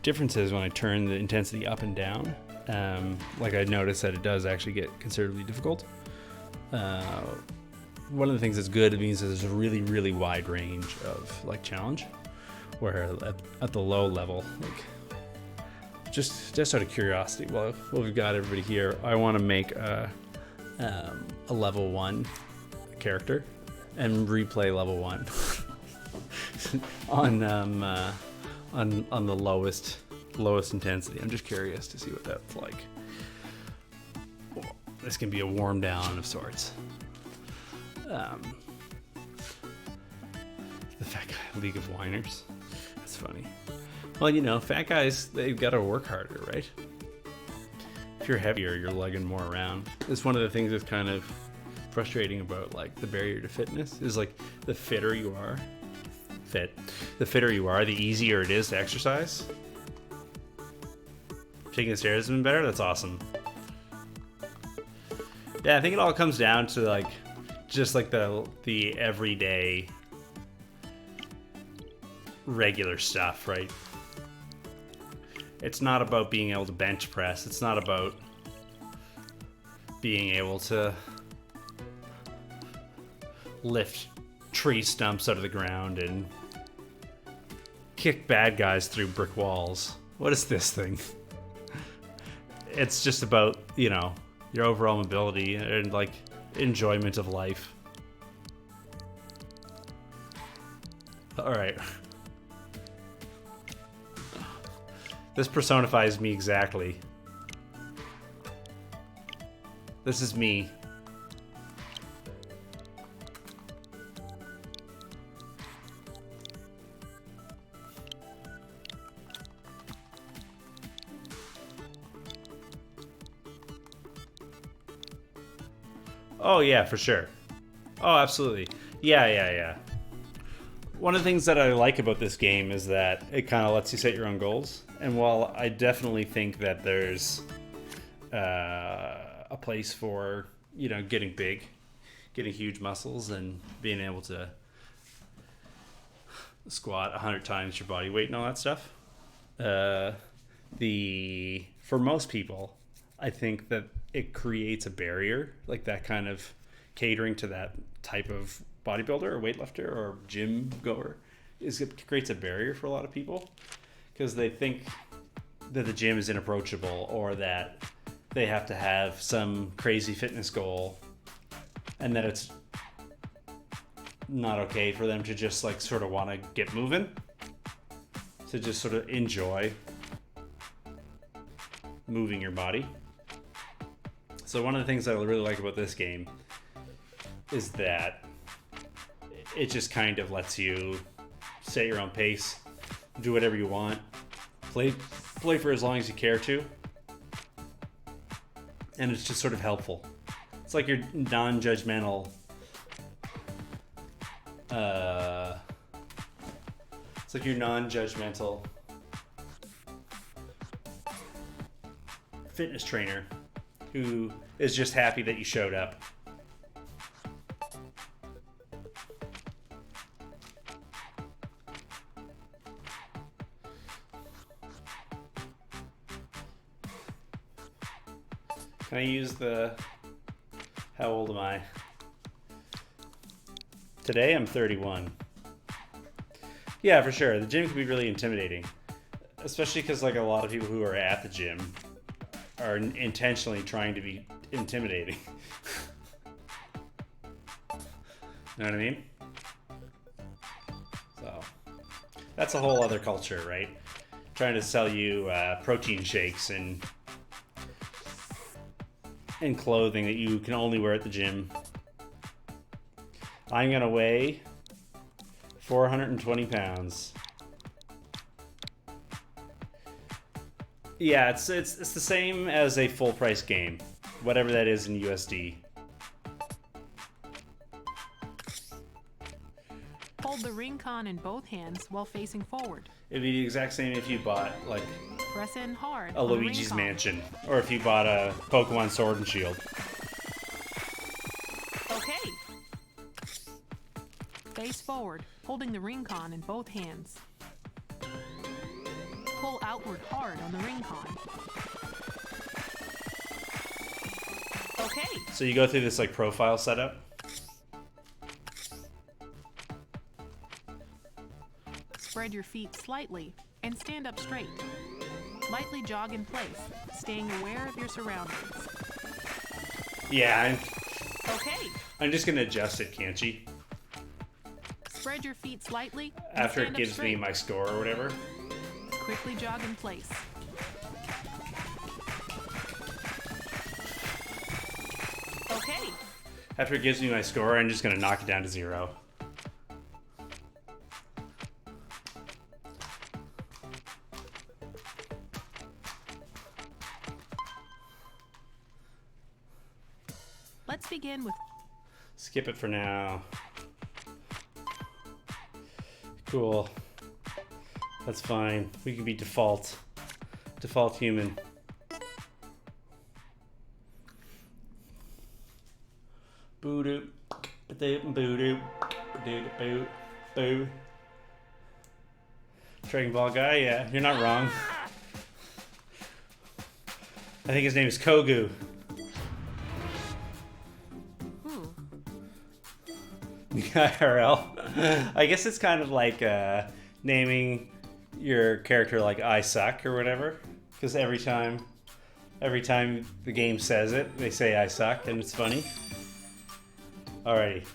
differences when I turn the intensity up and down. Like I noticed that it does actually get considerably difficult. One of the things that's good, it means that there's a really, really wide range of like challenge. Where at the low level, like just out of curiosity, well we've got everybody here, I want to make a level 1 character and replay level 1 on the lowest intensity. I'm just curious to see what that's like. This can be a warm down of sorts. The Fat Guy League of Whiners. That's funny. Well, you know, fat guys, they've got to work harder, right? If you're heavier, you're lugging more around. It's one of the things that's kind of frustrating about like the barrier to fitness is like the fitter you are, the easier it is to exercise. Taking the stairs has been better. That's awesome. Yeah, I think it all comes down to like just like the everyday regular stuff, right? It's not about being able to bench press. It's not about being able to lift tree stumps out of the ground and kick bad guys through brick walls. What is this thing? It's just about, you know, your overall mobility and like enjoyment of life. All right. This personifies me exactly. This is me. Oh yeah, for sure. Oh, absolutely. Yeah. One of the things that I like about this game is that it kind of lets you set your own goals. And while I definitely think that there's a place for, getting big, getting huge muscles, and being able to squat 100 times your body weight and all that stuff, for most people, I think that it creates a barrier, like that kind of catering to that type of bodybuilder or weightlifter or gym goer, it creates a barrier for a lot of people because they think that the gym is inapproachable or that they have to have some crazy fitness goal and that it's not okay for them to just like sort of want to get moving, to just sort of enjoy moving your body. So one of the things that I really like about this game is that it just kind of lets you set your own pace, do whatever you want, play for as long as you care to, and it's just sort of helpful. It's like your non-judgmental fitness trainer who is just happy that you showed up. Can I use how old am I? Today I'm 31. Yeah, for sure. The gym can be really intimidating, especially because like a lot of people who are at the gym are intentionally trying to be intimidating. Know what I mean? So that's a whole other culture, right? Trying to sell you protein shakes and clothing that you can only wear at the gym. I'm gonna weigh 420 pounds. Yeah, it's the same as a full price game, whatever that is in USD. Hold the ring con in both hands while facing forward. It'd be the exact same if you bought like Press in hard a on the Luigi's ring con. Mansion, or if you bought a Pokemon Sword and Shield. Okay. Face forward, holding the ring con in both hands. Pull outward hard on the ring con. Okay. So you go through this like profile setup. Spread your feet slightly and stand up straight. Lightly jog in place, staying aware of your surroundings. Yeah, Okay. I'm just gonna adjust it, can't you? Spread your feet slightly and After stand it up gives me straight. my score or whatever. Quickly jog in place. Okay. After it gives me my score, I'm just gonna knock it down to 0. Let's begin with Skip it for now. Cool. That's fine. We can be default human. Boo-doo. Boo-doo. Boo-doo. Boo. Dragon Ball guy, yeah, you're not wrong. I think his name is Kogu. IRL. I guess it's kind of like naming your character like I suck or whatever, because every time the game says it, they say I suck, and it's funny. Alrighty.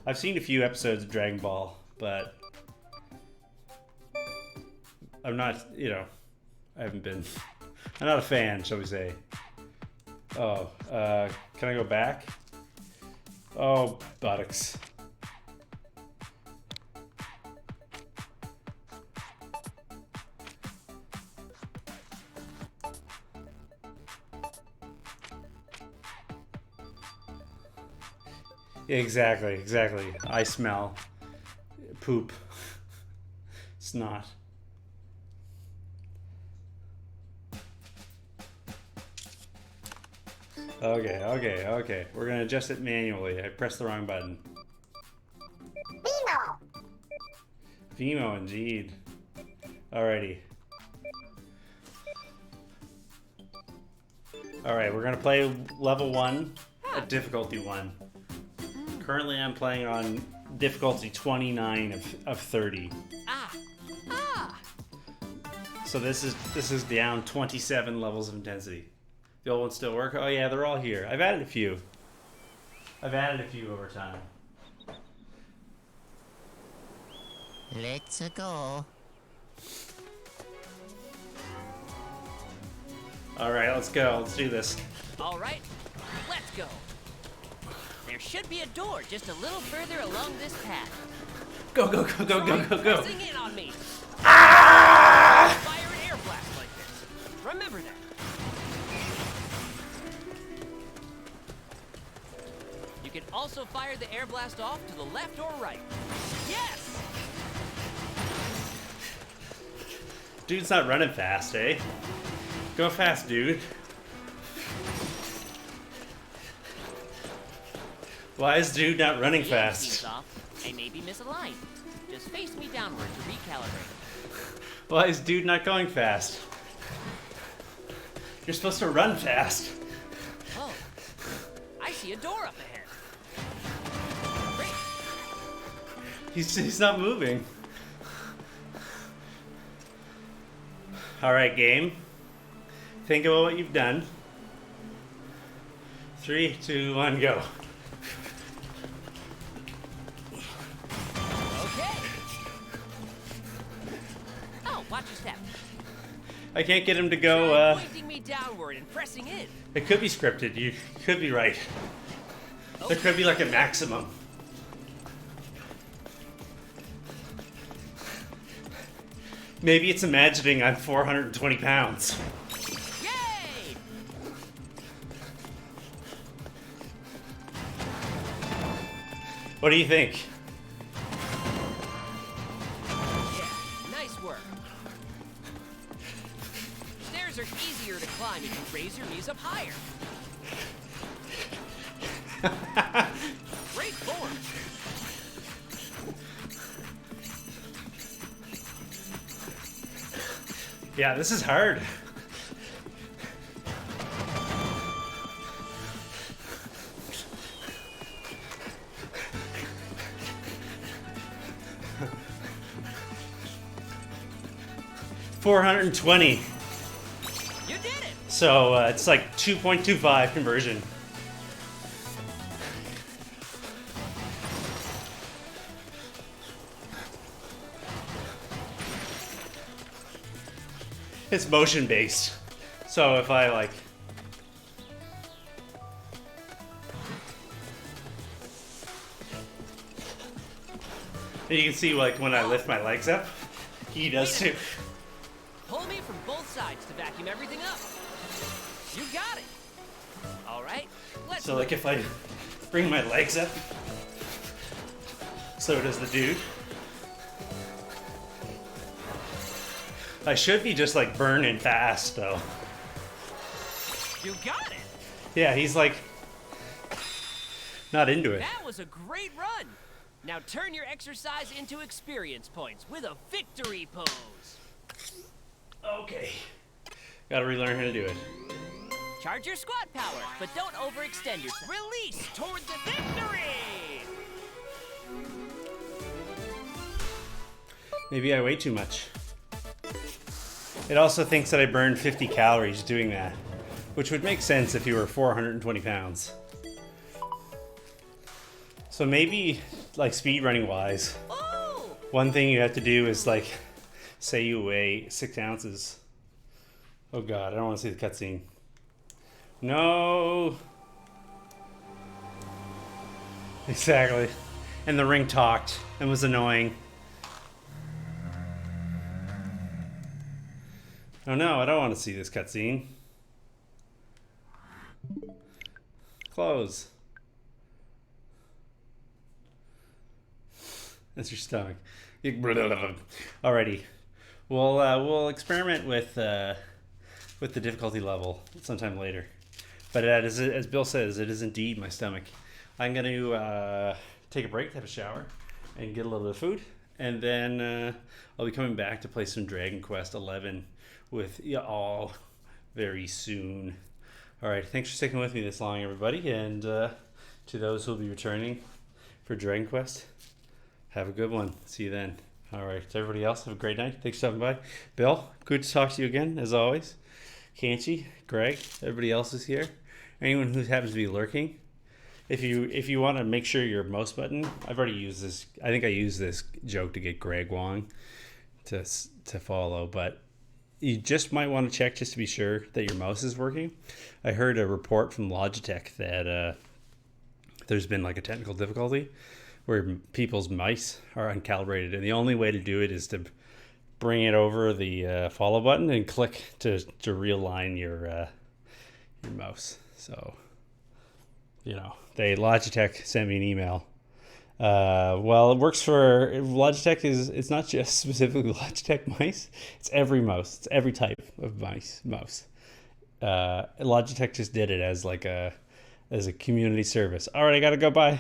I've seen a few episodes of Dragon Ball, but I'm not, I'm not a fan, shall we say. Oh, can I go back? Oh, buttocks. Exactly, exactly. I smell poop. Snot. Okay, okay, okay. We're gonna adjust it manually. I pressed the wrong button. Vimo. Vimo, indeed. Alrighty. Alright, we're gonna play level 1, a difficulty 1. Currently I'm playing on difficulty 29 of 30. So this is down 27 levels of intensity. The old ones still work? Oh yeah, they're all here. I've added a few. I've added a few over time. Let's go. Alright, let's go. Let's do this. All right, let's go. There should be a door just a little further along this path. Go, go, go, go, go, go, go. Pressing in on me. Ah! Fire an air blast like this. Remember that. You can also fire the air blast off to the left or right. Yes! Dude's not running fast, eh? Go fast, dude. Why is dude not running The fast? seems off. I may be misaligned. Just face me downward to recalibrate. Why is dude not going fast? You're supposed to run fast. Oh, I see a door up ahead. Great. He's not moving. Alright, game. Think about what you've done. 3, 2, 1, go. Okay. Oh, watch your step. I can't get him to Try go, pointing me downward and pressing in. it could be scripted. You could be right. There could be like a maximum. Maybe it's imagining I'm 420 pounds. Yay! What do you think? Yeah, nice work. Stairs are easier to climb if you raise your knees up higher. Great form. Yeah, this is hard. $420. You did it! So it's like 2.25 conversion. It's motion based. So if I like and you can see like when I lift my legs up, he does too. Pull me from both sides to vacuum everything up. You got it. All right, let's So like if I bring my legs up, so does the dude. I should be just like burning fast though. You got it. Yeah, he's like not into it. That was a great run. Now turn your exercise into experience points with a victory pose. Okay. Gotta relearn how to do it. Charge your squat power, but don't overextend yourself. Release toward the victory! Maybe I weigh too much. It also thinks that I burned 50 calories doing that, which would make sense if you were 420 pounds. So maybe, like speed running wise, Oh! one thing you have to do is like, say you weigh 6 ounces. Oh god, I don't want to see the cutscene. No! Exactly. And the ring talked and was annoying. Oh no, I don't want to see this cutscene. Close. That's your stomach. Alrighty. We'll experiment with the difficulty level sometime later. But as Bill says, it is indeed my stomach. I'm going to take a break, have a shower, and get a little bit of food. And then I'll be coming back to play some Dragon Quest 11 with y'all very soon. All right, thanks for sticking with me this long, everybody. And to those who will be returning for Dragon Quest, have a good one. See you then. All right, to everybody else, have a great night. Thanks for stopping by. Bill, good to talk to you again, as always. Kanchi, Greg, everybody else is here. Anyone who happens to be lurking. If you want to make sure your mouse button, I've already used this. I think I used this joke to get Greg Wong to follow, but you just might want to check just to be sure that your mouse is working. I heard a report from Logitech that there's been like a technical difficulty where people's mice are uncalibrated, and the only way to do it is to bring it over the follow button and click to realign your mouse. So, Logitech sent me an email. It works for Logitech. It's not just specifically Logitech mice. It's every mouse. It's every type of mouse. Logitech just did it as a community service. All right, I gotta go. Bye.